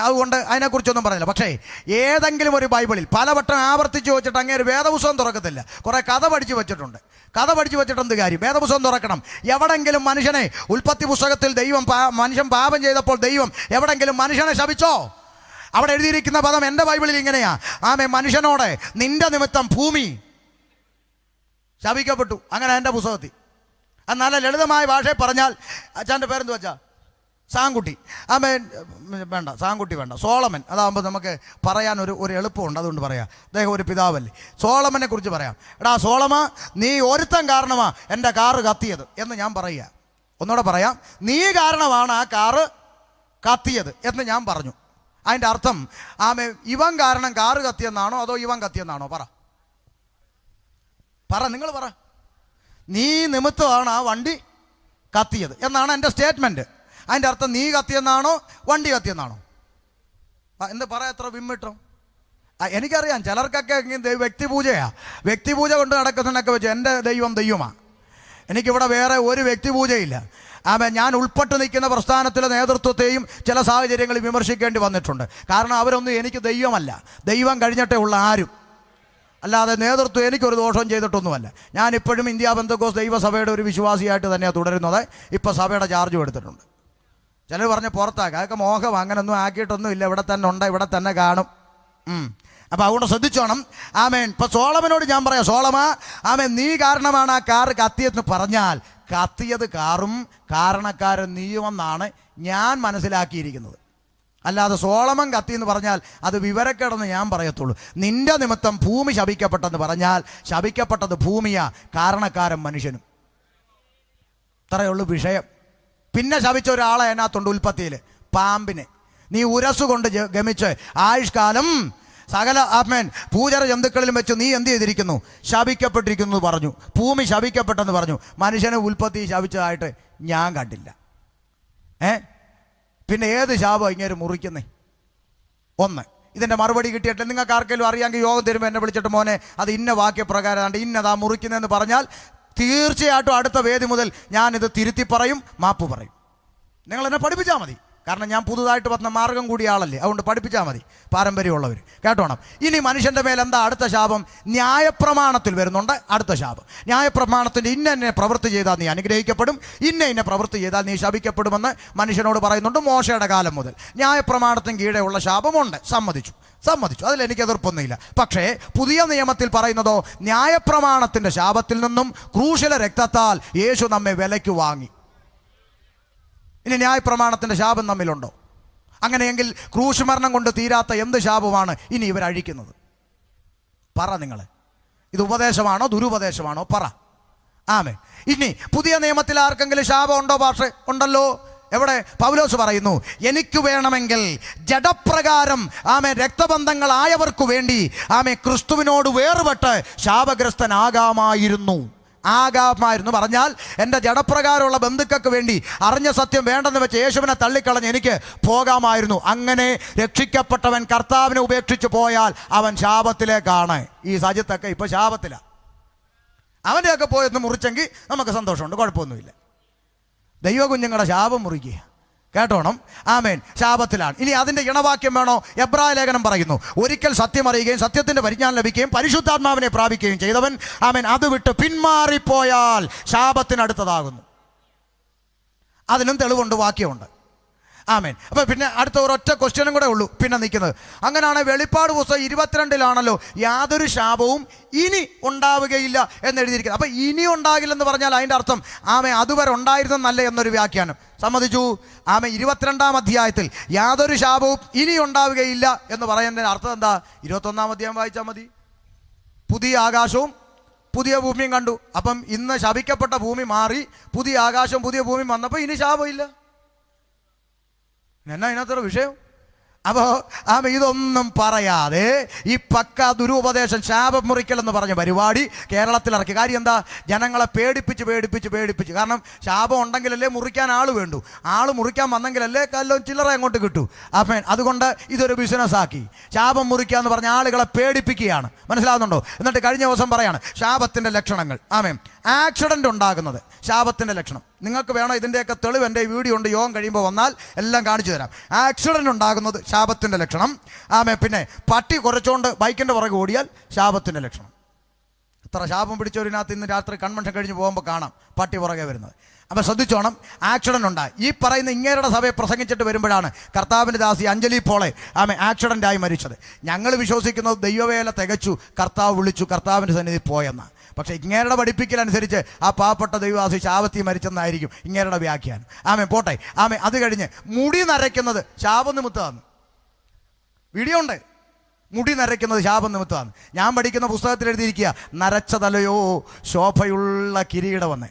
അതുകൊണ്ട് അതിനെക്കുറിച്ചൊന്നും പറഞ്ഞില്ല. പക്ഷേ ഏതെങ്കിലും ഒരു ബൈബിളിൽ പലവട്ടം ആവർത്തിച്ച് വെച്ചിട്ട് അങ്ങേര് വേദപുസ്തകം തുറക്കത്തില്ല. കുറേ കഥ പഠിച്ചു വെച്ചിട്ടുണ്ട്. കഥ പഠിച്ചു വെച്ചിട്ട് എന്ത് കാര്യം? വേദപുസ്തകം തുറക്കണം. എവിടെങ്കിലും മനുഷ്യനെ, ഉൽപ്പത്തി പുസ്തകത്തിൽ മനുഷ്യൻ പാപം ചെയ്തപ്പോൾ ദൈവം എവിടെങ്കിലും മനുഷ്യനെ ശപിച്ചോ? അവിടെ എഴുതിയിരിക്കുന്ന പദം എൻ്റെ ബൈബിളിൽ ഇങ്ങനെയാ, മനുഷ്യനോട് നിന്റെ നിമിത്തം ഭൂമി ശപിക്കപ്പെട്ടു. അങ്ങനെ എൻ്റെ പുസ്തകത്തിൽ. അത് നല്ല ലളിതമായ ഭാഷയിൽ പറഞ്ഞാൽ, അച്ഛൻ്റെ പേരെന്ത് വെച്ചാൽ സാങ്കുട്ടി. വേണ്ട, സാങ്കുട്ടി വേണ്ട, സോളമൻ. അതാകുമ്പോൾ നമുക്ക് പറയാൻ ഒരു എളുപ്പമുണ്ട്, അതുകൊണ്ട് പറയാം. അദ്ദേഹം ഒരു പിതാവല്ലേ. സോളമനെ കുറിച്ച് പറയാം. എടാ സോളമ, നീ ഒരുത്തൻ കാരണമാ എൻ്റെ കാറ് കത്തിയത് എന്ന് ഞാൻ പറയുക. ഒന്നുകൂടെ പറയാം, നീ കാരണമാണ് ആ കാറ് കത്തിയത് എന്ന് ഞാൻ പറഞ്ഞു. അതിൻ്റെ അർത്ഥം ഇവൻ കാരണം കാറ് കത്തിയെന്നാണോ അതോ ഇവൻ കത്തിയെന്നാണോ? പറ, നിങ്ങൾ പറ. നീ നിമിത്തമാണ് ആ വണ്ടി കത്തിയത് എന്നാണ് എൻ്റെ സ്റ്റേറ്റ്മെൻറ്റ്. അതിൻ്റെ അർത്ഥം നീ കത്തിയെന്നാണോ വണ്ടി കത്തിയെന്നാണോ? എന്ത് പറയാ, എത്ര വിമ്മിട്ടോ? എനിക്കറിയാം ചിലർക്കൊക്കെ വ്യക്തിപൂജയാണ്. വ്യക്തിപൂജ കൊണ്ട് നടക്കുന്നതിനൊക്കെ വെച്ച് എൻ്റെ ദൈവം ദൈവമാണ്. എനിക്കിവിടെ വേറെ ഒരു വ്യക്തിപൂജയില്ല. ഞാൻ ഉൾപ്പെട്ട് നിൽക്കുന്ന പ്രസ്ഥാനത്തിലെ നേതൃത്വത്തെയും ചില സാഹചര്യങ്ങളിൽ വിമർശിക്കേണ്ടി വന്നിട്ടുണ്ട്. കാരണം അവരൊന്നും എനിക്ക് ദൈവമല്ല, ദൈവം കഴിഞ്ഞിട്ടേ ഉള്ള ആരും. അല്ലാതെ നേതൃത്വം എനിക്കൊരു ദോഷം ചെയ്തിട്ടൊന്നുമല്ല. ഞാനിപ്പോഴും ഇന്ത്യ പെന്തക്കോസ്ത് ദൈവസഭയുടെ ഒരു വിശ്വാസിയായിട്ട് തന്നെയാണ് തുടരുന്നത്. ഇപ്പോൾ സഭയുടെ ചാർജും എടുത്തിട്ടുണ്ട്. ചിലർ പറഞ്ഞ് പുറത്താക്കുക, അതൊക്കെ മോഹം, അങ്ങനൊന്നും ആക്കിയിട്ടൊന്നും ഇല്ല, ഇവിടെ തന്നെ ഉണ്ട്, ഇവിടെ തന്നെ കാണും. അപ്പോൾ അതുകൊണ്ട് ശ്രദ്ധിച്ചോണം. ഇപ്പോൾ സോളമനോട് ഞാൻ പറയാം, സോളമ, നീ കാരണമാണ് ആ കാറ് കത്തിയെന്ന് പറഞ്ഞാൽ കത്തിയത് കാറും കാരണക്കാരൻ നീയുമെന്നാണ് ഞാൻ മനസ്സിലാക്കിയിരിക്കുന്നത്. അല്ലാതെ സോളമൻ കത്തി എന്ന് പറഞ്ഞാൽ അത് വിവരക്കേടെന്ന് ഞാൻ പറയത്തുള്ളൂ. നിന്റെ നിമിത്തം ഭൂമി ശപിക്കപ്പെട്ടെന്ന് പറഞ്ഞാൽ ശപിക്കപ്പെട്ടത് ഭൂമിയാ, കാരണക്കാരൻ മനുഷ്യനും. ഇത്രയുള്ളൂ വിഷയം. പിന്നെ ശപിച്ച ഒരാളെ അതിനകത്തുണ്ട് ഉൽപ്പത്തിയിൽ, പാമ്പിനെ. നീ ഉരസുകൊണ്ട് ഗമിച്ച് ആയുഷ്കാലം സകല ആമേൻ പൂജാര ജന്തുക്കളിലും വെച്ച് നീ എന്ത് ചെയ്തിരിക്കുന്നു? ശപിക്കപ്പെട്ടിരിക്കുന്നു പറഞ്ഞു. ഭൂമി ശപിക്കപ്പെട്ടെന്ന് പറഞ്ഞു. മനുഷ്യനെ ഉൽപ്പത്തി ശപിച്ചതായിട്ട് ഞാൻ കണ്ടില്ല. പിന്നെ ഏത് ശാപം ഇങ്ങനെ മുറിക്കുന്നേ? ഒന്ന്, ഇതിൻ്റെ മറുപടി കിട്ടിയിട്ട് നിങ്ങൾക്ക് ആർക്കെങ്കിലും അറിയാമെങ്കിൽ യോഗം തരുമ്പോൾ എന്നെ വിളിച്ചിട്ട് മോനെ അത് ഇന്ന വാക്യപ്രകാരമാണ് ഇന്നതാ മുറിക്കുന്നതെന്ന് പറഞ്ഞാൽ തീർച്ചയായിട്ടും അടുത്ത വേദി മുതൽ ഞാനിത് തിരുത്തി പറയും, മാപ്പ് പറയും. നിങ്ങൾ എന്നെ പഠിപ്പിച്ചാൽ മതി. കാരണം ഞാൻ പുതുതായിട്ട് വന്ന മാർഗം കൂടിയ ആളല്ലേ, അതുകൊണ്ട് പഠിപ്പിച്ചാൽ മതി പാരമ്പര്യമുള്ളവർ. കേട്ടോണം. ഇനി മനുഷ്യൻ്റെ മേൽ എന്താ അടുത്ത ശാപം? ന്യായപ്രമാണത്തിൽ വരുന്നുണ്ട് അടുത്ത ശാപം. ന്യായപ്രമാണത്തിൻ്റെ ഇന്ന പ്രവൃത്തി ചെയ്താൽ നീ അനുഗ്രഹിക്കപ്പെടും, ഇന്ന പ്രവൃത്തി ചെയ്താൽ നീ ശപിക്കപ്പെടുമെന്ന് മനുഷ്യനോട് പറയുന്നുണ്ട്. മോശയുടെ കാലം മുതൽ ന്യായപ്രമാണത്തിന് കീഴെയുള്ള ശാപമുണ്ട്. സമ്മതിച്ചു, അതിലെനിക്ക് എതിർപ്പൊന്നുമില്ല. പക്ഷേ പുതിയ നിയമത്തിൽ പറയുന്നതോ ന്യായപ്രമാണത്തിൻ്റെ ശാപത്തിൽ നിന്നും ക്രൂശിലെ രക്തത്താൽ യേശു നമ്മെ വിലയ്ക്ക് വാങ്ങി. ഇനി ന്യായപ്രമാണത്തിൻ്റെ ശാപം നമ്മിലുണ്ടോ? അങ്ങനെയെങ്കിൽ ക്രൂശ് മരണം കൊണ്ട് തീരാത്ത എന്ത് ശാപമാണ് ഇനി ഇവർ അഴിക്കുന്നത്? പറ നിങ്ങൾ. ഇത് ഉപദേശമാണോ ദുരുപദേശമാണോ? പറ. ആമേ. ഇനി പുതിയ നിയമത്തിൽ ആർക്കെങ്കിലും ശാപം ഉണ്ടോ? ഭാഷ ഉണ്ടല്ലോ. എവിടെ? പൗലോസ് പറയുന്നു, എനിക്ക് വേണമെങ്കിൽ ജഡപ്രകാരം രക്തബന്ധങ്ങളായവർക്കു വേണ്ടി ക്രിസ്തുവിനോട് വേർപെട്ട് ശാപഗ്രസ്തനാകാമായിരുന്നു പറഞ്ഞാൽ എൻ്റെ ജഡപ്രകാരമുള്ള ബന്ധുക്കൾക്ക് വേണ്ടി അറിഞ്ഞ സത്യം വേണ്ടെന്ന് വെച്ച് യേശുവിനെ തള്ളിക്കളഞ്ഞ് എനിക്ക് പോകാമായിരുന്നു. അങ്ങനെ രക്ഷിക്കപ്പെട്ടവൻ കർത്താവിനെ ഉപേക്ഷിച്ച് പോയാൽ അവൻ ശാപത്തിലേക്കാണ്. ഈ സജിത്തൊക്കെ ഇപ്പൊ ശാപത്തിലാണ്. അവൻ്റെയൊക്കെ പോയെന്ന് മുറിച്ചെങ്കിൽ നമുക്ക് സന്തോഷമുണ്ട്, കുഴപ്പമൊന്നുമില്ല. ദൈവ കുഞ്ഞുങ്ങളുടെ ശാപം മുറിക്കുക. കേട്ടോണം. ആമേൻ. ശാപത്തിലാണ്. ഇനി അതിൻ്റെ ഇണവാക്യം വേണോ? എബ്രായ ലേഖനം പറയുന്നു, ഒരിക്കൽ സത്യം അറിയുകയും സത്യത്തിൻ്റെ പരിജ്ഞാനം ലഭിക്കുകയും പരിശുദ്ധാത്മാവിനെ പ്രാപിക്കുകയും ചെയ്തവൻ ആമേൻ അത് വിട്ട് പിന്മാറിപ്പോയാൽ ശാപത്തിനടുത്തതാകുന്നു. അതിനും തെളിവുണ്ട്, വാക്യമുണ്ട്. ആമേൻ. അപ്പം പിന്നെ അടുത്ത ഒരൊറ്റ ക്വസ്റ്റ്യനും കൂടെ ഉള്ളൂ പിന്നെ നിൽക്കുന്നത്. അങ്ങനെയാണ് വെളിപ്പാട് പുസ്തകം 22 യാതൊരു ശാപവും ഇനി ഉണ്ടാവുകയില്ല എന്നെഴുതിയിരിക്കുന്നത്. അപ്പം ഇനി ഉണ്ടാകില്ലെന്ന് പറഞ്ഞാൽ അതിൻ്റെ അർത്ഥം അതുവരെ ഉണ്ടായിരുന്നല്ലേ എന്നൊരു വ്യാഖ്യാനം. സമ്മതിച്ചു. 22 അധ്യായത്തിൽ യാതൊരു ശാപവും ഇനി ഉണ്ടാവുകയില്ല എന്ന് പറയുന്നതിന് അർത്ഥം എന്താ? 21 അധ്യായം വായിച്ചാൽ മതി. പുതിയ ആകാശവും പുതിയ ഭൂമിയും കണ്ടു. അപ്പം ഇന്ന് ശപിക്കപ്പെട്ട ഭൂമി മാറി പുതിയ ആകാശവും പുതിയ ഭൂമിയും വന്നപ്പോൾ ഇനി ശാപമില്ല. എന്നാ ഇതിനകത്തൊരു വിഷയം? അപ്പോൾ ഇതൊന്നും പറയാതെ ഈ പക്ക ദുരുപദേശം ശാപം മുറിക്കൽ എന്ന് പറഞ്ഞ പരിപാടി കേരളത്തിൽ ഇറക്കി. കാര്യം എന്താ? ജനങ്ങളെ പേടിപ്പിച്ച്. കാരണം ശാപം ഉണ്ടെങ്കിലല്ലേ മുറിക്കാൻ ആൾ വേണ്ടു. ആൾ മുറിക്കാൻ വന്നെങ്കിലല്ലേ കല്ലോ ചില്ലറ അങ്ങോട്ട് കിട്ടൂ. അതുകൊണ്ട് ഇതൊരു ബിസിനസ്സാക്കി ശാപം മുറിക്കുക എന്ന് പറഞ്ഞ ആളുകളെ പേടിപ്പിക്കുകയാണ്. മനസ്സിലാകുന്നുണ്ടോ? എന്നിട്ട് കഴിഞ്ഞ ദിവസം പറയാണ് ശാപത്തിൻ്റെ ലക്ഷണങ്ങൾ. ആക്സിഡൻ്റ് ഉണ്ടാകുന്നത് ശാപത്തിൻ്റെ ലക്ഷണം. നിങ്ങൾക്ക് വേണോ ഇതിൻ്റെയൊക്കെ തെളിവ്? എൻ്റെ വീഡിയോ ഉണ്ട്, യോഗം കഴിയുമ്പോൾ വന്നാൽ എല്ലാം കാണിച്ചു തരാം. ആക്സിഡൻ്റ് ഉണ്ടാകുന്നത് ശാപത്തിൻ്റെ ലക്ഷണം. പിന്നെ പട്ടി കുറച്ചുകൊണ്ട് ബൈക്കിൻ്റെ പുറകെ ഓടിയാൽ ശാപത്തിൻ്റെ ലക്ഷണം. ഇത്ര ശാപം പിടിച്ചവരിനകത്ത് ഇന്ന് രാത്രി കൺവെൻഷൻ കഴിഞ്ഞ് പോകുമ്പോൾ കാണാം പട്ടി പുറകെ വരുന്നത്. അപ്പം ശ്രദ്ധിച്ചോണം. ആക്സിഡൻ്റ് ഉണ്ടായി. ഈ പറയുന്ന ഇങ്ങേരുടെ സഭയെ പ്രസംഗിച്ചിട്ട് വരുമ്പോഴാണ് കർത്താവിൻ്റെ ദാസി അഞ്ജലി പോളെ ആക്സിഡൻ്റായി മരിച്ചത്. ഞങ്ങൾ വിശ്വസിക്കുന്നത് ദൈവവേല തികച്ചു, കർത്താവ് വിളിച്ചു, കർത്താവിൻ്റെ സന്നിധി പോയെന്നാണ്. പക്ഷേ ഇങ്ങേരുടെ പഠിപ്പിക്കലനുസരിച്ച് ആ പാവപ്പെട്ട ദൈവദാസി ശാപത്തി മരിച്ചെന്നായിരിക്കും ഇങ്ങേരുടെ വ്യാഖ്യാനം. പോട്ടെ. അത് കഴിഞ്ഞ് മുടി നരയ്ക്കുന്നത് ശാപനിമിത്തമാണ്. വീഡിയോ ഉണ്ട്. മുടി നരയ്ക്കുന്നത് ശാപനിമിത്തമാണ്. ഞാൻ പഠിക്കുന്ന പുസ്തകത്തിൽ എഴുതിയിരിക്കുക, നരച്ച തലയോ ശോഭയുള്ള കിരീടമെന്ന്.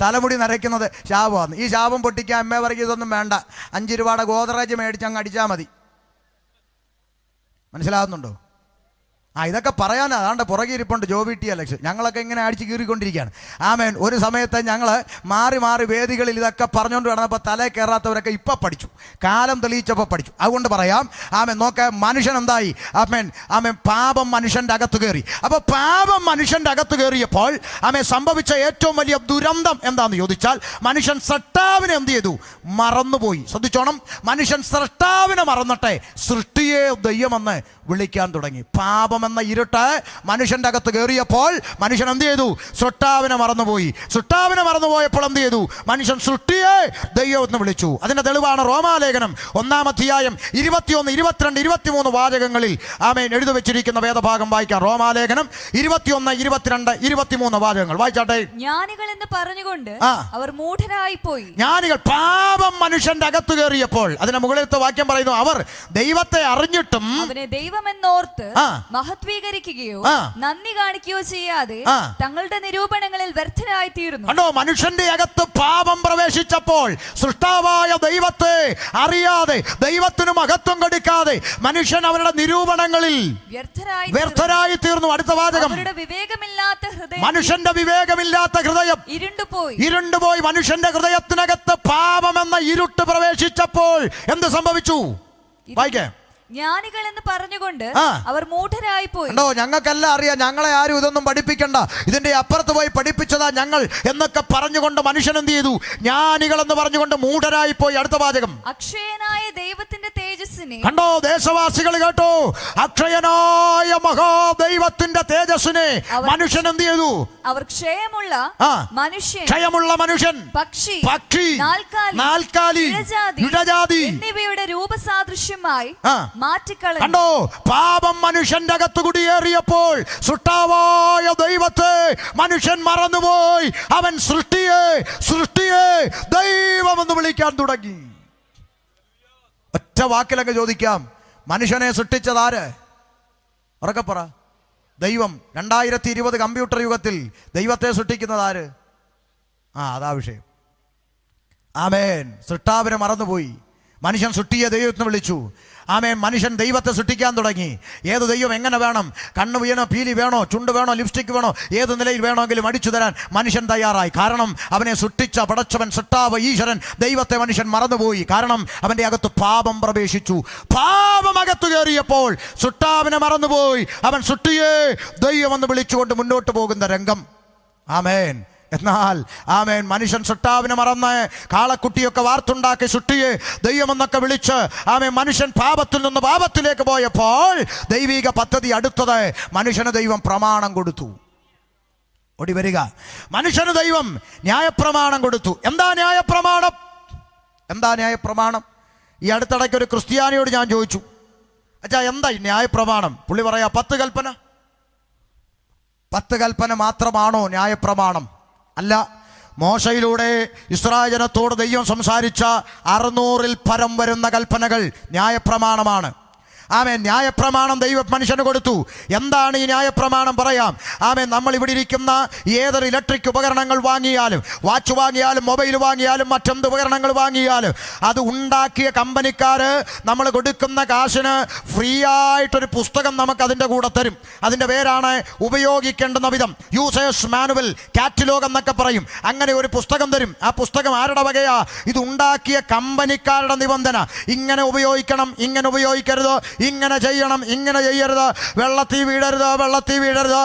തലമുടി നരയ്ക്കുന്നത് ശാപമാണ്. ഈ ശാപം പൊട്ടിക്കാൻ അമ്മേ പറയും ഇതൊന്നും വേണ്ട, 5 രൂപയുടെ ഗോദ്രേജ് മേടിച്ച് അങ്ങ് അടിച്ചാൽ മതി. മനസ്സിലാകുന്നുണ്ടോ? ഇതൊക്കെ പറയാൻ അതാണ്ട് പുറകെ ഇരിപ്പുണ്ട് ജോബി ടി അലക്സ്. ഞങ്ങളൊക്കെ ഇങ്ങനെ അടിച്ച് കീറിക്കൊണ്ടിരിക്കുകയാണ്. ഒരു സമയത്ത് ഞങ്ങൾ മാറി വേദികളിൽ ഇതൊക്കെ പറഞ്ഞുകൊണ്ട് കിടന്നപ്പോൾ തലേ കയറാത്തവരൊക്കെ ഇപ്പം പഠിച്ചു, കാലം തെളിയിച്ചപ്പോൾ പഠിച്ചു. അതുകൊണ്ട് പറയാം. നോക്ക മനുഷ്യൻ എന്തായി? പാപം മനുഷ്യൻ്റെ അകത്ത് കയറി. അപ്പോൾ പാപം മനുഷ്യൻ്റെ അകത്ത് കയറിയപ്പോൾ സംഭവിച്ച ഏറ്റവും വലിയ ദുരന്തം എന്താണെന്ന് ചോദിച്ചാൽ മനുഷ്യൻ സൃഷ്ടാവിനെ എന്ത് ചെയ്തു? മറന്നുപോയി. ശ്രദ്ധിച്ചോണം. മനുഷ്യൻ സൃഷ്ടാവിനെ മറന്നിട്ടെ സൃഷ്ടിയെ ദൈവമെന്ന് വിളിക്കാൻ തുടങ്ങി. പാപം എന്ന ഇരുട്ട് മനുഷ്യന്റെ അകത്ത് കയറിയപ്പോൾ മനുഷ്യൻ എന്ത് ചെയ്തു? സൃഷ്ടാവിനെ മറന്നുപോയി. സൃഷ്ടാവിനെ മറന്നുപോയപ്പോൾ എന്ത് ചെയ്തു? മനുഷ്യൻ സൃഷ്ടിയെ ദൈവം എന്ന് വിളിച്ചു. അതിന്റെ തെളിവാണ് റോമാലേഖനം 1 അധ്യായം 21, 22, 23 വാചകങ്ങളിൽ എഴുതി വെച്ചിരിക്കുന്ന വേദഭാഗം വായിക്കാം. റോമാലേഖനം 21, 22, 23 വാചകങ്ങൾ വായിച്ചാട്ടെ. ജ്ഞാനികൾ എന്ന് പറഞ്ഞുകൊണ്ട് അവർ മൂഢരായി പോയി. ജ്ഞാനികൾ. പാപം മനുഷ്യന്റെ അകത്ത് കയറിയപ്പോൾ അതിന്റെ മുകളിലത്തെ വാക്യം പറയുന്നു, അവർ ദൈവത്തെ അറിഞ്ഞിട്ടും അവനെ ദൈവമെന്നോർത്ത് മഹത്വീകരിക്കുകയോ നന്ദി കാണിക്കുകയോ ചെയ്യാതെ തങ്ങളുടെ നിരൂപണങ്ങളിൽ വ്യർത്ഥരായി തീർന്നു. കണ്ടോ, മനുഷ്യന്റെ അകത്ത് പാപം പ്രവേശിച്ചപ്പോൾ സൃഷ്ടാവായ ദൈവത്തെ അറിയാതെ, ദൈവത്തിന് മഹത്വം കൊടുക്കാതെ മനുഷ്യൻ അവരുടെ നിരൂപണങ്ങളിൽ വ്യർത്ഥരായി തീർന്നു. അടുത്ത വാചകം, മനുഷ്യന്റെ വിവേകമില്ലാത്ത ഹൃദയം ഇരുണ്ടുപോയി. മനുഷ്യന്റെ ഹൃദയത്തിനകത്ത് പാപം എന്ന ഇരുട്ട് പ്രവേശിച്ചപ്പോൾ എന്ത് സംഭവിച്ചു? വായിക്കേ. ജ്ഞാനികൾ എന്ന് പറഞ്ഞുകൊണ്ട് അവർ മൂഢരായി പോയി. ഞങ്ങൾക്കെല്ലാം അറിയാം, ഞങ്ങളെ ആരും ഇതൊന്നും പഠിപ്പിക്കണ്ട, ഇതിന്റെ അപ്പുറത്ത് പോയി പഠിപ്പിച്ചതാ ഞങ്ങൾ എന്നൊക്കെ പറഞ്ഞുകൊണ്ട് മനുഷ്യൻ എന്ത് ചെയ്തു? ജ്ഞാനികൾ എന്ന് പറഞ്ഞുകൊണ്ട് മൂഢരായി പോയി. അടുത്ത വാചകം, അക്ഷയനായ ദൈവത്തിന്റെ തേജസ്സിനെ. കണ്ടോ, ദേശവാസികൾ കേട്ടോ, അക്ഷയനായ മഹാദൈവത്തിന്റെ തേജസ്സിനെ മനുഷ്യൻ എന്ത് ചെയ്തു? അവർ ക്ഷയമുള്ള മനുഷ്യൻ, പക്ഷി, നാൽക്കാലി, ഇഴജാതി എന്നിവയുടെ രൂപസാദൃശ്യമായി മാറ്റിക്കളഞ്ഞു. കണ്ടോ, പാപം മനുഷ്യന്റെ അകത്ത് കുടിയേറിയപ്പോൾ സൃഷ്ടാവായ ദൈവത്തെ മനുഷ്യൻ മറന്നുപോയി. അവൻ സൃഷ്ടിയെ ദൈവമെന്ന് വിളിക്കാൻ തുടങ്ങി. ഒറ്റ വാക്കിലൊക്കെ ചോദിക്കാം, മനുഷ്യനെ സൃഷ്ടിച്ചതാര്? ഉറക്കെ പറ. ദൈവം. 2020 കമ്പ്യൂട്ടർ യുഗത്തിൽ ദൈവത്തെ സൃഷ്ടിക്കുന്നത് ആര്? അതാ വിഷയം. ആമേൻ. സൃഷ്ടാവിനെ മറന്നുപോയി. മനുഷ്യൻ സൃഷ്ടിയെ ദൈവത്തിന് വിളിച്ചു. ആമേൻ. മനുഷ്യൻ ദൈവത്തെ സൃഷ്ടിക്കാൻ തുടങ്ങി. ഏത് ദൈവം എങ്ങനെ വേണം, കണ്ണ് വേണോ, പീലി വേണോ, ചുണ്ട് വേണോ, ലിപ്സ്റ്റിക് വേണോ, ഏത് നിലയിൽ വേണമെങ്കിലും അടിച്ചു തരാൻ മനുഷ്യൻ തയ്യാറായി. കാരണം അവനെ സൃഷ്ടിച്ച പടച്ചവൻ, സൃഷ്ടാവ്, ഈശ്വരൻ ദൈവത്തെ മനുഷ്യൻ മറന്നുപോയി. കാരണം അവന്റെ അകത്ത് പാപം പ്രവേശിച്ചു. പാപം അകത്തു കയറിയപ്പോൾ സൃഷ്ടാവിനെ മറന്നുപോയി. അവൻ സൃഷ്ടിയെ ദൈവമെന്ന് വിളിച്ചുകൊണ്ട് മുന്നോട്ട് പോകുന്ന രംഗം. ആമേൻ. എന്നാൽ ആമേൻ, മനുഷ്യൻ സൃഷ്ടാവിനെ മറന്ന് കാളക്കുട്ടിയൊക്കെ വാർത്തുണ്ടാക്കി സൃഷ്ടിയെ ദൈവമെന്നൊക്കെ വിളിച്ച് ആമേൻ മനുഷ്യൻ പാപത്തിൽ നിന്ന് പാപത്തിലേക്ക് പോയപ്പോൾ ദൈവിക പദ്ധതി അടുത്തത്, മനുഷ്യന് ദൈവം പ്രമാണം കൊടുത്തു. ഓടി വരിക. മനുഷ്യന് ദൈവം ന്യായപ്രമാണം കൊടുത്തു. എന്താ ന്യായപ്രമാണം? ഈ അടുത്തിടയ്ക്ക് ഒരു ക്രിസ്ത്യാനിയോട് ഞാൻ ചോദിച്ചു, അച്ഛാ എന്താ ഈ ന്യായപ്രമാണം? പുള്ളി പറയാ 10 കൽപ്പന. 10 കൽപ്പന മാത്രമാണോ ന്യായപ്രമാണം? അല്ല. മോശയിലൂടെ ഇസ്രായേൽ ജനത്തോട് ദൈവം സംസാരിച്ച 600-ൽ പരം വരുന്ന കൽപ്പനകൾ ന്യായപ്രമാണമാണ്. ആമേൻ. ന്യായപ്രമാണം ദൈവം മനുഷ്യന് കൊടുത്തു. എന്താണ് ഈ ന്യായപ്രമാണം? പറയാം. ആമേൻ. നമ്മൾ ഇവിടെ ഇരിക്കുന്ന ഏതൊരു ഇലക്ട്രിക് ഉപകരണങ്ങൾ വാങ്ങിയാലും, വാച്ച് വാങ്ങിയാലും, മൊബൈൽ വാങ്ങിയാലും, മറ്റെന്ത് ഉപകരണങ്ങൾ വാങ്ങിയാലും, അത് ഉണ്ടാക്കിയ കമ്പനിക്കാർ നമ്മൾ കൊടുക്കുന്ന കാശിന് ഫ്രീ ആയിട്ടൊരു പുസ്തകം നമുക്ക് അതിൻ്റെ കൂടെ തരും. അതിൻ്റെ പേരാണ് ഉപയോഗിക്കേണ്ടുന്ന വിധം, യൂസേഴ്സ് മാനുവൽ, കാറ്റലോഗ് എന്നൊക്കെ പറയും. അങ്ങനെ ഒരു പുസ്തകം തരും. ആ പുസ്തകം ആരുടെ വകയാ? ഇത് ഉണ്ടാക്കിയ കമ്പനിക്കാരുടെ നിബന്ധന. ഇങ്ങനെ ഉപയോഗിക്കണം, ഇങ്ങനെ ഉപയോഗിക്കരുത്, ഇങ്ങനെ ചെയ്യണം, ഇങ്ങനെ ചെയ്യരുത്, വെള്ളത്തിൽ വീഴരുത്.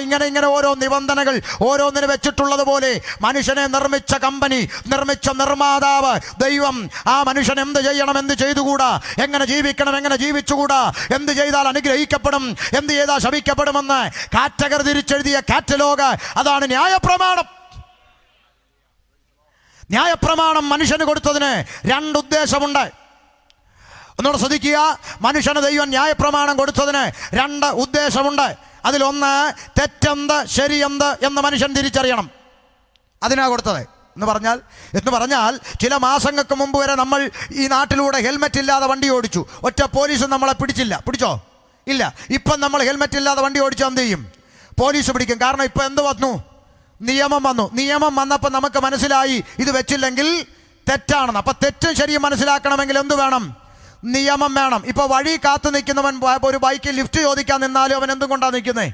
ഇങ്ങനെ ഓരോ നിബന്ധനകൾ ഓരോന്നിന് വെച്ചിട്ടുള്ളത് പോലെ മനുഷ്യനെ നിർമ്മിച്ച കമ്പനി, നിർമ്മിച്ച നിർമ്മാതാവ് ദൈവം ആ മനുഷ്യൻ എന്ത് ചെയ്യണം, എന്ത് ചെയ്തുകൂടാ, എങ്ങനെ ജീവിക്കണം, എങ്ങനെ ജീവിച്ചുകൂടാ, എന്ത് ചെയ്താൽ അനുഗ്രഹിക്കപ്പെടും, എന്ത് ചെയ്താൽ ശപിക്കപ്പെടുമെന്ന് കാറ്റഗറി തിരിച്ചെഴുതിയ കാറ്റലോഗ്, അതാണ് ന്യായപ്രമാണം. ന്യായപ്രമാണം മനുഷ്യന് കൊടുത്തതിന് 2 ഉദ്ദേശമുണ്ട്. ഒന്നുകൂടെ ശ്രദ്ധിക്കുക. മനുഷ്യന് ദൈവം ന്യായപ്രമാണം കൊടുത്തതിന് 2 ഉദ്ദേശമുണ്ട്. അതിലൊന്ന്, തെറ്റെന്ത് ശരിയെന്ത് എന്ന് മനുഷ്യൻ തിരിച്ചറിയണം. അതിനാ കൊടുത്തത്. എന്ന് പറഞ്ഞാൽ ചില മാസങ്ങൾക്ക് മുമ്പ് വരെ നമ്മൾ ഈ നാട്ടിലൂടെ ഹെൽമെറ്റ് ഇല്ലാതെ വണ്ടി ഓടിച്ചു. ഒറ്റ പോലീസും നമ്മളെ പിടിച്ചോ? ഇല്ല. ഇപ്പം നമ്മൾ ഹെൽമെറ്റ് ഇല്ലാതെ വണ്ടി ഓടിച്ചാൽ എന്ത് ചെയ്യും? പോലീസ് പിടിക്കും. കാരണം ഇപ്പം എന്ത് വന്നു? നിയമം വന്നപ്പോൾ നമുക്ക് മനസ്സിലായി ഇത് വെച്ചില്ലെങ്കിൽ തെറ്റാണെന്ന്. അപ്പം തെറ്റും ശരിയും മനസ്സിലാക്കണമെങ്കിൽ എന്ത് വേണം? നിയമം വേണം. ഇപ്പൊ വഴി കാത്തു നിൽക്കുന്നവൻ ഒരു ബൈക്കിൽ ലിഫ്റ്റ് ചോദിക്കാൻ നിന്നാലും അവൻ എന്തും കൊണ്ടാണ് നിൽക്കുന്നേ?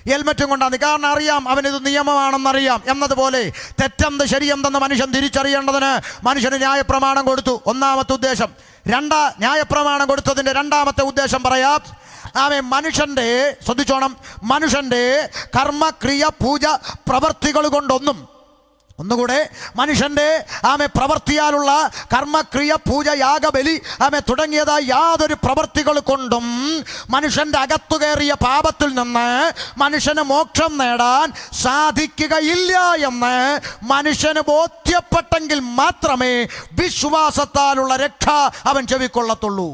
ഹെൽമെറ്റും കൊണ്ടാണ്. കാരണം അറിയാം അവനിത് നിയമമാണെന്നറിയാം. എന്നതുപോലെ തെറ്റെന്ത് ശരിയെന്തെന്ന് മനുഷ്യൻ തിരിച്ചറിയേണ്ടതിന് മനുഷ്യന് ന്യായപ്രമാണം കൊടുത്തു. ഒന്നാമത്തെ ഉദ്ദേശം. ന്യായപ്രമാണം കൊടുത്തതിന്റെ 2ാമത്തെ ഉദ്ദേശം പറയാം. മനുഷ്യന്റെ, ശ്രദ്ധിച്ചോണം, മനുഷ്യന്റെ കർമ്മക്രിയ, പൂജ, പ്രവർത്തികൾ കൊണ്ടൊന്നും, ഒന്നുകൂടെ, മനുഷ്യന്റെ പ്രവർത്തിയാലുള്ള കർമ്മക്രിയ, പൂജ, യാഗബലി തുടങ്ങിയതായ യാതൊരു പ്രവർത്തികൾ കൊണ്ടും മനുഷ്യന്റെ അകത്തു കയറിയ പാപത്തിൽ നിന്ന് മനുഷ്യന് മോക്ഷം നേടാൻ സാധിക്കുകയില്ല എന്ന് മനുഷ്യന് ബോധ്യപ്പെട്ടെങ്കിൽ മാത്രമേ വിശ്വാസത്താലുള്ള രക്ഷ അവൻ ചെവിക്കൊള്ളത്തുള്ളൂ.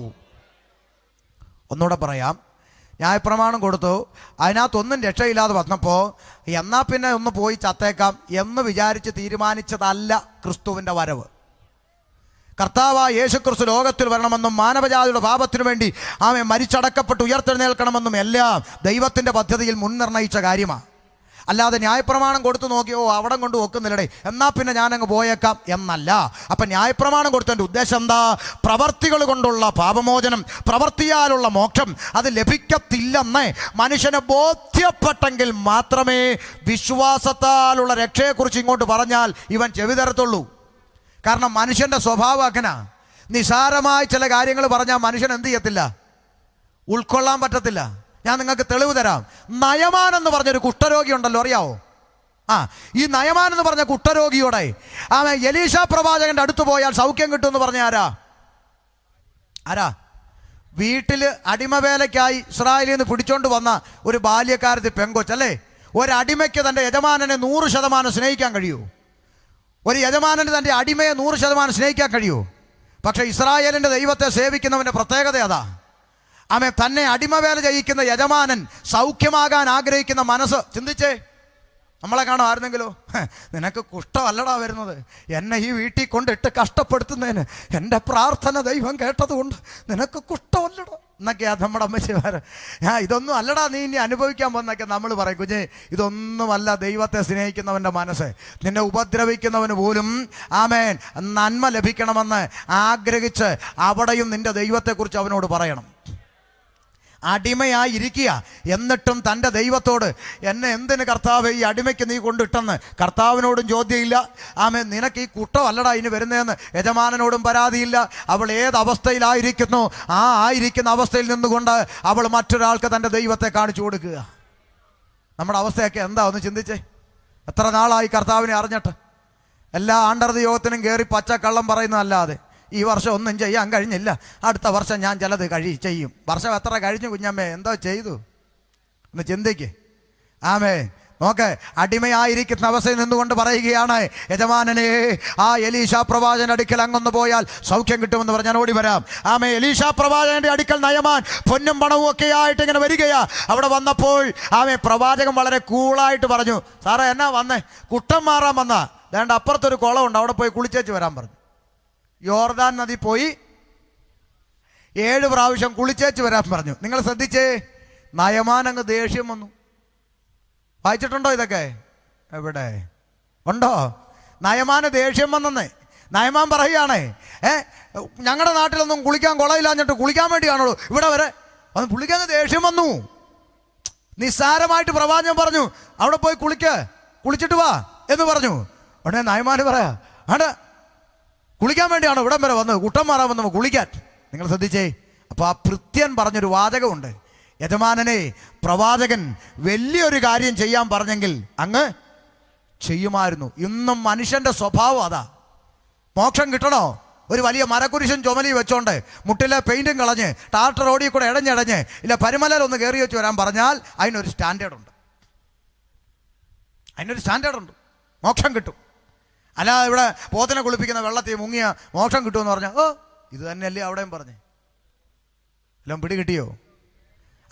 ഒന്നുകൂടെ പറയാം. ന്യായപ്രമാണം കൊടുത്തു, അതിനകത്തൊന്നും രക്ഷയില്ലാതെ വന്നപ്പോൾ എന്നാൽ പിന്നെ ഒന്ന് പോയി ചത്തേക്കാം എന്ന് വിചാരിച്ച് തീരുമാനിച്ചതല്ല ക്രിസ്തുവിൻ്റെ വരവ്. കർത്താവായ യേശുക്രിസ്തു ലോകത്തിൽ വരണമെന്നും മാനവജാതിയുടെ പാപത്തിനു വേണ്ടി മരിച്ചടക്കപ്പെട്ട് ഉയർത്തെഴുന്നേൽക്കണമെന്നും എല്ലാം ദൈവത്തിൻ്റെ പദ്ധതിയിൽ മുൻനിർണയിച്ച കാര്യമാണ്. അല്ലാതെ ന്യായപ്രമാണം കൊടുത്തു നോക്കി ഓ അവിടെ കൊണ്ട് വെക്കുന്നില്ലടേ എന്നാ പിന്നെ ഞാനങ്ങ് പോയേക്കാം എന്നല്ല. അപ്പം ന്യായപ്രമാണം കൊടുത്തതിൻ്റെ ഉദ്ദേശം എന്താ? പ്രവർത്തികൾ കൊണ്ടുള്ള പാപമോചനം, പ്രവർത്തിയാലുള്ള മോക്ഷം അത് ലഭിക്കത്തില്ലെന്ന് മനുഷ്യനെ ബോധ്യപ്പെട്ടെങ്കിൽ മാത്രമേ വിശ്വാസത്താലുള്ള രക്ഷയെക്കുറിച്ച് ഇങ്ങോട്ട് പറഞ്ഞാൽ ഇവൻ ചെവി തരത്തുള്ളൂ. കാരണം മനുഷ്യൻ്റെ സ്വഭാവം അങ്ങനെ. നിസാരമായി ചില കാര്യങ്ങൾ പറഞ്ഞാൽ മനുഷ്യൻ എന്ത് ചെയ്യത്തില്ല? ഉൾക്കൊള്ളാൻ പറ്റത്തില്ല. ഞാൻ നിങ്ങൾക്ക് തെളിവ് തരാം. നയമാൻ എന്ന് പറഞ്ഞൊരു കുഷ്ഠരോഗി ഉണ്ടല്ലോ, അറിയാവോ? ഈ നയമാൻ എന്ന് പറഞ്ഞ കുഷ്ഠരോഗിയോടെ അവൻ എലീശ പ്രവാചകന്റെ അടുത്ത് പോയാൽ സൗഖ്യം കിട്ടുമെന്ന് പറഞ്ഞ ആരാ? വീട്ടിൽ അടിമവേലയ്ക്കായി ഇസ്രായേലിൽ നിന്ന് പിടിച്ചോണ്ട് വന്ന ഒരു ബാല്യക്കാരത്തി പെങ്കൊച്ചല്ലേ? ഒരടിമയ്ക്ക് തൻ്റെ യജമാനനെ 100% സ്നേഹിക്കാൻ കഴിയൂ? ഒരു യജമാനന് തൻ്റെ അടിമയെ 100% സ്നേഹിക്കാൻ കഴിയൂ? പക്ഷെ ഇസ്രായേലിൻ്റെ ദൈവത്തെ സേവിക്കുന്നവൻ്റെ പ്രത്യേകത അതാ. ആമേൻ. തന്നെ അടിമവേല ചെയ്യിക്കുന്ന യജമാനൻ സൗഖ്യമാകാൻ ആഗ്രഹിക്കുന്ന മനസ്സ്. ചിന്തിച്ചേ, നമ്മളെ കാണോ ആയിരുന്നെങ്കിലോ, നിനക്ക് കുഷ്ഠമല്ലടാ വരുന്നത്, എന്നെ ഈ വീട്ടിൽ കൊണ്ടിട്ട് കഷ്ടപ്പെടുത്തുന്നതിന് എൻ്റെ പ്രാർത്ഥന ദൈവം കേട്ടതുകൊണ്ട് നിനക്ക് കുഷ്ഠമല്ലടാ എന്നൊക്കെയാ നമ്മുടെ അമ്മച്ചിമാർ. ഇതൊന്നും അല്ലടാ നീ ഇനി അനുഭവിക്കാൻ പോകുന്നൊക്കെ നമ്മൾ പറയും. കുഞ്ഞേ, ഇതൊന്നുമല്ല ദൈവത്തെ സ്നേഹിക്കുന്നവൻ്റെ മനസ്സ്. നിന്നെ ഉപദ്രവിക്കുന്നവന് പോലും ആമേൻ നന്മ ലഭിക്കണമെന്ന് ആഗ്രഹിച്ച് അവിടെയും നിന്റെ ദൈവത്തെക്കുറിച്ച് അവനോട് പറയണം. അടിമയായിരിക്കുക, എന്നിട്ടും തൻ്റെ ദൈവത്തോട് എന്നെ എന്തിന് കർത്താവ് ഈ അടിമയ്ക്ക് നീ കൊണ്ടിട്ടെന്ന് കർത്താവിനോടും ചോദ്യമില്ല. ആമേൻ. നിനക്ക് ഈ കുട്ടമല്ലടാ ഇനി വരുന്നതെന്ന് യജമാനനോടും പരാതിയില്ല. അവൾ ഏതവസ്ഥയിലായിരിക്കുന്നു ആ ആയിരിക്കുന്ന അവസ്ഥയിൽ നിന്നുകൊണ്ട് അവൾ മറ്റൊരാൾക്ക് തൻ്റെ ദൈവത്തെ കാണിച്ചു കൊടുക്കുക. നമ്മുടെ അവസ്ഥയൊക്കെ എന്താ ഒന്ന് ചിന്തിച്ചേ. എത്ര നാളായി കർത്താവിനെ അറിഞ്ഞിട്ട്? എല്ലാ ആണ്ടർതി യോഗത്തിനും കയറി പച്ചക്കള്ളം പറയുന്നതല്ലാതെ ഈ വർഷം ഒന്നും ചെയ്യാൻ കഴിഞ്ഞില്ല, അടുത്ത വർഷം ഞാൻ ചിലത് ചെയ്യും. വർഷം എത്ര കഴിഞ്ഞു കുഞ്ഞമ്മേ, എന്തോ ചെയ്തു ഒന്ന് ചിന്തിക്ക്. ആമേ. നോക്ക്, അടിമയായിരിക്കുന്ന അവസ്ഥയിൽ നിന്നുകൊണ്ട് പറയുകയാണ്, യജമാനനെ ആ എലീശ പ്രവാചകന്റെ അടുക്കൽ അങ്ങൊന്ന് പോയാൽ സൗഖ്യം കിട്ടുമെന്ന് പറഞ്ഞാൽ ഓടി വരാം. ആമേ. എലീശ പ്രവാചകന്റെ അടുക്കൽ നയമാൻ പൊന്നും പണവും ഒക്കെ ആയിട്ട് ഇങ്ങനെ വരികയാ. അവിടെ വന്നപ്പോൾ ആമേ പ്രവാചകൻ വളരെ കൂളായിട്ട് പറഞ്ഞു, സാറേ എന്നാ വന്നേ? കുട്ടം മാറാൻ വന്നാ? വേണ്ട, അപ്പുറത്തൊരു കുളമുണ്ട്, അവിടെ പോയി കുളിച്ചേച്ച് വരാൻ പറഞ്ഞു. യോർദാൻ നദി പോയി 7 പ്രാവശ്യം കുളിച്ചേച്ച് വരാൻ പറഞ്ഞു. നിങ്ങൾ ശ്രദ്ധിച്ചേ, നയമാൻ അങ്ങ് ദേഷ്യം വന്നു. വായിച്ചിട്ടുണ്ടോ ഇതൊക്കെ? എവിടെ ഉണ്ടോ? നയമാന് ദേഷ്യം വന്നെന്ന്. നയമാൻ പറയുകയാണേ, ഞങ്ങളുടെ നാട്ടിലൊന്നും കുളിക്കാൻ കുളമില്ലാഞ്ഞിട്ട് കുളിക്കാൻ വേണ്ടിയാണോ ഇവിടെ വരെ അത്? പുള്ളിക്കങ്ങ് ദേഷ്യം വന്നു. നിസ്സാരമായിട്ട് പ്രവാചകൻ പറഞ്ഞു, അവിടെ പോയി കുളിച്ചിട്ട് വാ എന്ന് പറഞ്ഞു. ഉടനെ നയമാന് പറയാ, ആടെ കുളിക്കാൻ വേണ്ടിയാണോ ഇവിടം വരെ വന്നത്? കുട്ടം മാറാൻ വന്നു കുളിക്കാൻ. നിങ്ങൾ ശ്രദ്ധിച്ചേ. അപ്പോൾ ആ ഭൃത്യൻ പറഞ്ഞൊരു വാചകമുണ്ട്, യജമാനനെ പ്രവാചകൻ വലിയൊരു കാര്യം ചെയ്യാൻ പറഞ്ഞെങ്കിൽ അങ്ങ് ചെയ്യുമായിരുന്നു. ഇന്നും മനുഷ്യൻ്റെ സ്വഭാവം അതാ. മോക്ഷം കിട്ടണോ? ഒരു വലിയ മരക്കുരിശും ചുമലി വെച്ചോണ്ട് മുട്ടിലെ പെയിൻറ്റും കളഞ്ഞ് ടാർട്ടർ റോഡിൽ കൂടെ ഇടഞ്ഞിടഞ്ഞ് ഇല്ല പരിമലയിലൊന്ന് കയറി വെച്ച് വരാൻ പറഞ്ഞാൽ അതിനൊരു സ്റ്റാൻഡേർഡുണ്ട്. മോക്ഷം കിട്ടും. അല്ലാതെ ഇവിടെ പോത്തിനെ കുളിപ്പിക്കുന്ന വെള്ളത്തിൽ മുങ്ങിയ മോക്ഷം കിട്ടുമെന്ന് പറഞ്ഞാൽ ഇത് തന്നെയല്ലേ അവിടെയും പറഞ്ഞേ. എല്ലാം പിടികിട്ടിയോ?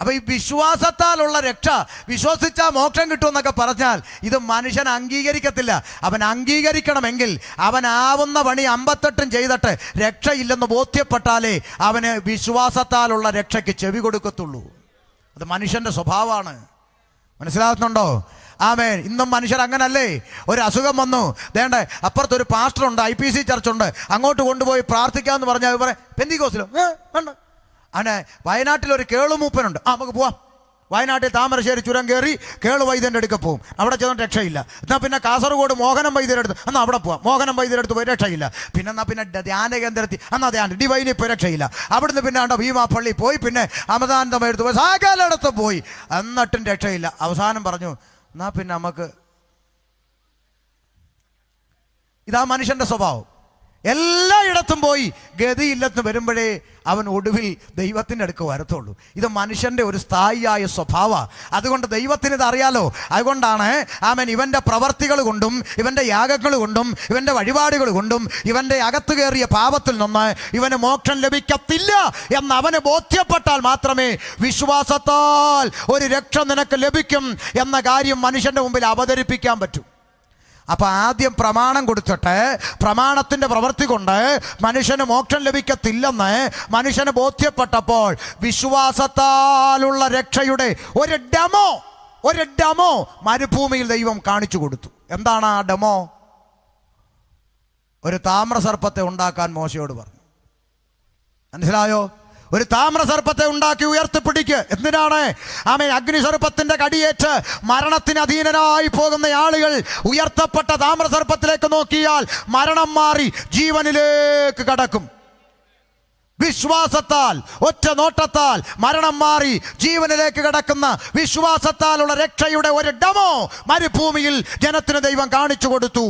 അപ്പൊ ഈ വിശ്വാസത്താലുള്ള രക്ഷ, വിശ്വസിച്ചാൽ മോക്ഷം കിട്ടുമെന്നൊക്കെ പറഞ്ഞാൽ ഇത് മനുഷ്യൻ അംഗീകരിക്കത്തില്ല. അവൻ അംഗീകരിക്കണമെങ്കിൽ അവനാവുന്ന പണി 58 ചെയ്തിട്ട് രക്ഷയില്ലെന്ന് ബോധ്യപ്പെട്ടാലേ അവന് വിശ്വാസത്താലുള്ള രക്ഷയ്ക്ക് ചെവി കൊടുക്കത്തുള്ളൂ. അത് മനുഷ്യന്റെ സ്വഭാവമാണ്. മനസ്സിലാകുന്നുണ്ടോ? ആമേൻ. ഇന്നും മനുഷ്യർ അങ്ങനല്ലേ? ഒരു അസുഖം വന്നു, ദേണ്ടേ അപ്പുറത്തൊരു പാസ്റ്ററുണ്ട്, IPC ചർച്ചുണ്ട്, അങ്ങോട്ട് കൊണ്ടുപോയി പ്രാർത്ഥിക്കാമെന്ന് പറഞ്ഞാൽ പറയാം പെന്തിക്കോസിലോ വേണ്ട. അങ്ങനെ വയനാട്ടിലൊരു കേളുമൂപ്പനുണ്ട്, നമുക്ക് പോവാം. വയനാട്ടിൽ താമരശ്ശേരി ചുരം കയറി കേളു വൈദ്യൻ്റെ അടുക്ക പോവും, അവിടെ ചെന്നിട്ട് രക്ഷയില്ല. എന്നാൽ പിന്നെ കാസർഗോഡ് മോഹനം വൈദ്യരെടുത്ത് എന്നാൽ അവിടെ പോവാം, മോഹനം വൈദ്യരെടുത്ത് പോയി രക്ഷയില്ല. പിന്നെ ധ്യാന കേന്ദ്രത്തിൽ എന്നാൽ ധ്യാനം ഡിവൈനിൽ പോയി രക്ഷയില്ല. അവിടുന്ന് പിന്നെ ഭീമാപ്പള്ളി പോയി, പിന്നെ അമൃതാനന്ദമെടുത്ത് പോയി, സാകാലയിടത്ത് പോയി, എന്നിട്ടും രക്ഷയില്ല. അവസാനം പറഞ്ഞു എന്നാ പിന്നെ നമുക്ക്. ഇതാ മനുഷ്യന്റെ സ്വഭാവം. എല്ലായിടത്തും പോയി ഗതിയില്ലെന്ന് വരുമ്പോഴേ അവൻ ഒടുവിൽ ദൈവത്തിൻ്റെ അടുക്ക് വരത്തുള്ളൂ. ഇത് മനുഷ്യൻ്റെ ഒരു സ്ഥായിയായ സ്വഭാവമാണ്. അതുകൊണ്ട് ദൈവത്തിന് ഇത് അറിയാലോ. അതുകൊണ്ടാണ് ആമേൻ ഇവൻ്റെ പ്രവർത്തികൾ കൊണ്ടും ഇവൻ്റെ യാഗങ്ങൾ കൊണ്ടും ഇവൻ്റെ വഴിപാടുകൾ കൊണ്ടും ഇവൻ്റെ അകത്ത് കയറിയ പാപത്തിൽ നിന്ന് ഇവന് മോക്ഷം ലഭിക്കത്തില്ല എന്ന് അവന് ബോധ്യപ്പെട്ടാൽ മാത്രമേ വിശ്വാസത്താൽ ഒരു രക്ഷ നിനക്ക് ലഭിക്കും എന്ന കാര്യം മനുഷ്യൻ്റെ മുമ്പിൽ അവതരിപ്പിക്കാൻ പറ്റൂ. അപ്പം ആദ്യം പ്രമാണം കൊടുത്തിട്ട് പ്രമാണത്തിൻ്റെ പ്രവൃത്തി കൊണ്ട് മനുഷ്യന് മോക്ഷം ലഭിക്കത്തില്ലെന്ന് മനുഷ്യന് ബോധ്യപ്പെട്ടപ്പോൾ വിശ്വാസത്താലുള്ള രക്ഷയുടെ ഒരു ഡെമോ ഒരു ഡെമോ മരുഭൂമിയിൽ ദൈവം കാണിച്ചു കൊടുത്തു. എന്താണ് ആ ഡെമോ? ഒരു താമ്രസർപ്പത്തെ ഉണ്ടാക്കാൻ മോശയോട് പറഞ്ഞു. മനസ്സിലായോ? ഒരു താമ്രസർപ്പത്തെ ഉണ്ടാക്കി ഉയർത്തിപ്പിടിക്ക്. എന്തിനാണ്? ആമേൻ. അഗ്നിസർപ്പത്തിന്റെ കടിയേറ്റ് മരണത്തിന് അധീനരായി പോകുന്ന ആളുകൾ ഉയർത്തപ്പെട്ട താമ്രസർപ്പത്തിലേക്ക് നോക്കിയാൽ മരണം മാറി ജീവനിലേക്ക് കടക്കും. വിശ്വാസത്താൽ, ഒറ്റ നോട്ടത്താൽ മരണം മാറി ജീവനിലേക്ക് കിടക്കുന്ന വിശ്വാസത്താലുള്ള രക്ഷയുടെ ഒരു ഡെമോ മരുഭൂമിയിൽ ജനത്തിന് ദൈവം കാണിച്ചു കൊടുത്തു.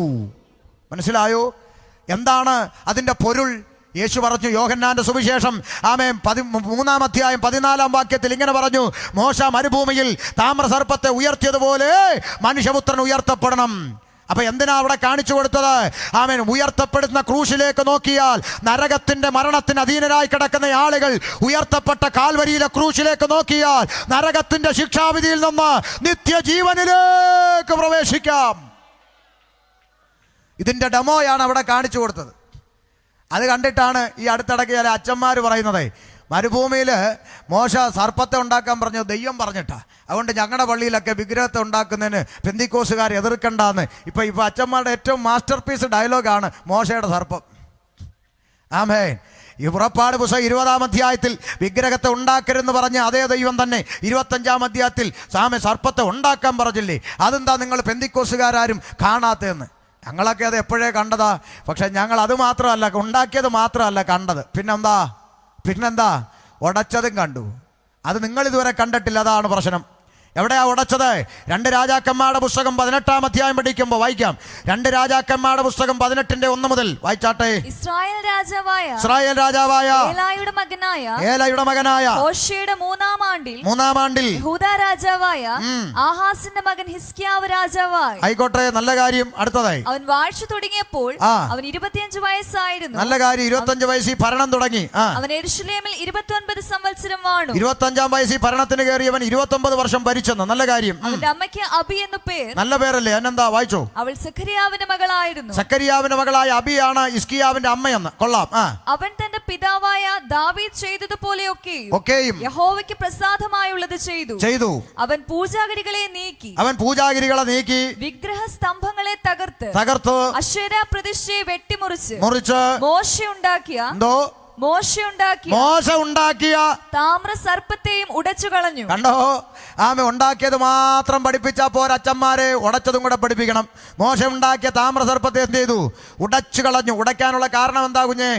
മനസ്സിലായോ? എന്താണ് അതിൻ്റെ പൊരുൾ? യേശു പറഞ്ഞു, യോഹന്നാന്റെ സുവിശേഷം ആമേൻ 13-ാം അധ്യായം 14-ാം വാക്യത്തിൽ ഇങ്ങനെ പറഞ്ഞു, മോശ മരുഭൂമിയിൽ താമ്രസർപ്പത്തെ ഉയർത്തിയതുപോലെ മനുഷ്യപുത്രൻ ഉയർത്തപ്പെടണം. അപ്പൊ എന്തിനാ അവിടെ കാണിച്ചു കൊടുത്തത്? ആമേൻ. ഉയർത്തപ്പെടുന്ന ക്രൂശിലേക്ക് നോക്കിയാൽ നരകത്തിന്റെ മരണത്തിന് അധീനരായി കിടക്കുന്ന ആളുകൾ ഉയർത്തപ്പെട്ട കാൽവരിയിലെ ക്രൂശിലേക്ക് നോക്കിയാൽ നരകത്തിന്റെ ശിക്ഷാവിധിയിൽ നിന്ന് നിത്യജീവനിലേക്ക് പ്രവേശിക്കാം. ഇതിന്റെ ഡെമോയാണ് അവിടെ കാണിച്ചു കൊടുത്തത്. അത് കണ്ടിട്ടാണ് ഈ അടുത്തിടയ്ക്ക് ചില അച്ഛന്മാർ പറയുന്നത്, മരുഭൂമിയിൽ മോശ സർപ്പത്തെ ഉണ്ടാക്കാൻ പറഞ്ഞു, ദൈവം പറഞ്ഞിട്ടാ, അതുകൊണ്ട് ഞങ്ങളുടെ പള്ളിയിലൊക്കെ വിഗ്രഹത്തെ ഉണ്ടാക്കുന്നതിന് പെന്തിക്കോസുകാർ എതിർക്കണ്ടെന്ന്. ഇപ്പൊ അച്ഛന്മാരുടെ ഏറ്റവും മാസ്റ്റർ പീസ് ഡയലോഗാണ് മോശയുടെ സർപ്പം. ആമേൻ. ഈ പുറപ്പാട് പുസ്തകം 20-ാം അധ്യായത്തിൽ വിഗ്രഹത്തെ ഉണ്ടാക്കരുതെന്ന് പറഞ്ഞ അതേ ദൈവം തന്നെ 25-ാം അധ്യായത്തിൽ സർപ്പത്തെ ഉണ്ടാക്കാൻ പറഞ്ഞില്ലേ? അതെന്താ നിങ്ങൾ പെന്തിക്കോസുകാരും കാണാത്തതെന്ന്? ഞങ്ങളൊക്കെ അത് എപ്പോഴേ കണ്ടതാ. പക്ഷെ ഞങ്ങൾ അത് മാത്രമല്ല, ഉണ്ടാക്കിയത് മാത്രമല്ല കണ്ടത്, പിന്നെന്താ ഉടച്ചതും കണ്ടു. അത് നിങ്ങൾ ഇതുവരെ കണ്ടിട്ടില്ല. അതാണ് പ്രശ്നം. എവിടെയാ ഉടച്ചത്? 2 രാജാക്കന്മാരുടെ പുസ്തകം 18-ാം അധ്യായം പഠിക്കുമ്പോൾ വായിക്കാം. 2 രാജാക്കന്മാരുടെ പുസ്തകം 18-ന്റെ 1 മുതൽ വായിച്ചാട്ടെ. ഇസ്രായേൽ രാജാവായ ഏലയുടെ മകനായ ഹോശേയുടെ 3-ാം ആണ്ടിൽ യഹൂദാ രാജാവായ ആഹാസിന്റെ മകൻ ഹിസ്കിയാവ് രാജാവായി. ആയിക്കോട്ടെ, നല്ല കാര്യം. അടുത്തതായി, അവൻ വാഴ്ച തുടങ്ങിയപ്പോൾ അവൻ 25 വയസ്സായിരുന്നു. നല്ല കാര്യം. 25 വയസ്സിൽ ഭരണം തുടങ്ങി. അവൻ യെരൂശലേമിൽ 29 സംവത്സരം വാണു. 25-ാം വയസ്സിൽ ഭരണത്തിന് കയറിയവൻ 29 വർഷം ഭരിച്ചു. നല്ല കാര്യം. അവന്റെ അമ്മയ്ക്ക് അബി എന്നു പേർ. നല്ല പേരല്ലേ? അന്നെന്താ വായിച്ചോ? അവൾ സഖരിയാവിന്റെ മകളായിരുന്നു. സഖരിയാവിന്റെ മകളായ അബിയാണ് ഹിസ്കിയാവിന്റെ അമ്മയെന്ന്. കൊള്ളാം. അവൻ തന്റെ പിതാവായ ദാവീദ് ചെയ്തതുപോലെയൊക്കെയും യഹോവയ്ക്ക് പ്രസാദമായുള്ളത് ചെയ്തു. അവൻ പൂജാഗിരികളെ നീക്കി വിഗ്രഹ സ്തംഭങ്ങളെ തകർത്ത് അശേര പ്രതിഷ്ഠയെ വെട്ടിമുറിച്ച് മോശ ഉണ്ടാക്കിയ താമ്ര സർപ്പത്തെയും ഉടച്ചു കളഞ്ഞു. കണ്ടോ? ആമ ഉണ്ടാക്കിയത് മാത്രം പഠിപ്പിച്ചാ പോരാ, അച്ഛന്മാരെ ഉടച്ചതും കൂടെ പഠിപ്പിക്കണം. മോശ ഉണ്ടാക്കിയ താമ്ര സർപ്പത്തെ എന്ത് ചെയ്തു? ഉടച്ചു കളഞ്ഞു. ഉടയ്ക്കാനുള്ള കാരണം എന്താ കുഞ്ഞേ?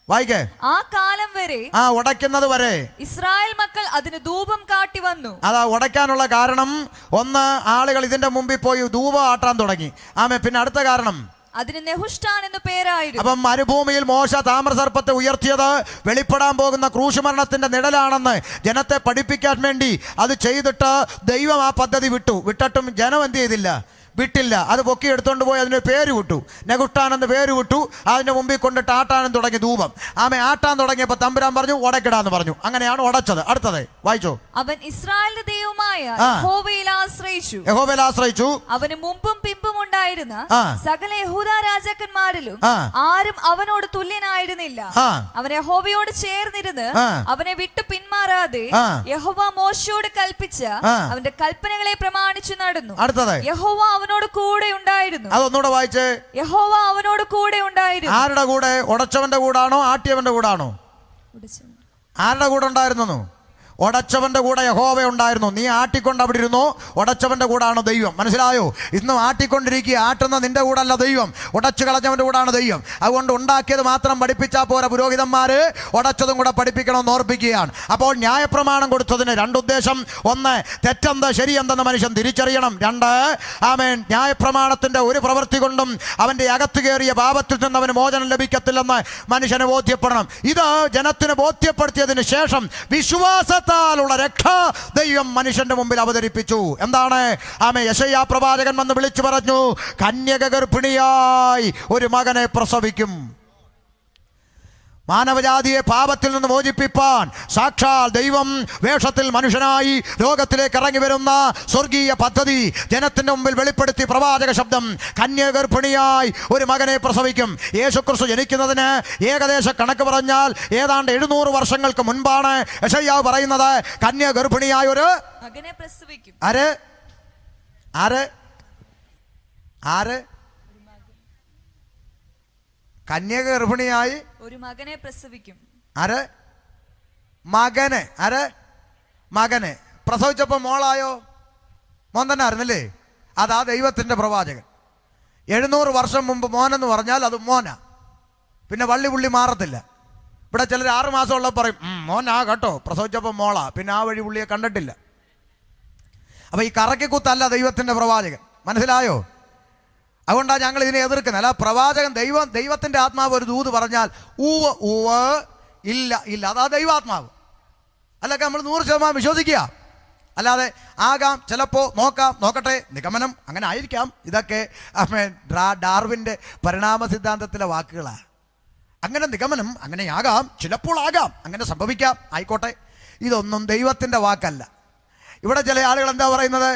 വായിക്കേ. ആ കാലം വരെ, ഉടയ്ക്കുന്നത് വരെ ഇസ്രായേൽ മക്കൾ അതിന് ധൂപം കാട്ടി വന്നു. അതാ ഉടയ്ക്കാനുള്ള കാരണം. ഒന്ന്, ആളുകൾ ഇതിന്റെ മുമ്പിൽ പോയി ധൂപം ആട്ടാൻ തുടങ്ങി. ആമേ. പിന്നെ അടുത്ത കാരണം, അതിന് നെഹുഷ്ടാൻ എന്ന് പേരായിരുന്നു. അപ്പം മരുഭൂമിയിൽ മോശ താമ്രസർപ്പത്തെ ഉയർത്തിയത് വെളിപ്പെടാൻ പോകുന്ന ക്രൂശുമരണത്തിന്റെ നിഴലാണെന്ന് ജനത്തെ പഠിപ്പിക്കാൻ വേണ്ടി അത് ചെയ്തിട്ട് ദൈവം ആ പദ്ധതി വിട്ടിട്ടും ജനം എന്ത് ചെയ്തില്ല? വിട്ടില്ല. അത് പൊക്കി എടുത്തോണ്ട് പോയി അതിന് പേര് വിട്ടു, നെഹുഷ്ടാൻ എന്ന് പേര് വിട്ടു. അതിന്റെ മുമ്പിൽ കൊണ്ടിട്ട് ആട്ടാനും തുടങ്ങി ധൂപം. ആട്ടാൻ തുടങ്ങിയപ്പോ തമ്പുരാൻ പറഞ്ഞു ഉടക്കിടാന്ന് പറഞ്ഞു. അങ്ങനെയാണ് ഉടച്ചത്. അടുത്തത് വായിച്ചോ. അവൻ ഇസ്രായേലിന്റെ ദൈവമായ യഹോവയിൽ ആശ്രയിച്ചു. അവന് മുമ്പും പിമ്പും ഉണ്ടായിരുന്ന സകല യഹൂദാ രാജാക്കന്മാരിലും ആരും അവനോട് തുല്യനായിരുന്നില്ല. അവൻ യഹോവയോട് ചേർന്നിരുന്ന് അവനെ വിട്ടു പിന്മാറാതെ യഹോവ മോശയോട് കൽപ്പിച്ച അവന്റെ കൽപ്പനകളെ പ്രമാണിച്ചു നടന്നു. അടുത്തത്, യഹോവ അവനോട് കൂടെ ഉണ്ടായിരുന്നു. അതൊന്നുകൂടെ വായിച്ചേ. യഹോവ അവനോട് കൂടെ ഉണ്ടായിരുന്നു. ആരുടെ കൂടെ? ഉടച്ചവന്റെ കൂടാണോ ആട്ടിയവന്റെ കൂടാണോ? ആരുടെ കൂടെ ഉണ്ടായിരുന്നു? ഉടച്ചവന്റെ കൂടെ യഹോവ ഉണ്ടായിരുന്നു. നീ ആട്ടിക്കൊണ്ട് അവിടെ ഇരുന്നോ? ഉടച്ചവന്റെ കൂടാണ് ദൈവം. മനസ്സിലായോ? ഇന്നും ആട്ടിക്കൊണ്ടിരിക്കുക. ആട്ടുന്ന നിന്റെ കൂടല്ല ദൈവം, ഉടച്ചു കളഞ്ഞവന്റെ കൂടാണ് ദൈവം. അതുകൊണ്ട് ഉണ്ടാക്കിയത് മാത്രം പഠിപ്പിച്ചാൽ പോരാ, പുരോഹിതന്മാര് ഉടച്ചതും കൂടെ പഠിപ്പിക്കണമെന്ന് ഓർപ്പിക്കുകയാണ്. അപ്പോൾ ന്യായപ്രമാണം കൊടുത്തതിന് 2 ഉദ്ദേശം. 1, തെറ്റെന്ത് ശരിയെന്തെന്ന് മനുഷ്യൻ തിരിച്ചറിയണം. 2, ആമേൻ, ന്യായപ്രമാണത്തിന്റെ ഒരു പ്രവൃത്തി കൊണ്ടും അവന്റെ അകത്ത് കയറിയ പാപത്തിൽ നിന്ന് അവന് മോചനം ലഭിക്കത്തില്ലെന്ന് മനുഷ്യന് ബോധ്യപ്പെടണം. ഇത് ജനത്തിന് ബോധ്യപ്പെടുത്തിയതിന് ശേഷം വിശ്വാസത്തെ ുള്ള രക്ഷ ദൈവം മനുഷ്യന്റെ മുമ്പിൽ അവതരിപ്പിച്ചു. എന്താണ്? യെശയ്യാ പ്രവാചകൻ വന്ന് വിളിച്ചു പറഞ്ഞു, കന്യക ഗർഭിണിയായി ഒരു മകനെ പ്രസവിക്കും. മാനവജാതിയെ പാപത്തിൽ നിന്ന് മോചിപ്പിപ്പാൻ സാക്ഷാൽ ദൈവം വേഷത്തിൽ മനുഷ്യനായി ലോകത്തിലേക്ക് ഇറങ്ങി വരുന്ന സ്വർഗീയ പദ്ധതി ജനത്തിന്റെ മുമ്പിൽ വെളിപ്പെടുത്തി പ്രവാചക ശബ്ദം, കന്യക ഗർഭിണിയായി ഒരു മകനെ പ്രസവിക്കും. യേശുക്രിസ്തു ജനിക്കുന്നതിന് ഏകദേശ കണക്ക് പറഞ്ഞാൽ ഏതാണ്ട് 700 വർഷങ്ങൾക്ക് മുൻപാണ് യെശയ്യാവ് പറയുന്നത് കന്യക ഗർഭിണിയായ ഒരു മകനെ പ്രസവിക്കും. ആര് ആര് കന്യക ഗർഭിണിയായി ഒരു മകനെ പ്രസവിക്കും. ആര്? മകനെ. ആര്? മകനെ പ്രസവിച്ചപ്പോ മോളായോ? മോൻ തന്നെ ആയിരുന്നല്ലേ? അതാ ദൈവത്തിന്റെ പ്രവാചകൻ. 700 വർഷം മുമ്പ് മോനെന്ന് പറഞ്ഞാൽ അത് മോനാ, പിന്നെ വള്ളി പുള്ളി മാറത്തില്ല. ഇവിടെ ചിലർ 6 മാസമുള്ള പറയും മോനാ കേട്ടോ, പ്രസവിച്ചപ്പോൾ മോളാ, പിന്നെ ആ വഴി പുള്ളിയെ കണ്ടിട്ടില്ല. അപ്പൊ ഈ കറക്കിക്കുത്തല്ല ദൈവത്തിന്റെ പ്രവാചകൻ, മനസ്സിലായോ? അതുകൊണ്ടാണ് ഞങ്ങൾ ഇതിനെ എതിർക്കുന്നത്. അല്ല, പ്രവാചകൻ ദൈവത്തിന്റെ ആത്മാവ് ഒരു ദൂത് പറഞ്ഞാൽ ഊവ് ഊവ്, ഇല്ല ഇല്ല, അതാ ദൈവാത്മാവ്. അല്ലൊക്കെ നമ്മൾ 100% വിശ്വസിക്കുക. അല്ലാതെ ആകാം, ചിലപ്പോൾ നോക്കാം, നോക്കട്ടെ, നിഗമനം അങ്ങനെ ആയിരിക്കാം. ഇതൊക്കെ ഡാർവിൻ്റെ പരിണാമ സിദ്ധാന്തത്തിലെ വാക്കുകളാണ്. അങ്ങനെ നിഗമനം അങ്ങനെയാകാം, ചിലപ്പോൾ ആകാം, അങ്ങനെ സംഭവിക്കാം, ആയിക്കോട്ടെ. ഇതൊന്നും ദൈവത്തിൻ്റെ വാക്കല്ല. ഇവിടെ ചില ആളുകൾ എന്താ പറയുന്നത്?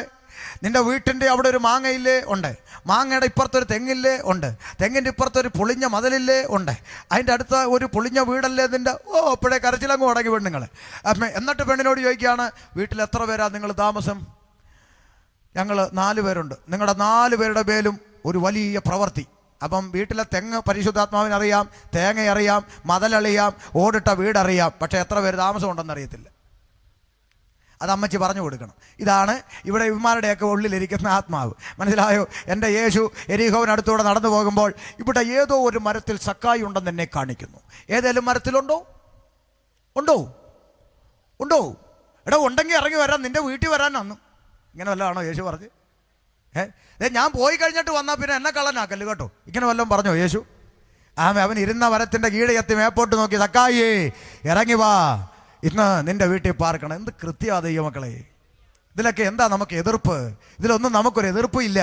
നിന്റെ വീട്ടിൻ്റെ അവിടെ ഒരു മാങ്ങയില്ലേ ഉണ്ട്, മാങ്ങയുടെ ഇപ്പുറത്തൊരു തെങ്ങില്ലേ ഉണ്ട്, തെങ്ങിൻ്റെ ഇപ്പുറത്തൊരു പൊളിഞ്ഞ മതിലില്ലേ ഉണ്ട്, അതിൻ്റെ അടുത്ത ഒരു പൊളിഞ്ഞ വീടല്ലേ നിൻ്റെ. ഓ, ഇപ്പോഴേ കരച്ചിലങ്ങ് തുടങ്ങി പെണ്ണുങ്ങൾ. എന്നിട്ട് പെണ്ണിനോട് ചോദിക്കുകയാണ്, വീട്ടിൽ എത്ര പേരാ നിങ്ങൾ താമസം? ഞങ്ങൾ 4 പേരുണ്ട്. നിങ്ങളുടെ 4 പേരുടെ മേലും ഒരു വലിയ പ്രവൃത്തി. അപ്പം വീട്ടിലെ തെങ്ങ് പരിശുദ്ധാത്മാവിനറിയാം, തേങ്ങയറിയാം, മതലറിയാം, ഓടിട്ട വീടറിയാം, പക്ഷേ എത്ര പേര് താമസം അറിയത്തില്ല. അത് അമ്മച്ചി പറഞ്ഞു കൊടുക്കണം. ഇതാണ് ഇവിടെ ഇവന്മാരുടെയൊക്കെ ഉള്ളിലിരിക്കുന്ന ആത്മാവ്, മനസ്സിലായോ? എൻ്റെ യേശു എരീഹോവിനടുത്തൂടെ നടന്നു പോകുമ്പോൾ ഇവിടെ ഏതോ ഒരു മരത്തിൽ സക്കായി ഉണ്ടെന്ന് എന്നെ കാണിക്കുന്നു. ഏതേലും മരത്തിലുണ്ടോ? ഉണ്ടോ? ഉണ്ടോ? എടാ, ഉണ്ടെങ്കിൽ ഇറങ്ങി വരാൻ, നിൻ്റെ വീട്ടിൽ വരാനാന്ന്. ഇങ്ങനെ വല്ലതാണോ യേശു പറഞ്ഞ്? ഞാൻ പോയി കഴിഞ്ഞിട്ട് വന്നാൽ പിന്നെ എന്നെ കള്ളനാക്കല്ല് കേട്ടോ. ഇങ്ങനെ വല്ലതും പറഞ്ഞോ യേശു? അവൻ ഇരുന്ന മരത്തിൻ്റെ കീഴെ എത്തി മേപ്പോട്ട് നോക്കി, സക്കായി ഇറങ്ങി വാ, ഇന്ന് നിന്റെ വീട്ടിൽ പാർക്കണം. എന്ത് കൃത്യാ ദൈവമക്കളെ! ഇതിലൊക്കെ എന്താ നമുക്ക് എതിർപ്പ്? ഇതിലൊന്നും നമുക്കൊരു എതിർപ്പും ഇല്ല,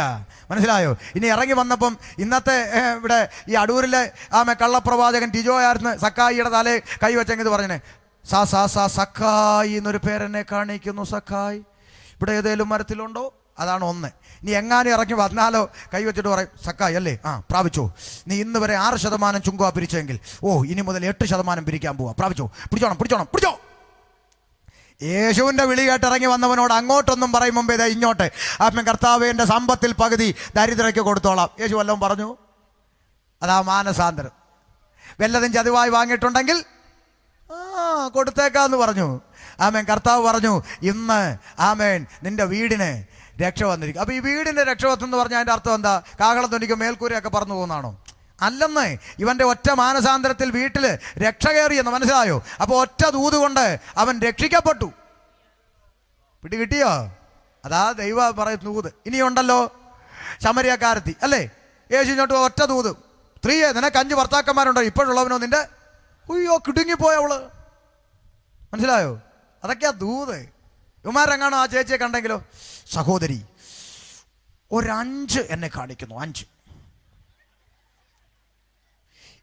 മനസ്സിലായോ? ഇനി ഇറങ്ങി വന്നപ്പം ഇന്നത്തെ ഇവിടെ ഈ അടൂരിലെ കള്ളപ്രവാചകൻ ടിജോ ആയിരുന്നു സക്കായിയുടെ തലേ കൈവച്ചെങ്കിൽ പറഞ്ഞേ, സക്കായി എന്നൊരു പേരെന്നെ കാണിക്കുന്നു. സക്കായി ഇവിടെ ഏതേലും മരത്തിലുണ്ടോ? അതാണ് ഒന്ന്. നീ എങ്ങാനും ഇറങ്ങി വന്നാലോ കൈവച്ചിട്ട് പറയും, സക്കായി അല്ലേ, പ്രാപിച്ചോ. നീ ഇന്ന് വരെ 6% ചുങ്കുവാ പിരിച്ചെങ്കിൽ ഇനി മുതൽ 8% പിരിക്കാൻ പോവാ, പ്രാപിച്ചോ, പിടിച്ചോ. യേശുവിൻ്റെ വിളി കേട്ടിറങ്ങി വന്നവനോട് അങ്ങോട്ടൊന്നും പറയും മുമ്പേ ഇതാ ഇങ്ങോട്ട്, കർത്താവിൻ്റെ സമ്പത്തിൽ പകുതി ദരിദ്രയ്ക്ക് കൊടുത്തോളാം. യേശു വല്ലതും പറഞ്ഞു? അതാ മാനസാന്തരം. വല്ലതും ചതിവായി വാങ്ങിയിട്ടുണ്ടെങ്കിൽ കൊടുത്തേക്കാന്ന് പറഞ്ഞു. കർത്താവ് പറഞ്ഞു, ഇന്ന് നിന്റെ വീടിന് രക്ഷ വന്നിരിക്കും. അപ്പോൾ ഈ വീടിൻ്റെ രക്ഷവത്തെന്ന് എന്ന് പറഞ്ഞാൽ അതിൻ്റെ അർത്ഥം എന്താ? കാഹളം തൊനിക്ക് മേൽക്കൂരയൊക്കെ പറന്നു പോകുന്നതാണോ? അല്ലെന്ന്. ഇവൻ്റെ ഒറ്റ മാനസാന്തരത്തിൽ വീട്ടിൽ രക്ഷ കയറിയെന്ന് മനസ്സിലായോ? അപ്പോൾ ഒറ്റ ദൂത് കൊണ്ട് അവൻ രക്ഷിക്കപ്പെട്ടു. പിടികിട്ടിയോ? അതാ ദൈവ പറയുന്ന ദൂത്. ഇനിയുണ്ടല്ലോ ശമരിയക്കാരത്തി അല്ലേ, യേശുവിനോട്ട് ഒറ്റ ദൂത്, സ്ത്രീയെ നിനക്ക് 5 ഭർത്താക്കന്മാരുണ്ടോ? ഇപ്പോഴുള്ളവനോ നിന്റെ? ഉയ്യോ, കിടുങ്ങിപ്പോയവള്, മനസ്സിലായോ? അതൊക്കെയാ ദൂത്. ഇവന്മാരെങ്ങാണോ ആ ചേച്ചിയെ കണ്ടെങ്കിലോ, സഹോദരി 5 എന്നെ കാണിക്കുന്നു, 5.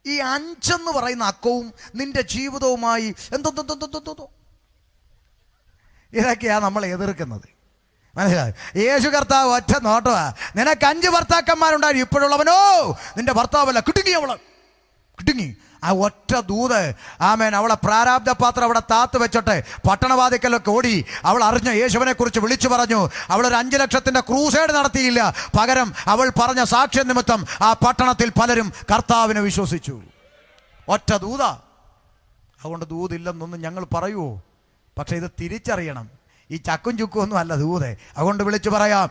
ഈ 5 പറയുന്ന അക്കവും നിന്റെ ജീവിതവുമായി എന്തോ ഇതൊക്കെയാ നമ്മൾ എതിർക്കുന്നത്, മനസ്സിലായി? യേശു കർത്താവ് ഒറ്റ നോട്ടമാ, നിനക്ക് 5 ഭർത്താക്കന്മാരുണ്ടായി, ഇപ്പോഴുള്ളവനോ നിന്റെ ഭർത്താവല്ല. കിടുങ്ങി ആ ഒറ്റ ദൂത്. അവളെ പ്രാരാബ്ധ പാത്രം അവിടെ താത്ത് വെച്ചിട്ട് പട്ടണവാതിക്കലൊക്കെ ഓടി അവൾ അറിഞ്ഞ യേശുവിനെ കുറിച്ച് വിളിച്ചു പറഞ്ഞു. അവളൊരു 5 ലക്ഷത്തിൻ്റെ ക്രൂസൈഡ് നടത്തിയില്ല, പകരം അവൾ പറഞ്ഞ സാക്ഷ്യ നിമിത്തം ആ പട്ടണത്തിൽ പലരും കർത്താവിനെ വിശ്വസിച്ചു. ഒറ്റ ദൂതാ. അതുകൊണ്ട് ദൂതില്ലെന്നൊന്നും ഞങ്ങൾ പറയുമോ? പക്ഷെ ഇത് തിരിച്ചറിയണം, ഈ ചക്കും ചുക്കും ഒന്നും അല്ല ദൂത്. അതുകൊണ്ട് വിളിച്ചു പറയാം,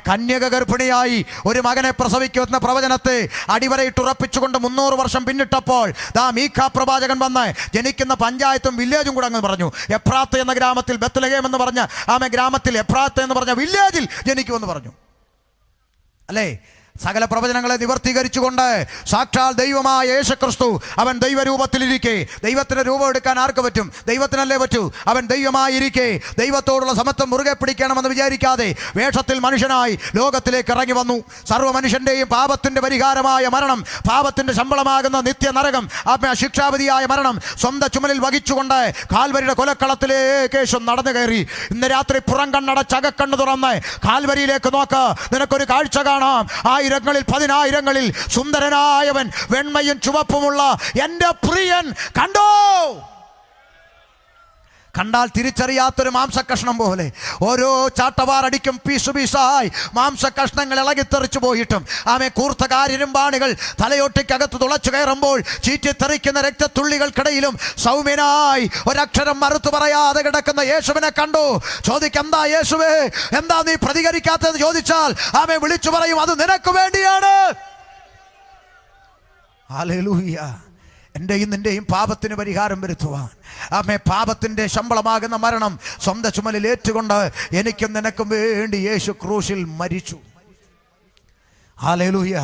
കന്യക ഗർഭിണിയായി ഒരു മകനെ പ്രസവിക്കുന്ന പ്രവചനത്തെ അടിവരയിട്ടുറപ്പിച്ചുകൊണ്ട് 300 വർഷം പിന്നിട്ടപ്പോൾ മീഖാ പ്രവാചകൻ വന്ന് ജനിക്കുന്ന പഞ്ചായത്തും വില്ലേജും കൂടെ അങ്ങ് പറഞ്ഞു. എഫ്രാത്ത് എന്ന ഗ്രാമത്തിൽ, ബത്ലഹേം എന്ന് പറഞ്ഞ ഗ്രാമത്തിൽ, എഫ്രാത്ത് എന്ന് പറഞ്ഞ വില്ലേജിൽ ജനിക്കുമെന്ന് പറഞ്ഞു അല്ലേ? സകല പ്രവചനങ്ങളെ നിവർത്തീകരിച്ചുകൊണ്ട് സാക്ഷാൽ ദൈവമായ യേശുക്രിസ്തു അവൻ ദൈവരൂപത്തിലിരിക്കെ, ദൈവത്തിന്റെ രൂപം എടുക്കാൻ ആർക്ക് പറ്റും? ദൈവത്തിനല്ലേ പറ്റൂ. അവൻ ദൈവമായിരിക്കെ ദൈവത്തോടുള്ള സമത്വം മുറുകെ പിടിക്കണമെന്ന് വിചാരിക്കാതെ വേഷത്തിൽ മനുഷ്യനായി ലോകത്തിലേക്ക് ഇറങ്ങി വന്നു. സർവ്വ മനുഷ്യന്റെയും പാപത്തിന്റെ പരിഹാരമായ മരണം, പാപത്തിന്റെ ശമ്പളമാകുന്ന നിത്യ നരകം, ശിക്ഷാവിധിയായ മരണം സ്വന്തം ചുമലിൽ വഹിച്ചുകൊണ്ട് കാൽവരിയുടെ കൊലക്കളത്തിലേക്ക് യേശു നടന്നു കയറി. ഇന്ന് രാത്രി പുറം കണ്ണടച്ച് അകക്കണ്ണ് തുറന്ന് കാൽവരിയിലേക്ക് നോക്ക്, നിനക്കൊരു കാഴ്ച കാണാം. 1000ങ്ങളിൽ 10000ങ്ങളിൽ സുന്ദരനായവൻ, വെണ്മയും ചുവപ്പുമുള്ള എൻ്റെ പ്രിയൻ കണ്ടോ. കണ്ടാൽ തിരിച്ചറിയാത്തൊരു മാംസക്കഷ്ണം പോലെ ഓരോ ചാട്ടവാറടിക്കും പീസു പീസായി മാംസക്കഷ്ണങ്ങൾ ഇളകിത്തെറിച്ചു പോയിട്ടും ആമേ കൂർത്ത കാരിരുമ്പാണികൾ തലയോട്ടിക്കകത്ത് തുളച്ചു കയറുമ്പോൾ ചീറ്റിത്തെറിക്കുന്ന രക്തത്തുള്ളികൾക്കിടയിലും സൗമ്യനായി ഒരക്ഷരം മറുത്തു പറയാതെ കിടക്കുന്ന യേശുവിനെ കണ്ടു. ചോദിക്കെന്താ യേശുവേ, എന്താ നീ പ്രതികരിക്കാത്തതെന്ന് ചോദിച്ചാൽ ആമേ വിളിച്ചു പറയും, അത് നിനക്ക് വേണ്ടിയാണ്. ഹല്ലേലൂയ. എൻ്റെയും നിൻ്റെയും പാപത്തിന് പരിഹാരം വരുത്തുവാൻ ആമേ പാപത്തിൻ്റെ ശമ്പളമാകുന്ന മരണം സ്വന്തം ചുമലിൽ ഏറ്റുകൊണ്ട് എനിക്കും നിനക്കും വേണ്ടി യേശു ക്രൂശിൽ മരിച്ചു. ഹല്ലേലൂയ.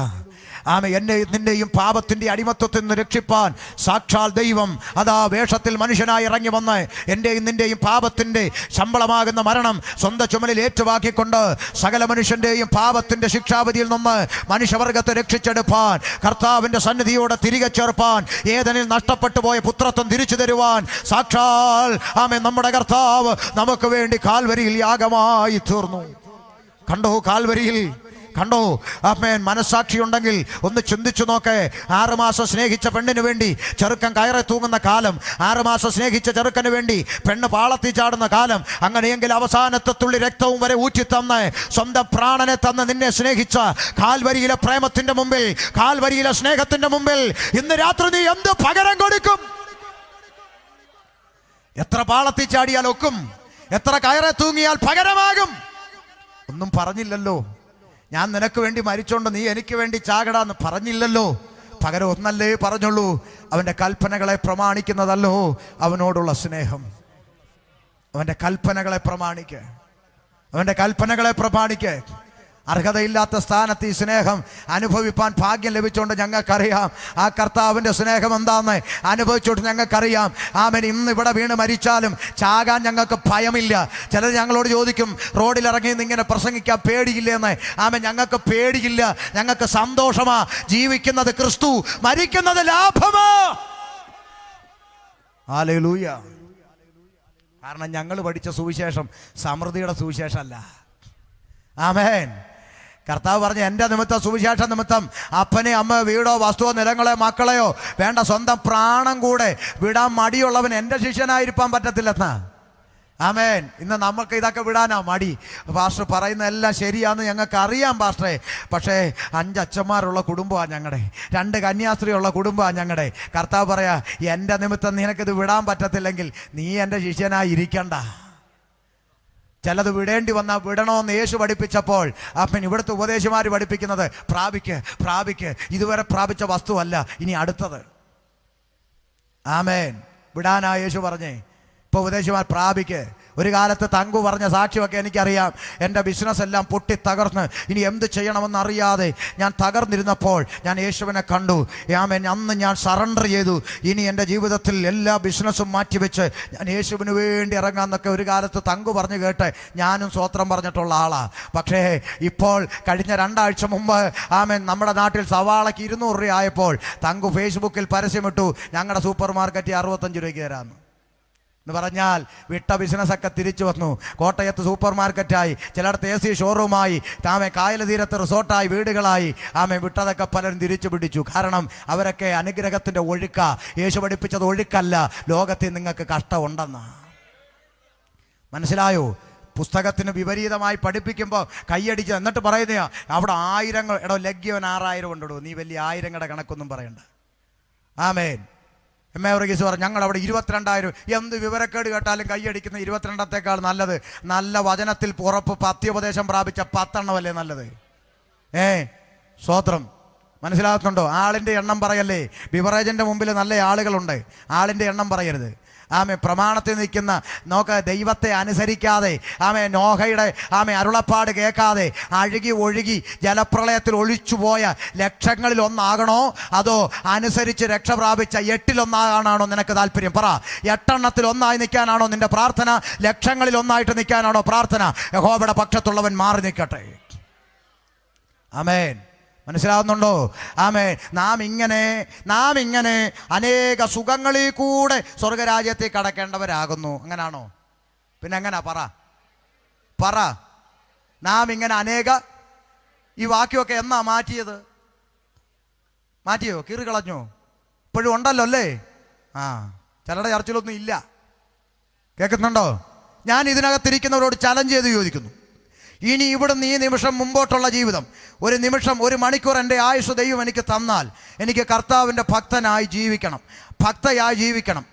ആമേ എന്നെയും നിന്നെയും പാപത്തിൻ്റെ അടിമത്വത്തിൽ നിന്ന് രക്ഷിപ്പാൻ സാക്ഷാൽ ദൈവം അതാ വേഷത്തിൽ മനുഷ്യനായി ഇറങ്ങി വന്ന് എൻ്റെയും നിൻ്റെയും പാപത്തിൻ്റെ ശമ്പളമാകുന്ന മരണം സ്വന്തം ചുമലിൽ ഏറ്റുവാക്കിക്കൊണ്ട് സകല മനുഷ്യൻ്റെയും പാപത്തിൻ്റെ ശിക്ഷാവിധിയിൽ നിന്ന് മനുഷ്യവർഗത്തെ രക്ഷിച്ചെടുപ്പാൻ, കർത്താവിൻ്റെ സന്നിധിയോടെ തിരികെ ചേർപ്പാൻ, ഏതെനിൽ നഷ്ടപ്പെട്ടു പോയ പുത്രത്വം തിരിച്ചു തരുവാൻ സാക്ഷാൽ ആമേ നമ്മുടെ കർത്താവ് നമുക്ക് വേണ്ടി കാൽവരിയിൽ യാഗമായി തീർന്നു. കണ്ടോ കാൽവരിയിൽ? കണ്ടോ? ആമേൻ. മനസ്സാക്ഷി ഉണ്ടെങ്കിൽ ഒന്ന് ചിന്തിച്ചു നോക്കേ. 6 മാസം സ്നേഹിച്ച പെണ്ണിന് വേണ്ടി ചെറുക്കൻ കയറി തൂങ്ങുന്ന കാലം, 6 മാസം സ്നേഹിച്ച ചെറുക്കന് വേണ്ടി പെണ്ണ് പാളത്തി ചാടുന്ന കാലം, അങ്ങനെയെങ്കിൽ അവസാനത്തെ തുള്ളി രക്തവും വരെ ഊറ്റിത്തന്ന് സ്വന്തം പ്രാണനെ തന്ന് നിന്നെ സ്നേഹിച്ച കാൽവരിയിലെ പ്രേമത്തിന്റെ മുമ്പിൽ, കാൽവരിയിലെ സ്നേഹത്തിന്റെ മുമ്പിൽ ഇന്ന് രാത്രി നീ എന്ത് പകരം കൊടുക്കും? എത്ര പാളത്തി ചാടിയാൽ ഒക്കും? എത്ര കയറെ തൂങ്ങിയാൽ പകരമാകും? ഒന്നും പറഞ്ഞില്ലല്ലോ. ഞാൻ നിനക്ക് വേണ്ടി മരിച്ചോണ്ട് നീ എനിക്ക് വേണ്ടി ചാകടാന്ന് പറഞ്ഞില്ലല്ലോ. പകരം ഒന്നല്ലേ പറഞ്ഞുള്ളൂ, അവൻ്റെ കൽപ്പനകളെ പ്രമാണിക്കുന്നതല്ലോ അവനോടുള്ള സ്നേഹം. അവൻ്റെ കൽപ്പനകളെ പ്രമാണിക്ക്, അവൻ്റെ കൽപ്പനകളെ പ്രമാണിക്ക്. അർഹതയില്ലാത്ത സ്ഥാനത്ത് ഈ സ്നേഹം അനുഭവിപ്പാൻ ഭാഗ്യം ലഭിച്ചുകൊണ്ട് ഞങ്ങൾക്കറിയാം ആ കർത്താവിൻ്റെ സ്നേഹം എന്താന്ന് അനുഭവിച്ചോട്ട് ഞങ്ങൾക്കറിയാം. ആമേൻ. ഇന്ന് ഇവിടെ വീണ് മരിച്ചാലും ചാകാൻ ഞങ്ങൾക്ക് ഭയമില്ല. ചിലർ ഞങ്ങളോട് ചോദിക്കും, റോഡിലിറങ്ങി ഇങ്ങനെ പ്രസംഗിക്കാൻ പേടിയില്ലെന്ന്. ആമേൻ. ഞങ്ങൾക്ക് പേടിയില്ല, ഞങ്ങൾക്ക് സന്തോഷമാ. ജീവിക്കുന്നത് ക്രിസ്തു, മരിക്കുന്നത് ലാഭമാ. ഹല്ലേലൂയ. കാരണം ഞങ്ങൾ പഠിച്ച സുവിശേഷം സമൃദ്ധിയുടെ സുവിശേഷമല്ല. ആമേൻ. കർത്താവ് പറഞ്ഞു, എൻ്റെ നിമിത്തം, സുവിശേഷ നിമിത്തം അപ്പനെ അമ്മ വീടോ വസ്തുവോ നിലങ്ങളോ മക്കളെയോ വേണ്ട സ്വന്തം പ്രാണം കൂടെ വിടാൻ മടിയുള്ളവൻ എൻ്റെ ശിഷ്യനായിരിക്കാൻ പറ്റത്തില്ലെന്നാ. ആമേൻ. ഇന്ന് നമുക്ക് ഇതൊക്കെ വിടാനാ മടി. പാസ്റ്റർ പറയുന്ന എല്ലാം ശരിയാന്ന് ഞങ്ങൾക്ക് അറിയാം പാസ്റ്ററെ. പക്ഷേ 5 അച്ഛന്മാരുള്ള കുടുംബമാണ് ഞങ്ങളുടെ, 2 കന്യാസ്ത്രീയുള്ള കുടുംബമാണ് ഞങ്ങളുടെ. കർത്താവ് പറയാ, എൻ്റെ നിമിത്തം നിനക്കിത് വിടാൻ പറ്റത്തില്ലെങ്കിൽ നീ എൻ്റെ ശിഷ്യനായി ഇരിക്കണ്ട. ചിലത് വിടേണ്ടി വന്നാൽ വിടണമെന്ന് യേശു പഠിപ്പിച്ചപ്പോൾ അപ്പൻ ഇവിടുത്തെ ഉപദേശിമാർ പഠിപ്പിക്കുന്നത് പ്രാപിക്ക് ഇതുവരെ പ്രാപിച്ച വസ്തുവല്ല, ഇനി അടുത്തത്. ആമേൻ. വിടാനാ യേശു പറഞ്ഞേ. ഇപ്പോൾ ഉപദേശിമാർ പ്രാപിക്ക്. ഒരു കാലത്ത് തങ്കു പറഞ്ഞ സാക്ഷ്യമൊക്കെ എനിക്കറിയാം. എൻ്റെ ബിസിനസ് എല്ലാം പൊട്ടി തകർന്ന് ഇനി എന്ത് ചെയ്യണമെന്ന് അറിയാതെ ഞാൻ തകർന്നിരുന്നപ്പോൾ ഞാൻ യേശുവിനെ കണ്ടു. ആമേൻ. അന്ന് ഞാൻ സറണ്ടർ ചെയ്തു. ഇനി എൻ്റെ ജീവിതത്തിൽ എല്ലാ ബിസിനസ്സും മാറ്റിവെച്ച് ഞാൻ യേശുവിന് വേണ്ടി ഇറങ്ങാമെന്നൊക്കെ ഒരു കാലത്ത് തങ്കു പറഞ്ഞു കേട്ട് ഞാനും സ്വോത്രം പറഞ്ഞിട്ടുള്ള ആളാണ്. പക്ഷേ ഇപ്പോൾ കഴിഞ്ഞ 2 ആഴ്ച മുമ്പ് ആമേൻ നമ്മുടെ നാട്ടിൽ സവാളയ്ക്ക് 200 രൂപ ആയപ്പോൾ തങ്കു ഫേസ്ബുക്കിൽ പരസ്യമിട്ടു, ഞങ്ങളുടെ സൂപ്പർ മാർക്കറ്റ് 65 രൂപയ്ക്ക് തരാമെന്ന്. എന്ന് പറഞ്ഞാൽ വിട്ട ബിസിനസ്സൊക്കെ തിരിച്ചു വന്നു. കോട്ടയത്ത് സൂപ്പർ മാർക്കറ്റായി, ചിലയിടത്ത് AC ഷോറൂമായി, ആമേ കായൽ തീരത്ത് റിസോർട്ടായി, വീടുകളായി. ആമേ വിട്ടതൊക്കെ പലരും തിരിച്ചു പിടിച്ചു. കാരണം അവരൊക്കെ അനുഗ്രഹത്തിൻ്റെ ഒഴുക്ക. യേശു പഠിപ്പിച്ചത് ഒഴുക്കല്ല, ലോകത്തിൽ നിങ്ങൾക്ക് കഷ്ടമുണ്ടെന്നാ. മനസ്സിലായോ? പുസ്തകത്തിന് വിപരീതമായി പഠിപ്പിക്കുമ്പോൾ കൈയടിച്ച് എന്നിട്ട് പറയുന്നയാ അവിടെ 1000 എടോ ലഗ്യവൻ 6000 കൊണ്ടിടൂ, നീ വലിയ 1000ങ്ങളുടെ കണക്കൊന്നും പറയണ്ട. ആമേൻ. എമ്മേവർഗീസ് പറഞ്ഞു, ഞങ്ങളവിടെ 22,000. എന്ത് വിവരക്കേട് കേട്ടാലും കൈയടിക്കുന്ന 22ത്തേക്കാൾ നല്ലത് നല്ല വചനത്തിൽ ഉറപ്പ് പത്യോപദേശം പ്രാപിച്ച 10 എണ്ണമല്ലേ നല്ലത്? സ്വോത്രം. മനസ്സിലാകുന്നുണ്ടോ? ആളിൻ്റെ എണ്ണം പറയല്ലേ. ബിവറേജിൻ്റെ മുമ്പിൽ നല്ല ആളുകളുണ്ട്, ആളിൻ്റെ എണ്ണം പറയരുത്. ആമേ. പ്രമാണത്തിൽ നിൽക്കുന്ന നോക്ക ദൈവത്തെ അനുസരിക്കാതെ, ആമേ നോഹയുടെ അരുളപ്പാട് കേൾക്കാതെ അഴുകി ഒഴുകി ജലപ്രളയത്തിൽ ഒഴിച്ചുപോയ ലക്ഷങ്ങളിൽ ഒന്നാകണോ, അതോ അനുസരിച്ച് രക്ഷ പ്രാപിച്ച 8-ൽ 1 നിനക്ക് താല്പര്യം? പറ. 8 എണ്ണത്തിൽ 1 നിൽക്കാനാണോ നിന്റെ പ്രാർത്ഥന? ലക്ഷങ്ങളിൽ 1 നിൽക്കാനാണോ പ്രാർത്ഥന? യഹോവയുടെ പക്ഷത്തുള്ളവൻ മാറി നിൽക്കട്ടെ. ആമേൻ. മനസ്സിലാവുന്നുണ്ടോ? ആമേൻ. നാം ഇങ്ങനെ അനേക സുഖങ്ങളിൽ കൂടെ സ്വർഗരാജ്യത്തിൽ കടക്കേണ്ടവരാകുന്നു. അങ്ങനാണോ? പിന്നെ എങ്ങനാ? പറ. നാം ഇങ്ങനെ അനേക, ഈ വാക്യമൊക്കെ എന്നാ മാറ്റിയത്? മാറ്റിയോ? കീറി കളഞ്ഞോ? ഇപ്പോഴും ഉണ്ടല്ലോ അല്ലേ? ചിലരുടെ ചർച്ചിലൊന്നും ഇല്ല. കേൾക്കുന്നുണ്ടോ? ഞാൻ ഇതിനകത്തിരിക്കുന്നവരോട് ചലഞ്ച് ചെയ്ത് ചോദിക്കുന്നു, ഇനി ഇവിടുന്ന് ഈ നിമിഷം മുമ്പോട്ടുള്ള ജീവിതം, ഒരു നിമിഷം, ഒരു മണിക്കൂർ എൻ്റെ ആയുസ് ദൈവം എനിക്ക് തന്നാൽ എനിക്ക് കർത്താവിൻ്റെ ഭക്തനായി ജീവിക്കണം, ഭക്തയായി ജീവിക്കണം.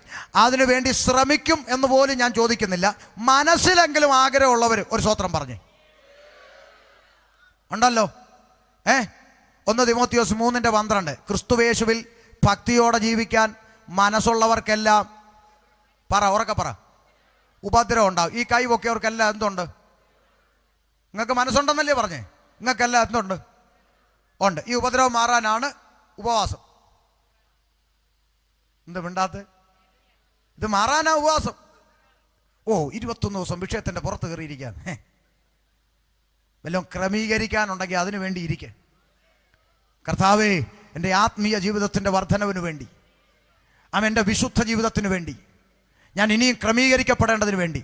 അതിനുവേണ്ടി ശ്രമിക്കും എന്ന് പോലും ഞാൻ ചോദിക്കുന്നില്ല. മനസ്സിലെങ്കിലും ആഗ്രഹമുള്ളവർ ഒരു സ്വത്രം പറഞ്ഞേ ഉണ്ടല്ലോ. 1 തിമോത്തിയോസ് 3:12 ക്രിസ്തുവേശുവിൽ ഭക്തിയോടെ ജീവിക്കാൻ മനസ്സുള്ളവർക്കെല്ലാം ഉറക്കെ പറ ഉപദ്രവം ഉണ്ടാവും. ഈ കൈ പൊക്കിയവർക്കെല്ലാം എന്തുണ്ട്? നിങ്ങൾക്ക് മനസ്സുണ്ടെന്നല്ലേ പറഞ്ഞേ? നിങ്ങൾക്കെല്ലാം എന്തുണ്ട്? ഉണ്ട്. ഈ ഉപദ്രവം മാറാനാണ് ഉപവാസം. എന്ത് മിണ്ടാത്ത? ഇത് മാറാനാ ഉപവാസം. 21 ദിവസം വിഷയത്തിൻ്റെ പുറത്ത് കയറിയിരിക്കാൻ വല്ലതും ക്രമീകരിക്കാനുണ്ടെങ്കിൽ അതിനു വേണ്ടി ഇരിക്കെ. കർത്താവേ, എൻ്റെ ആത്മീയ ജീവിതത്തിൻ്റെ വർധനവിന് വേണ്ടി, എൻ്റെ വിശുദ്ധ ജീവിതത്തിന് വേണ്ടി, ഞാൻ ഇനിയും ക്രമീകരിക്കപ്പെടേണ്ടതിന് വേണ്ടി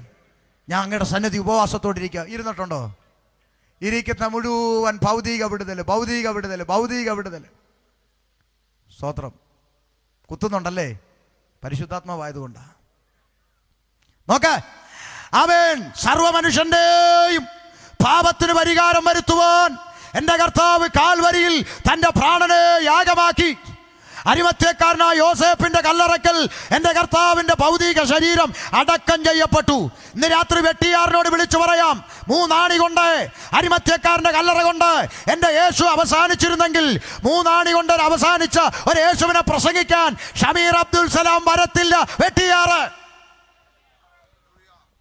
ഞാൻ അങ്ങയുടെ സന്നിധി ഉപവാസത്തോടിരിക്കുക. ഇരുന്നിട്ടുണ്ടോ? ഇരിക്കുന്ന മുഴുവൻ ഭൗതിക വിടുതൽ, ഭൗതിക വിടുതൽ, ഭൗതിക വിടുതൽ. സ്തോത്രം. കുത്തുന്നുണ്ടല്ലേ? പരിശുദ്ധാത്മാവായതുകൊണ്ടാണ്. നോക്ക്, അവൻ സർവമനുഷ്യന്റെയും പാപത്തിന് പരിഹാരം വരുത്തുവാൻ എൻ്റെ കർത്താവ് കാൽവരിയിൽ തൻ്റെ പ്രാണനെ യാഗമാക്കി. അരിമത്ഥ്യക്കാരനായ യോസേപ്പിന്റെ കല്ലറക്കൽ എൻ്റെ കർത്താവിൻ്റെ ഭൗതിക ശരീരം അടക്കം ചെയ്യപ്പെട്ടു. ഇന്ന് രാത്രി വെട്ടിയാറിനോട് വിളിച്ചു പറയാം, 3 ആണി കൊണ്ട് അരിമത്ഥ്യക്കാരൻ്റെ കല്ലറ കൊണ്ട് എൻ്റെ യേശു അവസാനിച്ചിരുന്നെങ്കിൽ 3 ആണി കൊണ്ട് അവസാനിച്ച ഒരു യേശുവിനെ പ്രസംഗിക്കാൻ ഷമീർ അബ്ദുൽ സലാം വരത്തില്ല. വെട്ടിയാറ്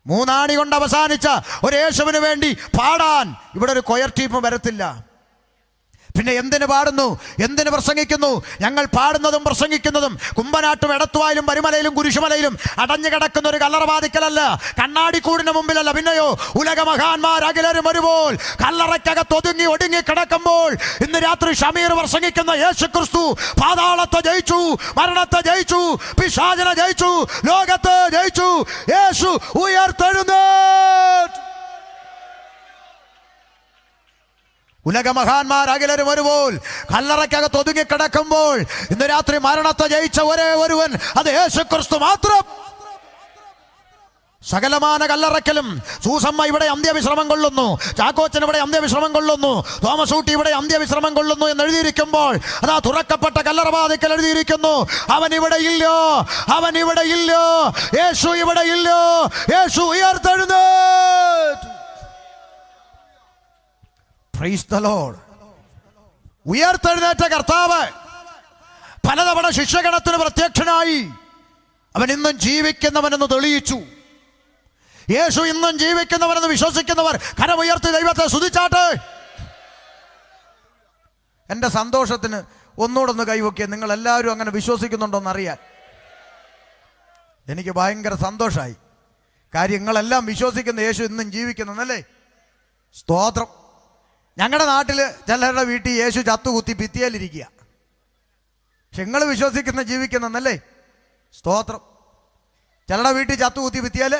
3 ആണി കൊണ്ട് അവസാനിച്ച ഒരു യേശുവിന് വേണ്ടി പാടാൻ ഇവിടെ ഒരു കൊയർ ടീം വരത്തില്ല. പിന്നെ എന്തിനു പാടുന്നു, എന്തിനു പ്രസംഗിക്കുന്നു? ഞങ്ങൾ പാടുന്നതും പ്രസംഗിക്കുന്നതും കുമ്പനാട്ടും എടത്തുവായിലും പരിമലയിലും കുരിശുമലയിലും അടഞ്ഞു കിടക്കുന്ന ഒരു കല്ലറവാദിക്കലല്ല, കണ്ണാടിക്കൂടിന് മുമ്പിലല്ല. പിന്നെയോ ഉലക മഹാന്മാരകിലരും ഒരുപോൽ കല്ലറയ്ക്കകത്ത് ഒതുങ്ങി ഒടുങ്ങി കിടക്കുമ്പോൾ ഇന്ന് രാത്രി ഷമീർ പ്രസംഗിക്കുന്ന യേശു ക്രിസ്തു പാതാളത്തെ ജയിച്ചു, മരണത്തെ ജയിച്ചു, പിശാചിനെ ജയിച്ചു, ലോകത്തെ ജയിച്ചു. യേശു ഉയർത്തെഴുന്നേറ്റു. ഉലക മഹാന്മാരകിലരും ഒരുപോൽ കല്ലറയ്ക്കകത്ത് ഒതുങ്ങിക്കിടക്കുമ്പോൾ ഇന്ന് രാത്രി മരണത്തെ ജയിച്ച ഒരേ ഒരുവൻ, അത് യേശു ക്രിസ്തു മാത്രം. സകലമാന കല്ലറയ്ക്കലും സൂസമ്മ ഇവിടെ അന്ത്യവിശ്രമം കൊള്ളുന്നു, ചാക്കോച്ചൻ ഇവിടെ അന്ത്യവിശ്രമം കൊള്ളുന്നു, തോമസ് ഊട്ടി ഇവിടെ അന്ത്യവിശ്രമം കൊള്ളുന്നു എന്ന് എഴുതിയിരിക്കുമ്പോൾ അതാ തുറക്കപ്പെട്ട കല്ലറവാതിക്കൽ എഴുതിയിരിക്കുന്നു, അവൻ ഇവിടെ ഇല്ലോ, അവൻ ഇവിടെ ഇല്ലോ, യേശു ഇവിടെ ഇല്ലോ, യേശു ഉയർത്തെഴുന്നേറ്റു. Praise the Lord. ഉയർത്തെഴുന്നേറ്റ കർത്താവ് പലതവണ ശിഷ്യഗണത്തിന് പ്രത്യക്ഷനായി. അവൻ ഇന്നും ജീവിക്കുന്നവനെന്ന് തെളിയിച്ചു. യേശു ഇന്നും ജീവിക്കുന്നവനെന്ന് വിശ്വസിക്കുന്നവർ കരമുയർത്തി ദൈവത്തെ സ്തുതിച്ചാട്ടെ. എൻ്റെ സന്തോഷത്തിന് ഒന്നുകൂടെ കൈവക്കിയ നിങ്ങൾ എല്ലാവരും അങ്ങനെ വിശ്വസിക്കുന്നുണ്ടോയെന്നറിയാൻ എനിക്ക് ഭയങ്കര സന്തോഷമായി. കാര്യങ്ങളെല്ലാം വിശ്വസിക്കുന്ന യേശു ഇന്നും ജീവിക്കുന്നല്ലേ? സ്തോത്രം. ഞങ്ങളുടെ നാട്ടിൽ ചിലരുടെ വീട്ടിൽ യേശു ചത്തുകുത്തി ഭിത്തിയിലിരിക്കുക. പക്ഷെ നിങ്ങൾ വിശ്വസിക്കുന്ന ജീവിക്കുന്നല്ലേ? സ്തോത്രം. ചിലരുടെ വീട്ടിൽ ചത്തുകുത്തി ഭിത്തിയാൽ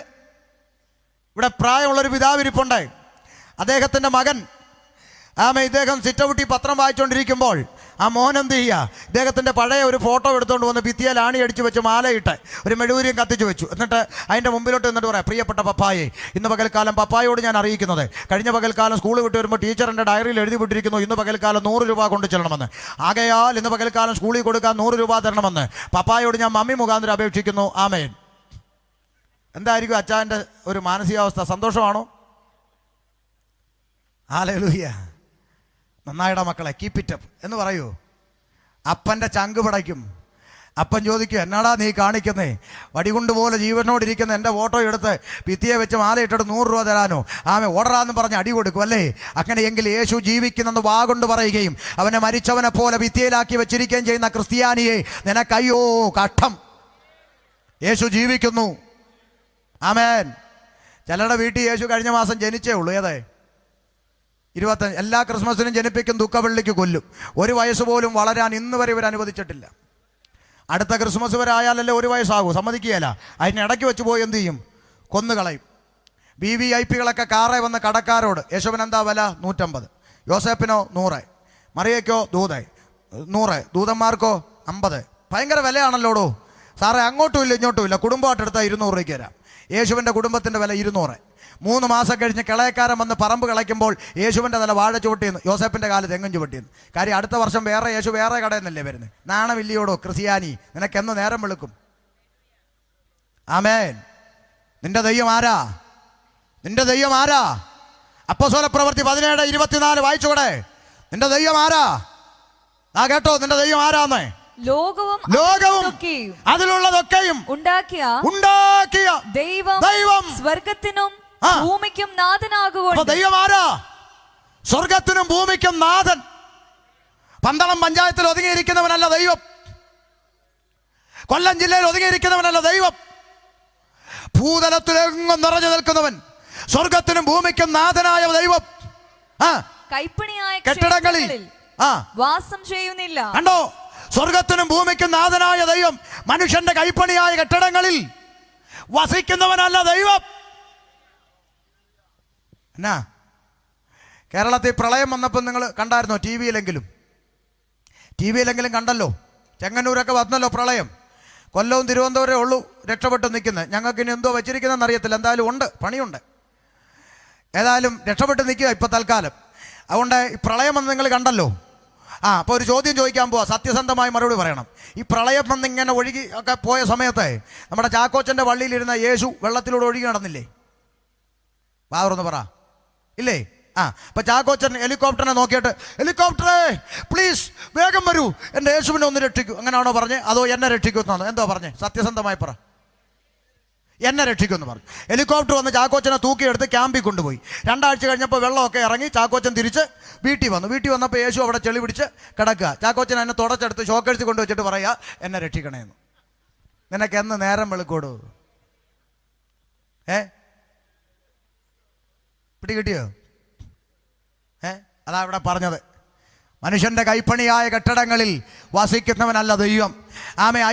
ഇവിടെ പ്രായമുള്ളൊരു പിതാവിരിപ്പുണ്ടായി. അദ്ദേഹത്തിൻ്റെ മകൻ ഇദ്ദേഹം സിറ്റൗട്ടി പത്രം വായിച്ചുകൊണ്ടിരിക്കുമ്പോൾ ആ മോൻ എന്ത് ചെയ്യുക, ഇദ്ദേഹത്തിൻ്റെ പഴയ ഒരു ഫോട്ടോ എടുത്തുകൊണ്ട് വന്ന് ഭിത്തിയിൽ ആണി അടിച്ച് വെച്ച് മാലയിട്ട് ഒരു മെഴുകുതിരിയും കത്തിച്ച് വെച്ചു. എന്നിട്ട് അതിൻ്റെ മുമ്പിലോട്ട് എന്നിട്ട് പറയാം, പ്രിയപ്പെട്ട പപ്പായെ, ഇന്ന് പകൽക്കാലം പപ്പായോട് ഞാൻ അറിയിക്കുന്നത്, കഴിഞ്ഞ പകൽക്കാലം സ്കൂൾ വിട്ട് വരുമ്പോൾ ടീച്ചറിൻ്റെ ഡയറിയിൽ എഴുതി വിട്ടിരിക്കുന്നു ഇന്ന് പകൽക്കാലം 100 രൂപ കൊണ്ട് ചെല്ലണമെന്ന്. ആകയാൽ ഇന്ന് പകൽക്കാലം സ്കൂളിൽ കൊടുക്കാൻ 100 രൂപ തരണമെന്ന് പപ്പായോട് ഞാൻ മമ്മി മുഖാന്തരം അപേക്ഷിക്കുന്നു. ആമേൻ. എന്തായിരിക്കും അച്ചാൻ്റെ ഒരു മാനസികാവസ്ഥ? സന്തോഷമാണോ? ഹല്ലേലൂയ. നന്നായിട മക്കളെ, കീപ്പ് ഇറ്റ് അപ്പ് എന്ന് പറയൂ. അപ്പൻ്റെ ചങ്ക് പടയ്ക്കും. അപ്പൻ ചോദിക്കും, എന്നാടാ നീ കാണിക്കുന്നേ? വടികൊണ്ട് പോലെ ജീവനോടിരിക്കുന്ന എൻ്റെ ഫോട്ടോ എടുത്ത് ഭിത്തിയെ വെച്ച് മാലയിട്ടിട്ട് 100 രൂപ തരാനോ? ഓടറാന്ന് പറഞ്ഞ് അടി കൊടുക്കും അല്ലേ? അങ്ങനെയെങ്കിൽ യേശു ജീവിക്കുന്നെന്ന് വാഗൊണ്ട് പറയുകയും അവനെ മരിച്ചവനെ പോലെ ഭിത്തിയിലാക്കി വെച്ചിരിക്കുകയും ചെയ്യുന്ന ക്രിസ്ത്യാനിയെ നിനക്കയ്യോ കഷ്ടം. യേശു ജീവിക്കുന്നു. ആമേൻ. ചിലരുടെ വീട്ടിൽ യേശു കഴിഞ്ഞ മാസം ജനിച്ചേ ഉള്ളൂ. ഏതേ 25. എല്ലാ ക്രിസ്മസിനും ജനിപ്പിക്കും, ദുഃഖവെള്ളിക്ക് കൊല്ലും. 1 വയസ്സ് പോലും വളരാൻ ഇന്ന് വരെ ഇവർ അനുവദിച്ചിട്ടില്ല. അടുത്ത ക്രിസ്മസ് വരെ ആയാലല്ലേ 1 വയസ്സാകൂ, സമ്മതിക്കുകയല്ല. അതിനിടയ്ക്ക് വെച്ച് പോയി എന്ത് ചെയ്യും? കൊന്നുകളയും. VVIPകളൊക്കെ കാറേ വന്ന് കടക്കാരോട്, യേശുവിന് എന്താ വില? 150. യോസേപ്പിനോ 100. മറിയയ്ക്കോ 100. ദൂതന്മാർക്കോ 50. ഭയങ്കര വിലയാണല്ലോടോ സാറേ. അങ്ങോട്ടും ഇല്ല ഇങ്ങോട്ടും ഇല്ല. കുടുംബമായിട്ട് എടുത്താൽ 200 രൂപയ്ക്ക് തരാം. യേശുവിൻ്റെ കുടുംബത്തിൻ്റെ വില 200. 3 മാസം കഴിഞ്ഞ് കിളയക്കാരൻ വന്ന് പറമ്പ് കിളയ്ക്കുമ്പോൾ യേശുവിൻ്റെ തല വാഴ ചുവട്ടിന്ന്, യോസേപ്പിൻ്റെ കാല് തെങ്ങും ചുവട്ടിന്ന്. കാര്യം അടുത്ത വർഷം വേറെ യേശു വേറെ കടയിൽ നിന്നല്ലേ വരുന്നത്. നാണമില്ലയോടോ ക്രിസ്ത്യാനി, നിനക്കെന്ന് നേരം വെളുക്കും? ആമേൻ. നിന്റെ ദൈവം ആരാ? നിന്റെ ദൈവം ആരാ? അപ്പോസ്തലപ്രവൃത്തി 17:24 വായിച്ചോടെ. നിന്റെ ദൈവം ആരാ? കേട്ടോ, നിന്റെ ദൈവം ആരാന്ന്? ലോകവും അതിലുള്ളതൊക്കെയും ഉണ്ടാക്കിയ ദൈവം സ്വർഗത്തിനും ഭൂമിക്കും നാഥനാകുന്നു. ദൈവം ആരാ? സ്വർഗത്തിനും ഭൂമിക്കും നാഥൻ. പന്തളം പഞ്ചായത്തിൽ ഒതുങ്ങിയിരിക്കുന്നവനല്ല ദൈവം. കൊല്ലം ജില്ലയിൽ ഒതുങ്ങിയിരിക്കുന്നവനല്ല ദൈവം. ഭൂതലത്തിലെങ്ങും നിറഞ്ഞു നിൽക്കുന്നവൻ, സ്വർഗത്തിനും ഭൂമിക്കും നാഥനായ ദൈവം കൈപ്പണിയായ കെട്ടിടങ്ങളിൽ വാസം ചെയ്യുന്നില്ല. കണ്ടോ, സ്വർഗത്തിനും ഭൂമിക്കും നാഥനായ ദൈവം മനുഷ്യന്റെ കൈപ്പണിയായ കെട്ടിടങ്ങളിൽ വസിക്കുന്നവനല്ല ദൈവം. എന്നാ കേരളത്തിൽ പ്രളയം വന്നപ്പോൾ നിങ്ങൾ കണ്ടായിരുന്നോ? ടി വിയിലെങ്കിലും കണ്ടല്ലോ. ചെങ്ങന്നൂരൊക്കെ വന്നല്ലോ പ്രളയം. കൊല്ലവും തിരുവനന്തപുരം ഉള്ളൂ രക്ഷപ്പെട്ട് നിൽക്കുന്നത്. ഞങ്ങൾക്ക് ഇനി എന്തോ വെച്ചിരിക്കുന്നതെന്ന് അറിയത്തില്ല. എന്തായാലും ഉണ്ട്, പണിയുണ്ട്. ഏതായാലും രക്ഷപ്പെട്ട് നിൽക്കുക ഇപ്പോൾ തൽക്കാലം. അതുകൊണ്ട് ഈ പ്രളയം വന്ന് നിങ്ങൾ കണ്ടല്ലോ. അപ്പോൾ ഒരു ചോദ്യം ചോദിക്കാൻ പോവാ, സത്യസന്ധമായി മറുപടി പറയണം. ഈ പ്രളയം വന്ന് ഇങ്ങനെ ഒഴുകി ഒക്കെ പോയ സമയത്ത് നമ്മുടെ ചാക്കോച്ചൻ്റെ പള്ളിയിലിരുന്ന യേശു വെള്ളത്തിലൂടെ ഒഴുകി നടന്നില്ലേ? വാതൊന്ന് പറ, ഇല്ലേ? അപ്പോൾ ചാക്കോച്ചൻ ഹെലികോപ്റ്ററിനെ നോക്കിയിട്ട്, ഹെലികോപ്റ്ററേ പ്ലീസ് വേഗം വരൂ, എൻ്റെ യേശുവിനെ ഒന്ന് രക്ഷിക്കൂ, അങ്ങനെയാണോ പറഞ്ഞ്? അതോ എന്നെ രക്ഷിക്കുമെന്നാണോ? എന്തോ പറഞ്ഞേ? സത്യസന്ധമായി പറ. എന്നെ രക്ഷിക്കുമെന്ന് പറഞ്ഞു. ഹെലികോപ്റ്റർ വന്ന് ചാക്കോച്ചനെ തൂക്കിയെടുത്ത് ക്യാമ്പിൽ കൊണ്ടുപോയി. 2 ആഴ്ച കഴിഞ്ഞപ്പോൾ വെള്ളമൊക്കെ ഇറങ്ങി ചാക്കോച്ചൻ തിരിച്ച് വീട്ടിൽ വന്നു. വീട്ടിൽ വന്നപ്പോൾ യേശു അവിടെ ചെളി പിടിച്ച് കിടക്കുക. ചാക്കോച്ചൻ എന്നെ തുടച്ചെടുത്ത് ഷോക്കടിച്ച് കൊണ്ടുവച്ചിട്ട് പറയുക, എന്നെ രക്ഷിക്കണേന്ന്. നിനക്ക് എന്ന് നേരം വെളുക്കോടൂ? പിടി കിട്ടിയോ? അതാ ഇവിടെ പറഞ്ഞത്. മനുഷ്യന്റെ കൈപ്പണിയായ കെട്ടിടങ്ങളിൽ വസിക്കുന്നവനല്ല ദൈവം.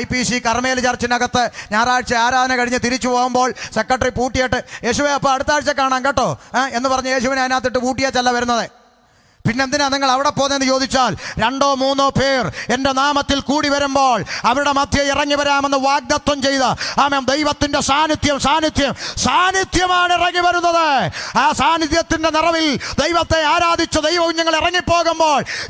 IPC കർമ്മേൽ ചർച്ചിനകത്ത് ഞായറാഴ്ച ആരാധന കഴിഞ്ഞ് തിരിച്ചു പോകുമ്പോൾ സെക്രട്ടറി പൂട്ടിയിട്ട്, യേശുവെ അപ്പോൾ അടുത്ത ആഴ്ച കാണാം കേട്ടോ എന്ന് പറഞ്ഞ് യേശുവിനെ അതിനകത്തിട്ട് പൂട്ടിയച്ചല്ല വരുന്നത്. പിന്നെന്തിനാ നിങ്ങൾ അവിടെ പോകുന്നതെന്ന് ചോദിച്ചാൽ, 2 3 പേർ എൻ്റെ നാമത്തിൽ കൂടി വരുമ്പോൾ അവരുടെ മധ്യ ഇറങ്ങി വരാമെന്ന് വാഗ്ദത്വം ചെയ്ത ദൈവത്തിൻ്റെ സാന്നിധ്യമാണ് ഇറങ്ങി വരുന്നത്. ആ സാന്നിധ്യത്തിൻ്റെ നിറവിൽ ദൈവത്തെ ആരാധിച്ച ദൈവവും ഞങ്ങൾ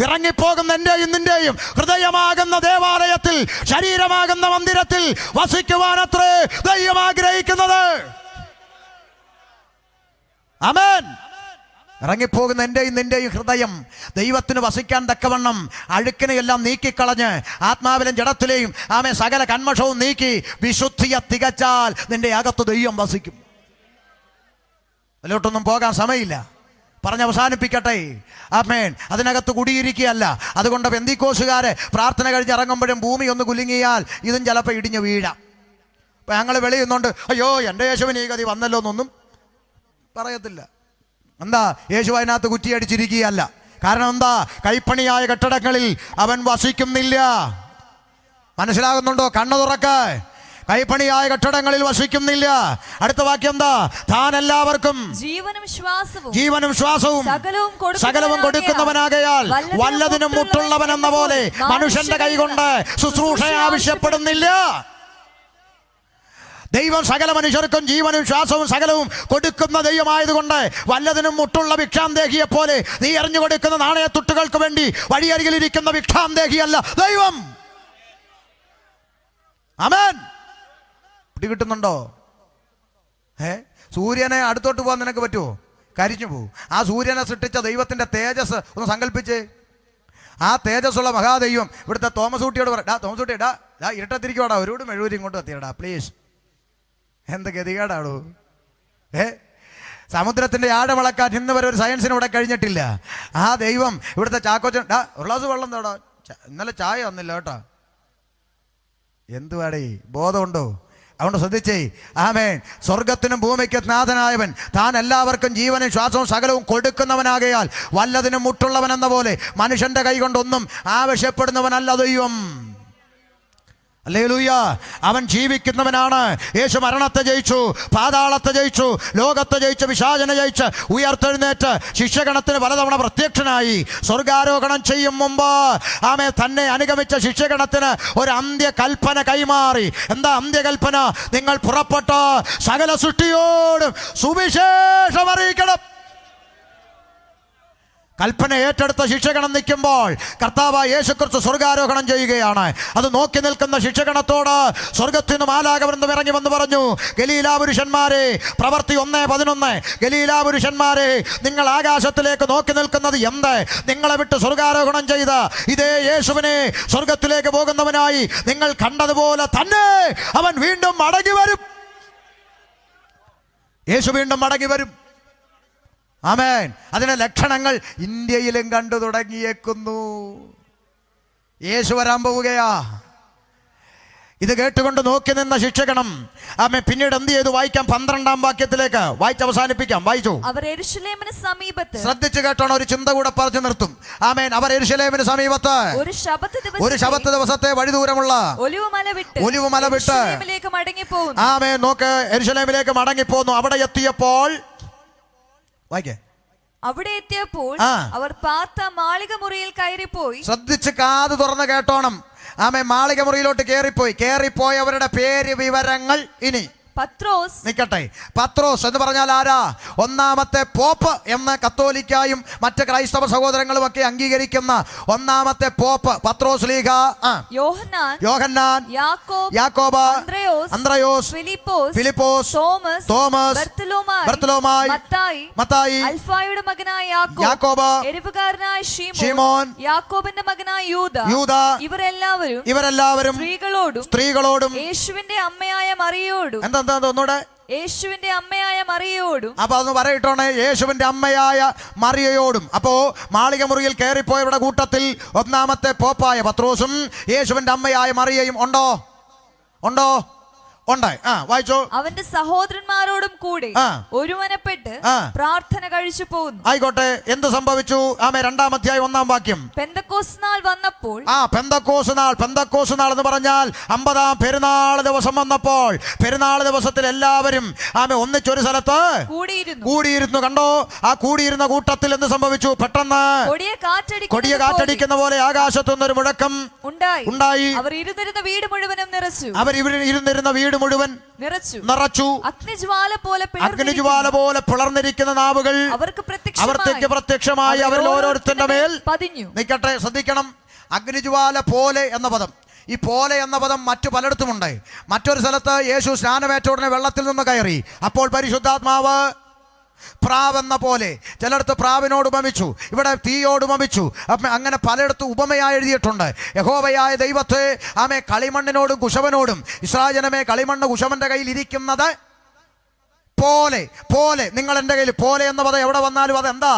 ഇറങ്ങിപ്പോകുന്ന എൻ്റെയും നിൻ്റെയും ഹൃദയമാകുന്ന ദേവാലയത്തിൽ, ശരീരമാകുന്ന മന്ദിരത്തിൽ വസിക്കുവാനത്രേ ദൈവം ആഗ്രഹിക്കുന്നത്. ആമേൻ. ഇറങ്ങിപ്പോകുന്ന എൻ്റെയും നിൻ്റെയും ഹൃദയം ദൈവത്തിന് വസിക്കാൻ തക്കവണ്ണം അഴുക്കിനെയെല്ലാം നീക്കിക്കളഞ്ഞ് ആത്മാവിലും ജഡത്തിലെയും സകല കന്മഷവും നീക്കി വിശുദ്ധിയെ തികച്ചാൽ നിന്റെ അകത്ത് ദൈവം വസിക്കും. അതിലോട്ടൊന്നും പോകാൻ സമയമില്ല, പറഞ്ഞവസാനിപ്പിക്കട്ടെ. ആമേൻ. അതിനകത്ത് കുടിയിരിക്കുകയല്ല. അതുകൊണ്ട് പെന്തിക്കോസുകാരെ പ്രാർത്ഥന കഴിഞ്ഞ് ഇറങ്ങുമ്പോഴും ഭൂമി ഒന്ന് കുലുങ്ങിയാൽ ഇതും ചിലപ്പോൾ ഇടിഞ്ഞ് വീഴാം. അപ്പം ഞങ്ങൾ വെളിയുന്നുണ്ട്, അയ്യോ എൻ്റെ യേശുവിന് ഈ ഗതി വന്നല്ലോ എന്നൊന്നും പറയത്തില്ല. എന്താ? യേശു അതിനകത്ത് കുറ്റിയടിച്ചിരിക്കുകയല്ല. കാരണം എന്താ? കൈപ്പണിയായ കെട്ടിടങ്ങളിൽ അവൻ വസിക്കുന്നില്ല. മനസ്സിലാകുന്നുണ്ടോ? കണ്ണു തുറക്ക. കൈപ്പണിയായ കെട്ടിടങ്ങളിൽ വസിക്കുന്നില്ല. അടുത്ത വാക്യം എന്താ? താൻ എല്ലാവർക്കും ജീവനും ശ്വാസവും സകലവും കൊടുക്കുന്നവനാകയാൽ വല്ലതിനും മുട്ടുള്ളവൻ എന്ന പോലെ മനുഷ്യന്റെ കൈകൊണ്ട് ശുശ്രൂഷ ആവശ്യപ്പെടുന്നില്ല. ദൈവം സകല മനുഷ്യർക്കും ജീവനും ശ്വാസവും സകലവും കൊടുക്കുന്ന ദൈവമായതുകൊണ്ട് വല്ലതിനും മുട്ടുള്ള ഭിക്ഷാന്തേഹിയെ പോലെ നീ എറിഞ്ഞു കൊടുക്കുന്ന നാണയത്തുട്ടുകൾക്ക് വേണ്ടി വഴിയരികിലിരിക്കുന്ന ഭിക്ഷാന്തേഹിയല്ല ദൈവം. ആമേൻ. പിടികിട്ടുന്നുണ്ടോ? സൂര്യനെ അടുത്തോട്ട് പോകാൻ നിനക്ക് പറ്റുമോ? കരിഞ്ഞു പോകും. ആ സൂര്യനെ സൃഷ്ടിച്ച ദൈവത്തിന്റെ തേജസ് ഒന്ന് സങ്കല്പിച്ചേ. ആ തേജസ്സുള്ള മഹാദൈവം ഇവിടുത്തെ തോമസ് കുട്ടിയോട് പറയാം, തോമസ് കുട്ടി ഇരുട്ടത്തിരിക്കുവാടാ, ഒരുപാട് മെഴുകുരി ഇങ്ങോട്ട് എത്തിയടാ പ്ലീസ്. എന്ത് ഗതികേടാടോ? സമുദ്രത്തിന്റെ ആഴമളക്കാൻ ഇന്ന് വരെ ഒരു സയൻസിന് ഇവിടെ കഴിഞ്ഞിട്ടില്ല. ആ ദൈവം ഇവിടുത്തെ ചാക്കോച്ചൻ, ഒരു ഗ്ലാസ് വെള്ളം തേടാ, ഇന്നലെ ചായ വന്നില്ല കേട്ടോ. എന്തുവാടേ? ബോധമുണ്ടോ? അതുകൊണ്ട് ശ്രദ്ധിച്ചേ. ആമേൻ. സ്വർഗത്തിനും ഭൂമിക്കും നാഥനായവൻ താൻ എല്ലാവർക്കും ജീവനും ശ്വാസവും സകലവും കൊടുക്കുന്നവനാകയാൽ വല്ലതിനും മുട്ടുള്ളവൻ എന്ന പോലെ മനുഷ്യന്റെ കൈ കൊണ്ടൊന്നും ആവശ്യപ്പെടുന്നവനല്ല ദൈവം. ഹല്ലേലൂയ. അവൻ ജീവിക്കുന്നവനാണ്. യേശു മരണത്തെ ജയിച്ചു, പാതാളത്തെ ജയിച്ചു, ലോകത്തെ ജയിച്ചു, പിശാചിനെ ജയിച്ച് ഉയർത്തെഴുന്നേറ്റ് ശിഷ്യഗണത്തിന് പലതവണ പ്രത്യക്ഷനായി. സ്വർഗാരോഹണം ചെയ്യും മുമ്പ് ആമേ തന്നെ അനുഗമിച്ച ശിഷ്യഗണത്തിന് ഒരു അന്ത്യകൽപ്പന കൈമാറി. എന്താ അന്ത്യകൽപ്പന? നിങ്ങൾ പുറപ്പെട്ട് സകല സൃഷ്ടിയോടും സുവിശേഷം അറിയിക്കണം. കൽപ്പന ഏറ്റെടുത്ത ശിക്ഷഗണം നിൽക്കുമ്പോൾ കർത്താവായ യേശുക്രിസ്തു സ്വർഗാരോഹണം ചെയ്യുകയാണ്. അത് നോക്കി നിൽക്കുന്ന ശിക്ഷഗണത്തോട് സ്വർഗത്തിൽ നിന്ന് മാലാഖവൃന്ദം ഇറങ്ങി വന്ന് പറഞ്ഞു, ഗലീലാ പുരുഷന്മാരെ, പ്രവൃത്തി 1:11, ഗലീലാ പുരുഷന്മാരെ, നിങ്ങൾ ആകാശത്തിലേക്ക് നോക്കി നിൽക്കുന്നത് എന്ത്? നിങ്ങളെ വിട്ട് സ്വർഗാരോഹണം ചെയ്ത ഇതേ യേശുവിനെ സ്വർഗത്തിലേക്ക് പോകുന്നവനായി നിങ്ങൾ കണ്ടതുപോലെ തന്നെ അവൻ വീണ്ടും മടങ്ങി വരും. യേശു വീണ്ടും മടങ്ങി വരും. ആമേൻ. അതിന്റെ ലക്ഷണങ്ങൾ ഇന്ത്യയിലും കണ്ടു തുടങ്ങിയേക്കുന്നു. യേശു വരാൻ പോവുകയാ. ഇത് കേട്ടുകൊണ്ട് നോക്കി നിന്ന ശിക്ഷകണം ആമേൻ പിന്നീട് എന്ത് ചെയ്തു? വായിക്കാം 12-ാം വാക്യത്തിലേക്ക് വായിച്ച് അവസാനിപ്പിക്കാം. വായിച്ചു. അവർ യെരൂശലേമിന് സമീപത്ത്, ശ്രദ്ധിച്ചു കേട്ടോണം, ഒരു ചിന്ത കൂടെ പറഞ്ഞു നിർത്തും. ആമേൻ. അവർ യെരൂശലേമിന് സമീപത്ത് ഒരു ശബത്ത് ദിവസത്തെ വഴി ദൂരമുള്ള ഒലിവുമല വിട്ട് യെരൂശലേമിലേക്ക് മടങ്ങിപ്പോകുന്നു. ആമേൻ. നോക്ക്, യെരൂശലേമിലേക്ക് മടങ്ങിപ്പോന്നു. അവിടെ എത്തിയപ്പോൾ വായിക്കേ, അവിടെ എത്തിയപ്പോൾ അവർ പാർത്ത മാളിക മുറിയിൽ കയറിപ്പോയി. ശ്രദ്ധിച്ച് കാത് തുറന്ന് കേട്ടോണം. ആമേ. മാളിക മുറിയിലോട്ട് കേറിപ്പോയവരുടെ പേര് വിവരങ്ങൾ ഇനി പത്രോസ്. നിക്കട്ടെ. പത്രോസ് എന്ന് പറഞ്ഞാൽ ആരാ? ഒന്നാമത്തെ പോപ്പ് എന്ന് കത്തോലിക്കായും മറ്റ് ക്രൈസ്തവ സഹോദരങ്ങളും ഒക്കെ അംഗീകരിക്കുന്ന ഒന്നാമത്തെ പോപ്പ് പത്രോസ് ലീഗ. യോഹന്നാൻ, യാക്കോബ്, അന്ത്രയോസ്, ഫിലിപ്പോസ്, തോമസ്, ബർത്തലോമായി, മത്തായി, അൽഫായുടെ മകനായ യാക്കോബ്, എരിവുകാരനായ ശീമോൻ, യാക്കോബിന്റെ മകനായ യൂദ, ഇവരെല്ലാവരും സ്ത്രീകളോടും യേശുവിന്റെ അമ്മയായ മറിയോടും. ഒന്നുകൂടെ, യേശുവിന്റെ അമ്മയായ മറിയയോടും. അപ്പൊ അതൊന്ന് പറയട്ടോണേ, യേശുവിന്റെ അമ്മയായ മറിയയോടും. അപ്പോ മാളിക മുറിയിൽ കയറിപ്പോയവരുടെ കൂട്ടത്തിൽ ഒന്നാമത്തെ പോപ്പായ പത്രോസും യേശുവിന്റെ അമ്മയായ മറിയയും ഉണ്ടോ? ഉണ്ട്. വായിച്ചോ. അവന്റെ സഹോദരന്മാരോടും കൂടി ഒരുവനപ്പെട്ട് പ്രാർത്ഥന കഴിച്ചു പോകുന്നു. ആയിക്കോട്ടെ. എന്ത് സംഭവിച്ചു? ആമേ. 2-ാം അധ്യായം 1-ാം വാക്യം. പെന്തക്കോസ്ത് നാൾ വന്നപ്പോൾ, പെന്തക്കോസ്ത് നാൾ എന്ന് പറഞ്ഞാൽ 50-ാം പെരുന്നാൾ ദിവസം വന്നപ്പോൾ, പെരുന്നാൾ ദിവസത്തിൽ എല്ലാവരും ആമേ ഒന്നിച്ചൊരു സ്ഥലത്ത് കൂടിയിരുന്നു. കണ്ടോ? ആ കൂടിയിരുന്ന കൂട്ടത്തിൽ എന്ത് സംഭവിച്ചു? പെട്ടെന്ന് കൊടിയ കാറ്റടിക്കുന്ന പോലെ ആകാശത്തുനിന്നൊരു മുഴക്കം ഉണ്ടായി. അവർ ഇരുന്നിരുന്ന വീട് മുഴുവനും മുഴുവൻ നിറച്ചു. അഗ്നിജ്വാല പോലെ പിളർന്നിരിക്കുന്ന നാവുകൾ അവർക്ക് പ്രത്യക്ഷമായി അവരിൽ ഓരോരുത്തരുടെ മേൽ പതിഞ്ഞു. നിൽക്കട്ടെ, ശ്രദ്ധിക്കണം. അഗ്നിജ്വാല പോലെ എന്ന പദം, ഈ പോലെ എന്ന പദം മറ്റു പലയിടത്തുമുണ്ട്. മറ്റൊരു സ്ഥലത്ത് യേശു സ്നാനമേറ്റ ഉടനെ വെള്ളത്തിൽ നിന്ന് കയറി. അപ്പോൾ പരിശുദ്ധാത്മാവ് പ്രാവെന്ന പോലെ, ചിലയിടത്ത് പ്രാവിനോട് ഉപമിച്ചു, ഇവിടെ തീയോട് ഉപമിച്ചു. അങ്ങനെ പലയിടത്തും ഉപമയായി എഴുതിയിട്ടുണ്ട്. യഹോവയായ ദൈവത്തെ ആമേ കളിമണ്ണിനോടും കുശവനോടും, ഇസ്രായേലമേ കളിമണ്ണ് കുശവന്റെ കയ്യിൽ ഇരിക്കുന്നത് പോലെ നിങ്ങൾ എൻ്റെ കയ്യിൽ പോലെ എന്ന പദം എവിടെ വന്നാലും അതെന്താ?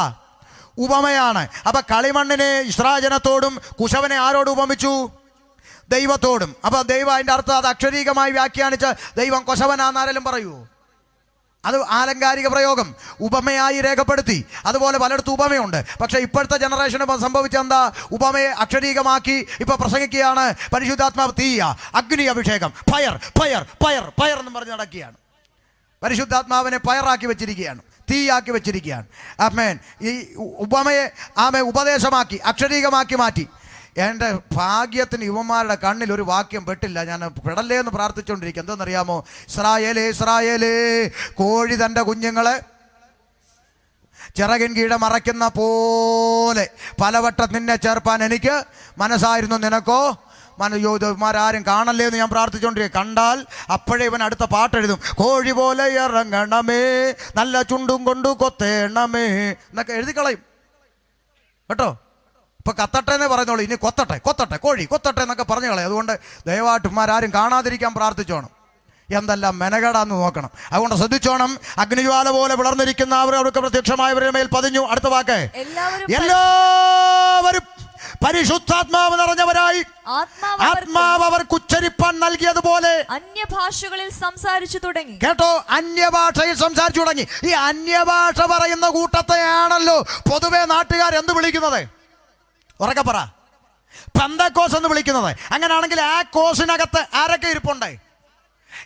ഉപമയാണ്. അപ്പൊ കളിമണ്ണിനെ ഇസ്രായേലത്തോടും കുശവനെ ആരോട് ഉപമിച്ചു? ദൈവത്തോടും. അപ്പൊ ദൈവം അതിൻ്റെ അർത്ഥം അത് അക്ഷരീകമായി വ്യാഖ്യാനിച്ച് ദൈവം കുശവനാന്നാരെങ്കിലും പറയൂ? അത് ആലങ്കാരിക പ്രയോഗം, ഉപമയായി രേഖപ്പെടുത്തി. അതുപോലെ പലയിടത്തും ഉപമയുണ്ട്. പക്ഷെ ഇപ്പോഴത്തെ ജനറേഷന് സംഭവിച്ചെന്താ? ഉപമയെ അക്ഷരീകമാക്കി ഇപ്പൊ പ്രസംഗിക്കുകയാണ്. പരിശുദ്ധാത്മാവ് തീയ, അഗ്നി അഭിഷേകം, ഫയർ എന്നും പറഞ്ഞ് നടക്കുകയാണ്. പരിശുദ്ധാത്മാവിനെ ഫയറാക്കി വെച്ചിരിക്കുകയാണ്, തീയാക്കി വെച്ചിരിക്കുകയാണ്. ആമേൻ. ഈ ഉപമയെ ഉപദേശമാക്കി അക്ഷരീകമാക്കി മാറ്റി. എൻ്റെ ഭാഗ്യത്തിന് യുവന്മാരുടെ കണ്ണിൽ ഒരു വാക്യം പെട്ടില്ല. ഞാൻ പെടല്ലേ എന്ന് പ്രാർത്ഥിച്ചുകൊണ്ടിരിക്കുക. എന്തെന്നറിയാമോ? ഇസ്രായേലേ, കോഴി തൻ്റെ കുഞ്ഞുങ്ങളെ ചിറകിൻ കീഴെ മറയ്ക്കുന്ന പോലെ പലവട്ടം നിന്നെ ചേർപ്പാൻ എനിക്ക് മനസ്സായിരുന്നു. നിനക്കോ യോധന്മാരാരും കാണല്ലേ എന്ന് ഞാൻ പ്രാർത്ഥിച്ചുകൊണ്ടിരിക്കുക. കണ്ടാൽ അപ്പോഴേ ഇവൻ അടുത്ത പാട്ടെഴുതും. കോഴി പോലെ ഇറങ്ങണമേ, നല്ല ചുണ്ടും കൊണ്ടു കൊത്തേണമേ എന്നൊക്കെ എഴുതി കളയും കേട്ടോ. ഇപ്പൊ കത്തട്ടെ എന്നേ പറയുന്നുള്ളൂ. ഇനി കൊത്തട്ടെ കോഴി കൊത്തട്ടെ എന്നൊക്കെ പറഞ്ഞു കളയും. അതുകൊണ്ട് ദയവായിട്ടുമാരും കാണാതിരിക്കാൻ പ്രാർത്ഥിച്ചോണം. എന്തെല്ലാം മെനകേടാന്ന് നോക്കണം. അതുകൊണ്ട് ശ്രദ്ധിച്ചോണം. അഗ്നിജ്വാല പോലെ വിളർന്നിരിക്കുന്ന അവർക്ക് പ്രത്യക്ഷമായവരുടെ മേൽ പതിഞ്ഞു. അടുത്ത വാക്ക്, എല്ലാവരും പരിശുദ്ധാത്മാവ് നിറഞ്ഞവരായി ആത്മാവ് അവർക്ക് ഉച്ചരിപ്പാൻ നൽകിയതുപോലെ അന്യഭാഷകളിൽ സംസാരിച്ചു തുടങ്ങി. കേട്ടോ? അന്യഭാഷയിൽ സംസാരിച്ചു തുടങ്ങി. ഈ അന്യഭാഷ പറയുന്ന കൂട്ടത്തെയാണല്ലോ പൊതുവെ നാട്ടുകാർ എന്ത് വിളിക്കുന്നത്? ഉറക്കെ പറ. പെന്തക്കോസ് എന്ന് വിളിക്കുന്നത്. അങ്ങനെയാണെങ്കിൽ ആ കോസിനകത്ത് ആരൊക്കെ ഇരിപ്പുണ്ട്?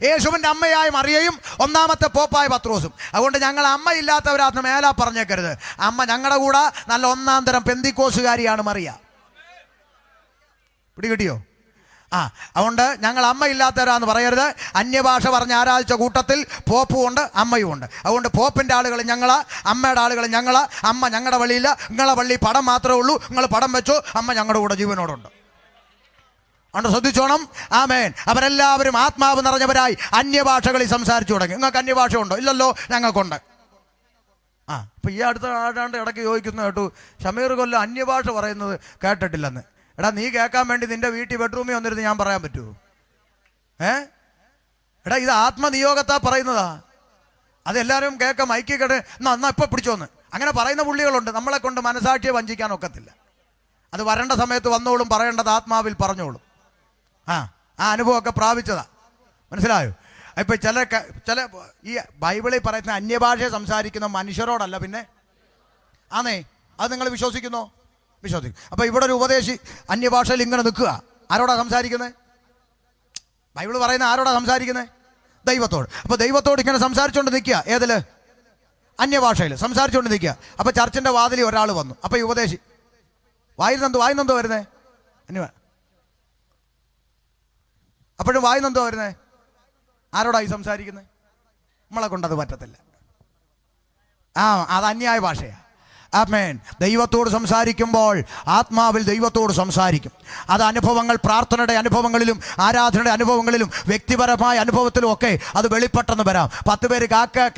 യേശുവിൻ്റെ അമ്മയായ മറിയയും ഒന്നാമത്തെ പോപ്പായ പത്രോസും. അതുകൊണ്ട് ഞങ്ങൾ അമ്മയില്ലാത്തവരാന്ന് മേലാ പറഞ്ഞേക്കരുത്. അമ്മ ഞങ്ങളുടെ കൂടെ നല്ല ഒന്നാം തരം പെന്തിക്കോസുകാരിയാണ് മറിയ. പിടികിട്ടിയോ? അതുകൊണ്ട് ഞങ്ങൾ അമ്മയില്ലാത്തവരാന്ന് പറയരുത്. അന്യഭാഷ പറഞ്ഞ് ആരാധിച്ച കൂട്ടത്തിൽ പോപ്പും ഉണ്ട്, അമ്മയും ഉണ്ട്. അതുകൊണ്ട് പോപ്പിൻ്റെ ആളുകൾ ഞങ്ങളാ, അമ്മയുടെ ആളുകൾ ഞങ്ങളാ. അമ്മ ഞങ്ങളുടെ പള്ളിയില്ല, നിങ്ങളെ പള്ളി പടം മാത്രമേ ഉള്ളൂ. നിങ്ങൾ പടം വെച്ചോ, അമ്മ ഞങ്ങളുടെ കൂടെ ജീവനോടുണ്ട്. അതുകൊണ്ട് ശ്രദ്ധിച്ചോണം. ആമേൻ. അവരെല്ലാവരും ആത്മാവ് നിറഞ്ഞവരായി അന്യഭാഷകളിൽ സംസാരിച്ചു തുടങ്ങി. നിങ്ങൾക്ക് അന്യഭാഷ ഉണ്ടോ? ഇല്ലല്ലോ, ഞങ്ങൾക്കുണ്ട്. ഇപ്പം ഈ അടുത്ത ആടാണ്ട് ഇടയ്ക്ക് ചോദിക്കുന്നു കേട്ടു, ഷമീർ കൊല്ലം അന്യഭാഷ പറയുന്നത് കേട്ടിട്ടില്ലെന്ന്. എടാ, നീ കേൾക്കാൻ വേണ്ടി നിന്റെ വീട്ടിൽ ബെഡ്റൂമിൽ വന്നിരുന്ന് ഞാൻ പറയാൻ പറ്റുമോ? എടാ, ഇത് ആത്മനിയോഗത്താ പറയുന്നതാ. അതെല്ലാവരും കേൾക്കാം, മൈക്കി കേട്ട് എന്നാ ഇപ്പം പിടിച്ചോന്ന് അങ്ങനെ പറയുന്ന പുള്ളികളുണ്ട്. നമ്മളെ കൊണ്ട് മനസാക്ഷിയെ വഞ്ചിക്കാൻ ഒക്കത്തില്ല. അത് വരേണ്ട സമയത്ത് വന്നോളും, പറയേണ്ടത് ആത്മാവിൽ പറഞ്ഞോളും. ആ അനുഭവമൊക്കെ പ്രാപിച്ചതാ. മനസ്സിലായോ? ഇപ്പം ചില ഈ ബൈബിളിൽ പറയുന്ന അന്യഭാഷ സംസാരിക്കുന്ന മനുഷ്യരോടല്ല, പിന്നെ ആന്നേ. അത് നിങ്ങൾ വിശ്വസിക്കുന്നോ? വിശ്വസിക്കും. അപ്പോൾ ഇവിടെ ഒരു ഉപദേശി അന്യഭാഷയിൽ ഇങ്ങനെ നിൽക്കുക. ആരോടാ സംസാരിക്കുന്നത്? ബൈബിൾ പറയുന്ന ആരോടാ സംസാരിക്കുന്നത്? ദൈവത്തോട്. അപ്പോൾ ദൈവത്തോട് ഇങ്ങനെ സംസാരിച്ചുകൊണ്ട് നിൽക്കുക. ഏതിൽ? അന്യഭാഷയിൽ സംസാരിച്ചുകൊണ്ട് നിൽക്കുക. അപ്പോൾ ചർച്ചിൻ്റെ വാതിലിൽ ഒരാൾ വന്നു. അപ്പോൾ ഈ ഉപദേശി വായിന്നെന്തോ വരുന്നേ? അപ്പോഴും വായിന്നെന്തോ വരുന്നേ? ആരോടായി സംസാരിക്കുന്നത്? നമ്മളെ കൊണ്ടത് പറ്റത്തില്ല. അത് അന്യായ ഭാഷയാണ്. ആമേൻ. ദൈവത്തോട് സംസാരിക്കുമ്പോൾ ആത്മാവിൽ ദൈവത്തോട് സംസാരിക്കും. അത് അനുഭവങ്ങൾ, പ്രാർത്ഥനയുടെ അനുഭവങ്ങളിലും ആരാധനയുടെ അനുഭവങ്ങളിലും വ്യക്തിപരമായ അനുഭവത്തിലും ഒക്കെ അത് വെളിപ്പെട്ടെന്ന് വരാം. 10 പേര്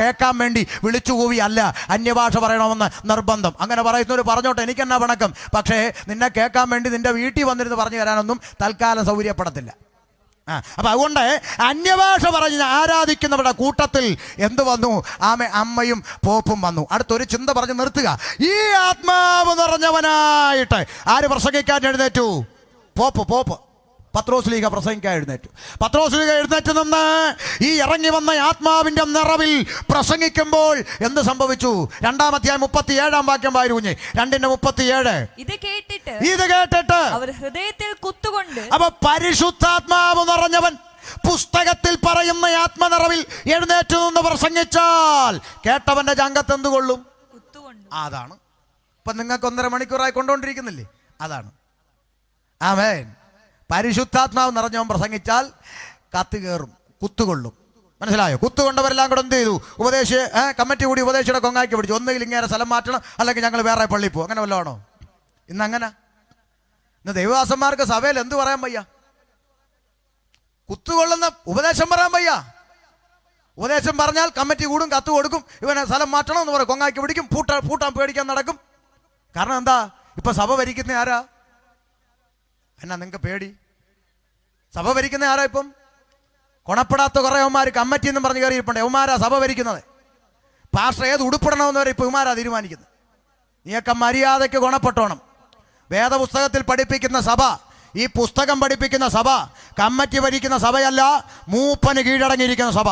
കേൾക്കാൻ വേണ്ടി വിളിച്ചു കൂവി അല്ല അന്യഭാഷ പറയണമെന്ന് നിർബന്ധം. അങ്ങനെ പറയുന്നവർ പറഞ്ഞോട്ടെ, എനിക്കെന്നാ പണക്കം. പക്ഷേ നിന്നെ കേൾക്കാൻ വേണ്ടി നിന്റെ വീട്ടിൽ വന്നിരുന്ന് പറഞ്ഞു തരാനൊന്നും തൽക്കാലം സൗകര്യപ്പെടത്തില്ല. അപ്പം അതുകൊണ്ട് അന്യഭാഷ പറഞ്ഞ് ആരാധിക്കുന്നവരുടെ കൂട്ടത്തിൽ എന്ത് വന്നു? അമ്മയും പോപ്പും വന്നു. അടുത്തൊരു ചിന്ത പറഞ്ഞ് നിർത്തുക. ഈ ആത്മാവ് നിറഞ്ഞവനായിട്ട് ആര് പ്രസംഗിക്കാൻ എഴുന്നേറ്റു? പോപ്പ്. പത്രോസ്ലീഹ പ്രസംഗിക്കാൻ എഴുന്നേറ്റു. പത്രോസ്ലീഹ എഴുന്നേറ്റ് നിന്ന് ഈ ഇറങ്ങി വന്ന ആത്മാവിന്റെ നിറവിൽ പ്രസംഗിക്കുമ്പോൾ എന്ത് സംഭവിച്ചു? 2-ാം അധ്യായം 37-ാം വാക്യം വായിരൂഞ്ഞ്. 2:37. ഇത് കേട്ടിട്ട് അവർ ഹൃദയത്തിൽ കുത്തുകൊണ്ട്. അപ്പൊ പരിശുദ്ധാത്മാവ് നിറഞ്ഞവൻ പുസ്തകത്തിൽ പറയുന്ന ആത്മനിറവിൽ എഴുന്നേറ്റ് നിന്ന് പ്രസംഗിച്ചാൽ കേട്ടവന്റെ ജാങ്കത്ത് എന്ത് കൊള്ളും? അതാണ് ഇപ്പൊ നിങ്ങൾക്ക് 1.5 മണിക്കൂറായി കൊണ്ടുകൊണ്ടിരിക്കുന്നില്ലേ? അതാണ്. ആമേൻ. പരിശുദ്ധാത്മാവ് നിറഞ്ഞവൻ പ്രസംഗിച്ചാൽ കത്ത് കയറും, കുത്തുകൊള്ളും. മനസ്സിലായോ? കുത്തുകൊണ്ടവരെല്ലാം കൂടെ എന്ത് ചെയ്തു? കമ്മിറ്റി കൂടി ഉപദേശിയുടെ കൊങ്ങാക്കി പിടിച്ചു. ഒന്നുകിൽ ഇങ്ങനെ സ്ഥലം മാറ്റണം, അല്ലെങ്കിൽ ഞങ്ങൾ വേറെ പള്ളിയിൽ പോകും. അങ്ങനെ വല്ലതാണോ? ഇന്നങ്ങനെ. ഇന്ന് ദൈവദാസന്മാർക്ക് സഭയിൽ എന്ത് പറയാൻ വയ്യ? കുത്തുകൊള്ളുന്ന ഉപദേശം പറയാൻ വയ്യ. ഉപദേശം പറഞ്ഞാൽ കമ്മിറ്റി കൂടും, കത്ത് കൊടുക്കും, ഇവനെ സ്ഥലം മാറ്റണം എന്ന് പറയും, കൊങ്ങാക്കി പിടിക്കും, പൂട്ടാൻ പേടിക്കാൻ നടക്കും. കാരണം എന്താ? ഇപ്പൊ സഭ ഭരിക്കുന്ന ആരാ? എന്നാ നിങ്ങൾക്ക് പേടി? സഭ ഭരിക്കുന്ന ആരാ? ഇപ്പം കൊണപ്പെടാത്ത കുറേ യവന്മാർ കമ്മിറ്റി എന്നും പറഞ്ഞ് കയറിയിരിപ്പുണ്ട്. യവന്മാരാ സഭ ഭരിക്കുന്നത്. പാസ്റ്റർ ഏത് ഉടുപ്പിടണമെന്ന് വരെ ഇപ്പം യവന്മാരാ തീരുമാനിക്കുന്നത്. നീയൊക്കെ മര്യാദയ്ക്ക് ഗുണപ്പെട്ടോണം. വേദപുസ്തകത്തിൽ പഠിപ്പിക്കുന്ന സഭ, ഈ പുസ്തകം പഠിപ്പിക്കുന്ന സഭ, കമ്മിറ്റി ഭരിക്കുന്ന സഭയല്ല, മൂപ്പന് കീഴടങ്ങിയിരിക്കുന്ന സഭ.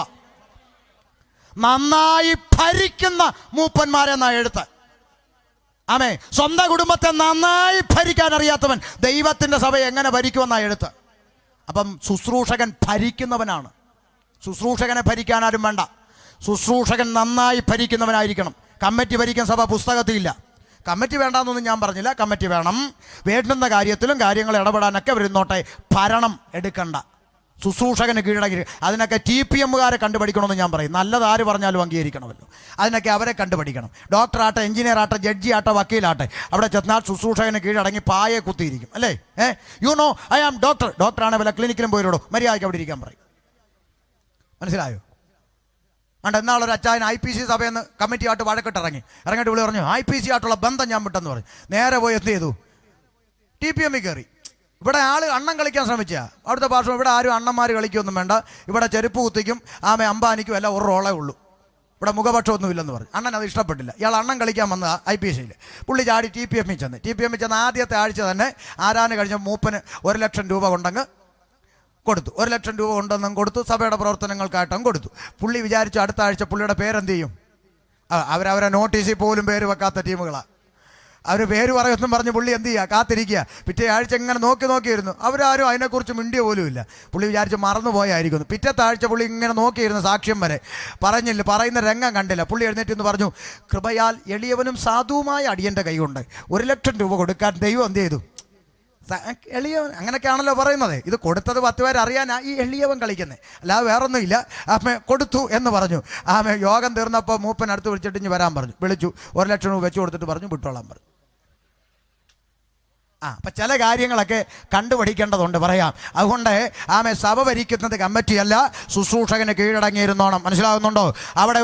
നന്നായി ഭരിക്കുന്ന മൂപ്പന്മാരെന്നാ എഴുത്ത്. ആമേ. സ്വന്തം കുടുംബത്തെ നന്നായി ഭരിക്കാൻ അറിയാത്തവൻ ദൈവത്തിൻ്റെ സഭ എങ്ങനെ ഭരിക്കുമെന്നാ എഴുത്ത്. അപ്പം ശുശ്രൂഷകൻ ഭരിക്കുന്നവനാണ്. ശുശ്രൂഷകനെ ഭരിക്കാൻ ആരും വേണ്ട. ശുശ്രൂഷകൻ നന്നായി ഭരിക്കുന്നവനായിരിക്കണം. കമ്മിറ്റി ഭരിക്കുന്ന സഭ പുസ്തകത്തിലില്ല. കമ്മിറ്റി വേണ്ടാന്നൊന്നും ഞാൻ പറഞ്ഞില്ല. കമ്മിറ്റി വേണം. വേണ്ടുന്ന കാര്യത്തിലും കാര്യങ്ങൾ ഇടപെടാനൊക്കെ വരുന്നോട്ടെ. ഭരണം എടുക്കണ്ട. ശുശ്രൂഷകന് കീഴടങ്ങി. അതിനൊക്കെ TPMകാരെ കണ്ടുപഠിക്കണമെന്ന് ഞാൻ പറയും. നല്ലത് ആര് പറഞ്ഞാലും അംഗീകരിക്കണമല്ലോ. അതിനൊക്കെ അവരെ കണ്ടുപഠിക്കണം. ഡോക്ടറാട്ടെ, എഞ്ചിനീയർ ആട്ടെ, ജഡ്ജി ആട്ടെ, വക്കീലാട്ടെ, അവിടെ ചെന്നാൽ ശുശ്രൂഷകന് കീഴടങ്ങി പായെ കുത്തിയിരിക്കും. അല്ലേ? ഐ ആം ഡോക്ടറാണ്. വല്ല ക്ലിനിക്കിലും പോയിട്ടോ, മര്യാദയ്ക്ക് അവിടെ ഇരിക്കാൻ പറയും. മനസ്സിലായോ? എന്നാളൊരു അച്ചായൻ IPC സഭയെന്ന് കമ്മിറ്റി ആയിട്ട് വഴക്കിട്ട് ഇറങ്ങിയിട്ട് വിളി പറഞ്ഞു, IPC ആയിട്ടുള്ള ബന്ധം ഞാൻ വിട്ടെന്ന് പറഞ്ഞു. നേരെ പോയി എന്ത് ചെയ്തു? TPM കയറി. ഇവിടെ അണ്ണം കളിക്കാൻ ശ്രമിച്ച അവിടുത്തെ ഭാഷ. ഇവിടെ ആരും അണ്ണന്മാർ കളിക്കൊന്നും വേണ്ട. ഇവിടെ ചെരുപ്പ് കുത്തിക്കും, അമ്പാനിക്കും എല്ലാം ഒരു റോളേ ഉള്ളൂ. ഇവിടെ മുഖപക്ഷമൊന്നുമില്ലെന്ന് പറഞ്ഞു. അണ്ണൻ അത് ഇഷ്ടപ്പെട്ടില്ല. ഇയാൾ അണ്ണം കളിക്കാൻ വന്ന IPCയിൽ. പുള്ളി ചാടി TPM ചെന്ന് ആദ്യത്തെ ആഴ്ച തന്നെ ആരാന് കഴിഞ്ഞ മൂപ്പന് 1 ലക്ഷം രൂപ കൊണ്ടങ്ങ് കൊടുത്തു. 1 ലക്ഷം രൂപ കൊണ്ടൊന്നും കൊടുത്തു. സഭയുടെ പ്രവർത്തനങ്ങൾക്കായിട്ടും കൊടുത്തു. പുള്ളി വിചാരിച്ചു അടുത്ത ആഴ്ച പുള്ളിയുടെ പേരെന്ത് ചെയ്യും? അവരവരെ നോട്ടീസിൽ പോലും പേര് വെക്കാത്ത ടീമുകളാണ്. അവർ പേര് പറയുമെന്നും പറഞ്ഞ് പുള്ളി എന്ത് ചെയ്യുക, കാത്തിരിക്കുക. പിറ്റേ ആഴ്ച ഇങ്ങനെ നോക്കിയിരുന്നു. അവരാരും അതിനെക്കുറിച്ച് മിണ്ടിയ പോലും ഇല്ല. പുള്ളി വിചാരിച്ച് മറന്നുപോയായിരിക്കുന്നു. പിറ്റത്തെ ആഴ്ച പുള്ളി ഇങ്ങനെ നോക്കിയിരുന്നു, സാക്ഷ്യം വരെ പറഞ്ഞില്ല, പറയുന്ന രംഗം കണ്ടില്ല. പുള്ളി എഴുന്നേറ്റ് എന്ന് പറഞ്ഞു, കൃപയാൽ എളിയവനും സാധുവുമായ അടിയൻ്റെ കൈകൊണ്ട് 1,00,000 രൂപ കൊടുക്കാൻ ദൈവം എന്ത് ചെയ്തു? എളിയവൻ, അങ്ങനെയൊക്കെയാണല്ലോ പറയുന്നത്. ഇത് കൊടുത്തത് 10 പേര് അറിയാനാ ഈ എളിയവൻ കളിക്കുന്നത്, അല്ലാതെ വേറൊന്നുമില്ല. ആമേ കൊടുത്തു എന്ന് പറഞ്ഞു. ആമേ യോഗം തീർന്നപ്പോൾ മൂപ്പൻ അടുത്ത് വിളിച്ചിട്ട് ഇഞ്ഞ് വരാൻ പറഞ്ഞു. വിളിച്ചു, 1,00,000 രൂപ വെച്ച് കൊടുത്തിട്ട് പറഞ്ഞു വിട്ടോളാൻ പറഞ്ഞു. അപ്പം ചില കാര്യങ്ങളൊക്കെ കണ്ടുപഠിക്കേണ്ടതുണ്ട്, പറയാം. അതുകൊണ്ട് സഭ ഭരിക്കുന്നത് കമ്മിറ്റിയല്ല, ശുശ്രൂഷകന് കീഴടങ്ങിയിരുന്നോണം. മനസ്സിലാകുന്നുണ്ടോ? അവിടെ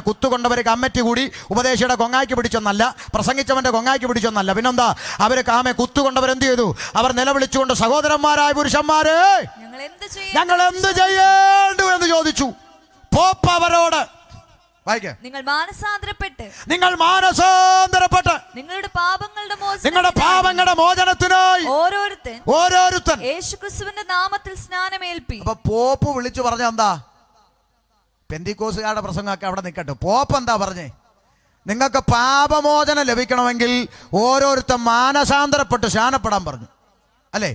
കുത്തുകൊണ്ടവർ കമ്മിറ്റി കൂടി ഉപദേശിയുടെ കൊങ്ങാക്കി പിടിച്ചെന്നല്ല, പ്രസംഗിച്ചവന്റെ കൊങ്ങാക്കി പിടിച്ചെന്നല്ല. പിന്നെന്താ? അവർ കൊത്തുകൊണ്ടവർ എന്ത് ചെയ്തു? അവർ നിലവിളിച്ചുകൊണ്ട്, സഹോദരന്മാരായ പുരുഷന്മാരെ, ഞങ്ങൾ എന്ത് ചെയ്യേണ്ടു എന്ന് ചോദിച്ചു. പോപ്പ് അവരോട് നിങ്ങൾ മാനസാന്തരപ്പെട്ട് നിങ്ങളുടെ പാപങ്ങളുടെ മോചനത്തിനായി ഓരോരുത്തൻ യേശുക്രിസ്തുവിന്റെ നാമത്തിൽ സ്നാനമേൽപ്പി. അപ്പൊ പോപ്പ് വിളിച്ചു പറഞ്ഞ എന്താ? പെന്തിക്കോസുകാരുടെ പ്രസംഗമൊക്കെ അവിടെ നിൽക്കട്ടെ. പോപ്പ് എന്താ പറഞ്ഞേ? നിങ്ങൾക്ക് പാപമോചനം ലഭിക്കണമെങ്കിൽ ഓരോരുത്തൻ മാനസാന്തരപ്പെട്ട് സ്നാനപ്പെടാൻ പറഞ്ഞു, അല്ലേ?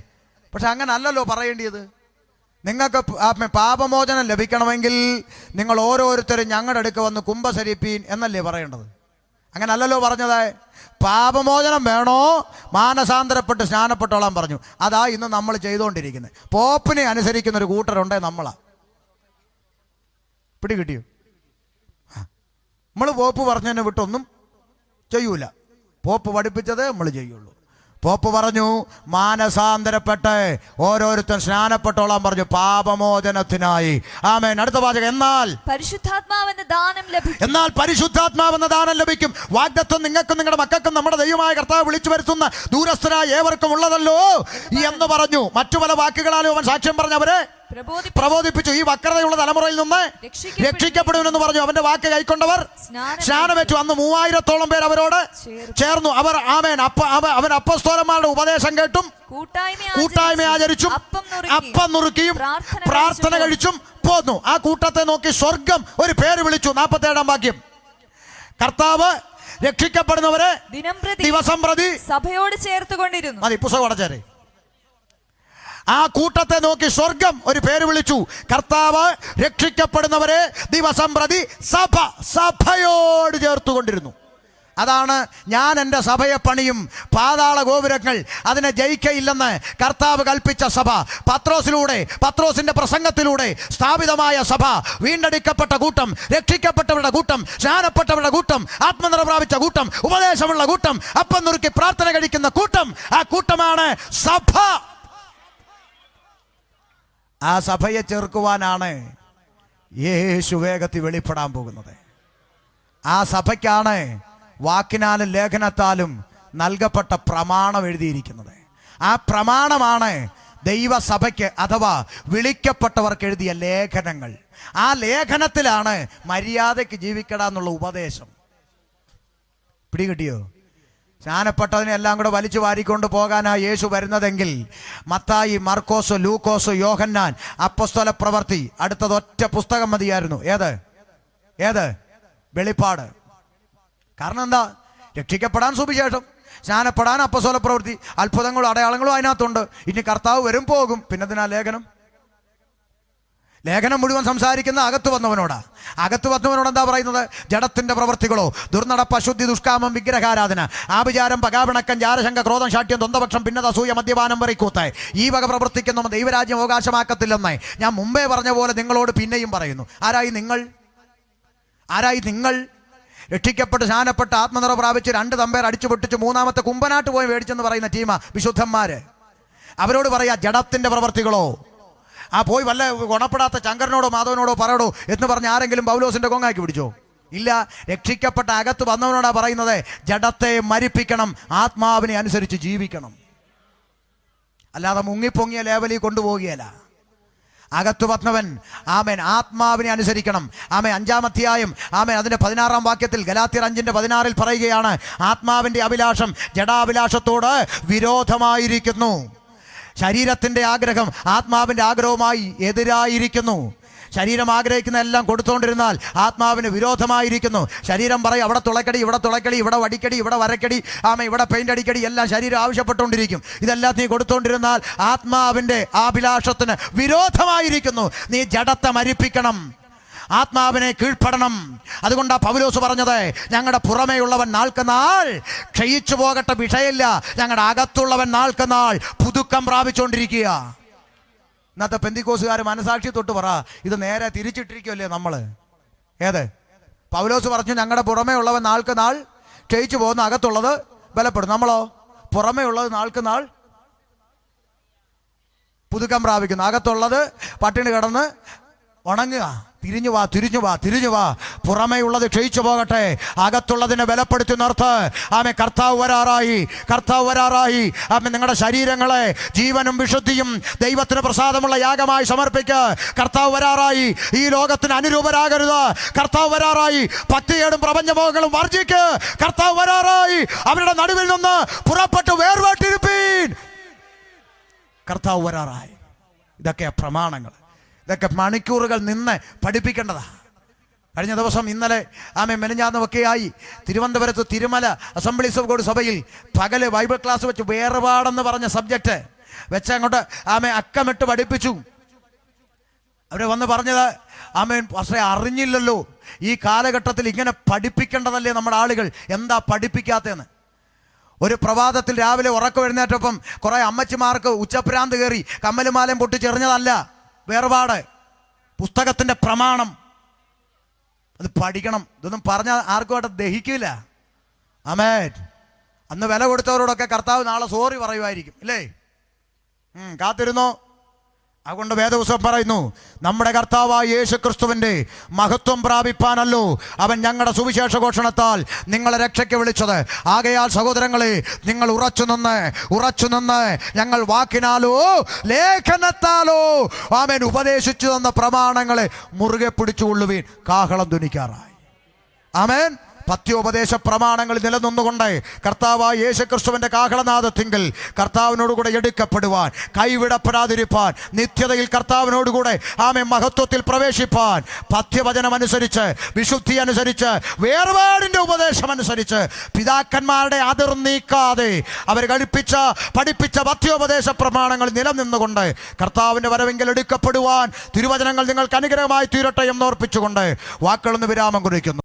പക്ഷെ അങ്ങനെ അല്ലല്ലോ പറയേണ്ടിയത്. നിങ്ങൾക്ക് പാപമോചനം ലഭിക്കണമെങ്കിൽ നിങ്ങൾ ഓരോരുത്തരും ഞങ്ങളുടെ അടുക്ക വന്ന് കുമ്പസരിപ്പീൻ എന്നല്ലേ പറയേണ്ടത്? അങ്ങനെ അല്ലല്ലോ പറഞ്ഞത്. പാപമോചനം വേണോ, മാനസാന്തരപ്പെട്ട് സ്നാനപ്പെട്ടോളാൻ പറഞ്ഞു. അതാ ഇന്ന് നമ്മൾ ചെയ്തുകൊണ്ടിരിക്കുന്നത്. പോപ്പിനെ അനുസരിക്കുന്ന ഒരു കൂട്ടരുണ്ടേ നമ്മളാ. പിടികിട്ടിയോ? നമ്മൾ പോപ്പ് പറഞ്ഞതിനെ വിട്ടൊന്നും ചെയ്യൂല. പോപ്പ് പഠിപ്പിച്ചതേ നമ്മൾ ചെയ്യുള്ളൂ. പോപ്പ് പറഞ്ഞു, മാനസാന്തരപ്പെട്ട് ഓരോരുത്തൻ സ്നാനപ്പെട്ടോളാൻ പറഞ്ഞു, പാപമോചനത്തിനായി. ആമേൻ. അടുത്ത വാചകം, എന്നാൽ പരിശുദ്ധാത്മാവെന്ന ദാനം ലഭിക്കും. വാഗ്ദത്തം നിങ്ങൾക്കും നിങ്ങളുടെ മക്കൾക്കും നമ്മുടെ ദൈവമായ കർത്താവ് വിളിച്ചു വരുത്തുന്ന ദൂരസ്ഥരായ ഏവർക്കും ഉള്ളതല്ലോ എന്ന് പറഞ്ഞു. മറ്റു പല വാക്കുകളാലും അവൻ സാക്ഷ്യം പറഞ്ഞവരെ പ്രബോധിപ്പിച്ചു. ഈ വക്രതയുള്ള തലമുറയിൽ നിന്ന് രക്ഷിക്കപ്പെടുമെന്ന് പറഞ്ഞു. അവന്റെ വാക്ക് കൈക്കൊണ്ടവർ സ്നാനം വെച്ചു. അന്ന് 3000-ഓളം പേർ അവരോട് ചേർന്നു. അവർ അവൻ അപ്പസ്തോലന്മാരുടെ ഉപദേശം കേട്ടും കൂട്ടായ്മ ആചരിച്ചും അപ്പം നുറുക്കിയും പ്രാർത്ഥന കഴിച്ചും പോന്നു. ആ കൂട്ടത്തെ നോക്കി സ്വർഗം ഒരു പേര് വിളിച്ചു. 47-ാം വാക്യം, കർത്താവ് രക്ഷിക്കപ്പെടുന്നവരെ ദിവസം പ്രതി സഭയോട് ചേർത്തുകൊണ്ടിരുന്നു. മതി, പുസ്തകം അടച്ചേരെ. ആ കൂട്ടത്തെ നോക്കി സ്വർഗം ഒരു പേര് വിളിച്ചു, കർത്താവ് രക്ഷിക്കപ്പെടുന്നവരെ ദിവസം പ്രതി സഭയോട് ചേർത്തുകൊണ്ടിരുന്നു. അതാണ് ഞാൻ എൻ്റെ സഭയെ പണിയും, പാതാള ഗോപുരങ്ങൾ അതിനെ ജയിക്കയില്ലെന്ന് കർത്താവ് കൽപ്പിച്ച സഭ. പത്രോസിന്റെ പ്രസംഗത്തിലൂടെ സ്ഥാപിതമായ സഭ, വീണ്ടെടുക്കപ്പെട്ട കൂട്ടം, രക്ഷിക്കപ്പെട്ടവരുടെ കൂട്ടം, സ്നാനപ്പെട്ടവരുടെ കൂട്ടം, ആത്മനിറ പ്രാപിച്ച കൂട്ടം, ഉപദേശമുള്ള കൂട്ടം, അപ്പം നുറുക്കി പ്രാർത്ഥന കഴിക്കുന്ന കൂട്ടം. ആ കൂട്ടമാണ് സഭ. ആ സഭയെ ചേർക്കുവാനാണ് യേശു വേഗത്തിൽ വെളിപ്പെടാൻ പോകുന്നത്. ആ സഭയ്ക്കാണ് വാക്കിനാലും ലേഖനത്താലും നൽകപ്പെട്ട പ്രമാണം എഴുതിയിരിക്കുന്നത്. ആ പ്രമാണമാണ് ദൈവസഭയ്ക്ക് അഥവാ വിളിക്കപ്പെട്ടവർക്ക് എഴുതിയ ലേഖനങ്ങൾ. ആ ലേഖനത്തിലാണ് മര്യാദയ്ക്ക് ജീവിക്കടാന്നുള്ള ഉപദേശം. പിടികിട്ടിയോ? സ്നാനപ്പെട്ടതിനെ എല്ലാം കൂടെ വലിച്ചു വാരിക്കൊണ്ട് പോകാനാ യേശു വരുന്നതെങ്കിൽ മത്തായി, മർക്കോസ്, ലൂക്കോസ്, യോഹന്നാൻ, അപ്പസ്തോല പ്രവൃത്തി, അടുത്തത് ഒറ്റ പുസ്തകം മതിയായിരുന്നു. ഏത്? വെളിപ്പാട്. കാരണം എന്താ? രക്ഷിക്കപ്പെടാൻ സുവിശേഷം, സ്നാനപ്പെടാൻ അപ്പസ്തോല പ്രവൃത്തി, അത്ഭുതങ്ങളും അടയാളങ്ങളും അതിനകത്തുണ്ട്. ഇനി കർത്താവ് വരും പോകും. പിന്നെന്തിനാ ലേഖനം മുഴുവൻ സംസാരിക്കുന്ന അകത്ത് വന്നവനോട് എന്താ പറയുന്നത്? ജഡത്തിന്റെ പ്രവൃത്തികളോ, ദുർനടപ്പ്, അശുദ്ധി, ദുഷ്കാമം, വിഗ്രഹാരാധന, ആഭിചാരം, പകാപിണക്കം, ജാരശങ്ക, ക്രോധം, ശാഠ്യം, ദ്വന്ദ്വപക്ഷം, ഭിന്നത, അസൂയ, മദ്യപാനം, വെറിക്കൂത്ത്, ഈ വക പ്രവർത്തിക്കുന്ന ദൈവരാജ്യം അവകാശമാക്കത്തില്ലെന്ന് ഞാൻ മുമ്പേ പറഞ്ഞ പോലെ നിങ്ങളോട് പിന്നെയും പറയുന്നു. ആരായി നിങ്ങൾ? രക്ഷിക്കപ്പെട്ട് സ്നാനപ്പെട്ട് ആത്മനിറ പ്രാപിച്ച് 2 തമ്പേർ അടിച്ചു പൊട്ടിച്ച് 3-ാമത്തെ കുമ്പനാട്ട് പോയി മേടിച്ചെന്ന് പറയുന്ന ടീമാ വിശുദ്ധന്മാര്. അവരോട് പറയാ, ജഡത്തിന്റെ പ്രവർത്തികളോ, പോയി വല്ല ഗുണപ്പെടാത്ത ശങ്കരനോടോ മാധവനോടോ പറയടോ എന്ന് പറഞ്ഞ് ആരെങ്കിലും പൗലോസിന്റെ കൊങ്ങാക്കി പിടിച്ചോ? ഇല്ല. രക്ഷിക്കപ്പെട്ട അകത്ത് വന്നവനോടാ പറയുന്നത്, ജഡത്തെ മരിപ്പിക്കണം, ആത്മാവിനെ അനുസരിച്ച് ജീവിക്കണം. അല്ലാതെ മുങ്ങിപ്പൊങ്ങിയ ലേവലിൽ കൊണ്ടുപോകുകയല്ല. അകത്തു വന്നവൻ ആത്മാവിനെ അനുസരിക്കണം. 5-ാം അധ്യായം അതിന്റെ 16-ാം വാക്യത്തിൽ, ഗലാത്യർ 5:16 പറയുകയാണ്, ആത്മാവിന്റെ അഭിലാഷം ജഡാഭിലാഷത്തോട് വിരോധമായിരിക്കുന്നു. ശരീരത്തിന്റെ ആഗ്രഹം ആത്മാവിന്റെ ആഗ്രഹവുമായി എതിരായിരിക്കുന്നു. ശരീരം ആഗ്രഹിക്കുന്ന എല്ലാം കൊടുത്തുകൊണ്ടിരുന്നാൽ ആത്മാവിന് വിരോധമായിരിക്കുന്നു. ശരീരം പറയും അവിടെ തുളക്കടി, ഇവിടെ തുളക്കടി, ഇവിടെ വടിക്കടി, ഇവിടെ വരക്കടി, ഇവിടെ പെയിന്റ് അടിക്കടി, എല്ലാം ശരീരം ആവശ്യപ്പെട്ടുകൊണ്ടിരിക്കും. ഇതെല്ലാം നീ കൊടുത്തുകൊണ്ടിരുന്നാൽ ആത്മാവിൻ്റെ അഭിലാഷത്തിന് വിരോധമായിരിക്കുന്നു. നീ ജഡത്തെ മരിപ്പിക്കണം, ആത്മാവിനെ കീഴ്പ്പെടണം. അതുകൊണ്ടാ പൗലോസ് പറഞ്ഞത്, ഞങ്ങളുടെ പുറമേയുള്ളവൻ നാൾക്ക് നാൾ ക്ഷയിച്ചു പോകട്ടെ, വിഷയമില്ല, ഞങ്ങളുടെ അകത്തുള്ളവൻ നാൾക്ക് നാൾ പുതുക്കം പ്രാപിച്ചുകൊണ്ടിരിക്കുക. ഇന്നത്തെ പെന്തിക്കോസുകാർ മനസാക്ഷി തൊട്ട് പറ, ഇത് നേരെ തിരിച്ചിട്ടിരിക്കുമല്ലേ നമ്മൾ? ഏത്? പൗലോസ് പറഞ്ഞു ഞങ്ങളുടെ പുറമേ ഉള്ളവൻ നാൾക്ക് നാൾ ക്ഷയിച്ചു പോകുന്ന, അകത്തുള്ളത് ബലപ്പെടും. നമ്മളോ പുറമേ ഉള്ളത് നാൾക്ക് നാൾ പുതുക്കം പ്രാപിക്കുന്നു, അകത്തുള്ളത് പട്ടിണി കിടന്ന് ഉണങ്ങുക. തിരിഞ്ഞു വാ, തിരിഞ്ഞു വാ, തിരിഞ്ഞു വാ. പുറമേ ഉള്ളത് ക്ഷയിച്ചു പോകട്ടെ, അകത്തുള്ളതിനെ ബലപ്പെടുത്തി നിർത്ത്. കർത്താവ് വരാറായി, കർത്താവ് വരാറായി. നിങ്ങളുടെ ശരീരങ്ങളെ ജീവനും വിശുദ്ധിയും ദൈവത്തിന് പ്രസാദമുള്ള യാഗമായി സമർപ്പിക്കുക. കർത്താവ് വരാറായി. ഈ ലോകത്തിന് അനുരൂപരാകരുത്. കർത്താവ് വരാറായി. ഭക്തിയേടും പ്രപഞ്ചമോഹങ്ങളും വർജിക്ക്. കർത്താവ് വരാറായി. അവരുടെ നടുവിൽ നിന്ന് പുറപ്പെട്ട് വേർപെട്ടിരിപ്പീൻ. കർത്താവ് വരാറായി. ഇതൊക്കെ പ്രമാണങ്ങൾ, ഇതൊക്കെ മണിക്കൂറുകൾ നിന്ന് പഠിപ്പിക്കേണ്ടതാ. കഴിഞ്ഞ ദിവസം, ഇന്നലെ മെനഞ്ഞാന്നുമൊക്കെയായി തിരുവനന്തപുരത്ത് തിരുമല അസംബ്ലീസ് ഓഫ് ഗോഡ് സഭയിൽ പകല് ബൈബിൾ ക്ലാസ് വെച്ച് വേർപാടെന്ന് പറഞ്ഞ സബ്ജക്റ്റ് വെച്ച് അങ്ങോട്ട് അക്കമിട്ട് പഠിപ്പിച്ചു. അവരെ വന്ന് പറഞ്ഞത്, പക്ഷേ അറിഞ്ഞില്ലല്ലോ ഈ കാലഘട്ടത്തിൽ ഇങ്ങനെ പഠിപ്പിക്കേണ്ടതല്ലേ നമ്മുടെ ആളുകൾ, എന്താ പഠിപ്പിക്കാത്തതെന്ന്. ഒരു പ്രഭാതത്തിൽ രാവിലെ ഉറക്കം എഴുന്നേറ്റപ്പം കുറെ അമ്മച്ചിമാർക്ക് ഉച്ചഭ്രാന്ത് കയറി കമ്മലുമാലയും പൊട്ടിച്ചെറിഞ്ഞതല്ല വേർപാട്, പുസ്തകത്തിൻ്റെ പ്രമാണം. അത് പഠിക്കണം. ഇതൊന്നും പറഞ്ഞാൽ ആർക്കും ദഹിക്കില്ല. ആമേൻ. അന്ന് വില കൊടുത്തവരോടൊക്കെ കർത്താവ് നാളെ സോറി പറയുമായിരിക്കും, ഇല്ലേ? കാത്തിരുന്നോ? അതുകൊണ്ട് വേദപുസ്തകം പറയുന്നു, നമ്മുടെ കർത്താവായ യേശു ക്രിസ്തുവിൻ്റെ മഹത്വം പ്രാപിപ്പാനല്ലോ അവൻ ഞങ്ങളുടെ സുവിശേഷ ഘോഷണത്താൽ നിങ്ങളെ രക്ഷയ്ക്ക് വിളിച്ചത്. ആകയാൽ സഹോദരങ്ങളെ, നിങ്ങൾ ഉറച്ചു നിന്ന് ഞങ്ങൾ വാക്കിനാലോ ലേഖനത്താലോ ഉപദേശിച്ചു തന്ന പ്രമാണങ്ങളെ മുറുകെ പിടിച്ചുകൊള്ളുവീൻ. കാഹളം ധ്വനിക്കാറായി. ആമേൻ. പത്യോപദേശ പ്രമാണങ്ങളിൽ നിലനിന്നുകൊണ്ട് കർത്താവായ യേശുക്രിസ്തുവിന്റെ കാഹളനാദത്തിങ്കിൽ കർത്താവിനോടുകൂടെ എടുക്കപ്പെടുവാൻ, കൈവിടപ്പെടാതിരിപ്പാൻ, നിത്യതയിൽ കർത്താവിനോടുകൂടെ മഹത്വത്തിൽ പ്രവേശിപ്പാൻ, പഥ്യവചനമനുസരിച്ച്, വിശുദ്ധി അനുസരിച്ച്, വേർപാടിന്റെ ഉപദേശം അനുസരിച്ച്, പിതാക്കന്മാരുടെ അതിർ നീക്കാതെ അവർ പഠിപ്പിച്ച പഥ്യോപദേശ പ്രമാണങ്ങളിൽ നിലനിന്നുകൊണ്ട് കർത്താവിന്റെ വരവെങ്കിൽ എടുക്കപ്പെടുവാൻ തിരുവചനങ്ങൾ നിങ്ങൾക്ക് അനുഗ്രഹമായി തീരട്ടെ എന്നോർപ്പിച്ചുകൊണ്ട് വാക്കുകളൊന്ന് വിരാമം കുറിക്കുന്നു.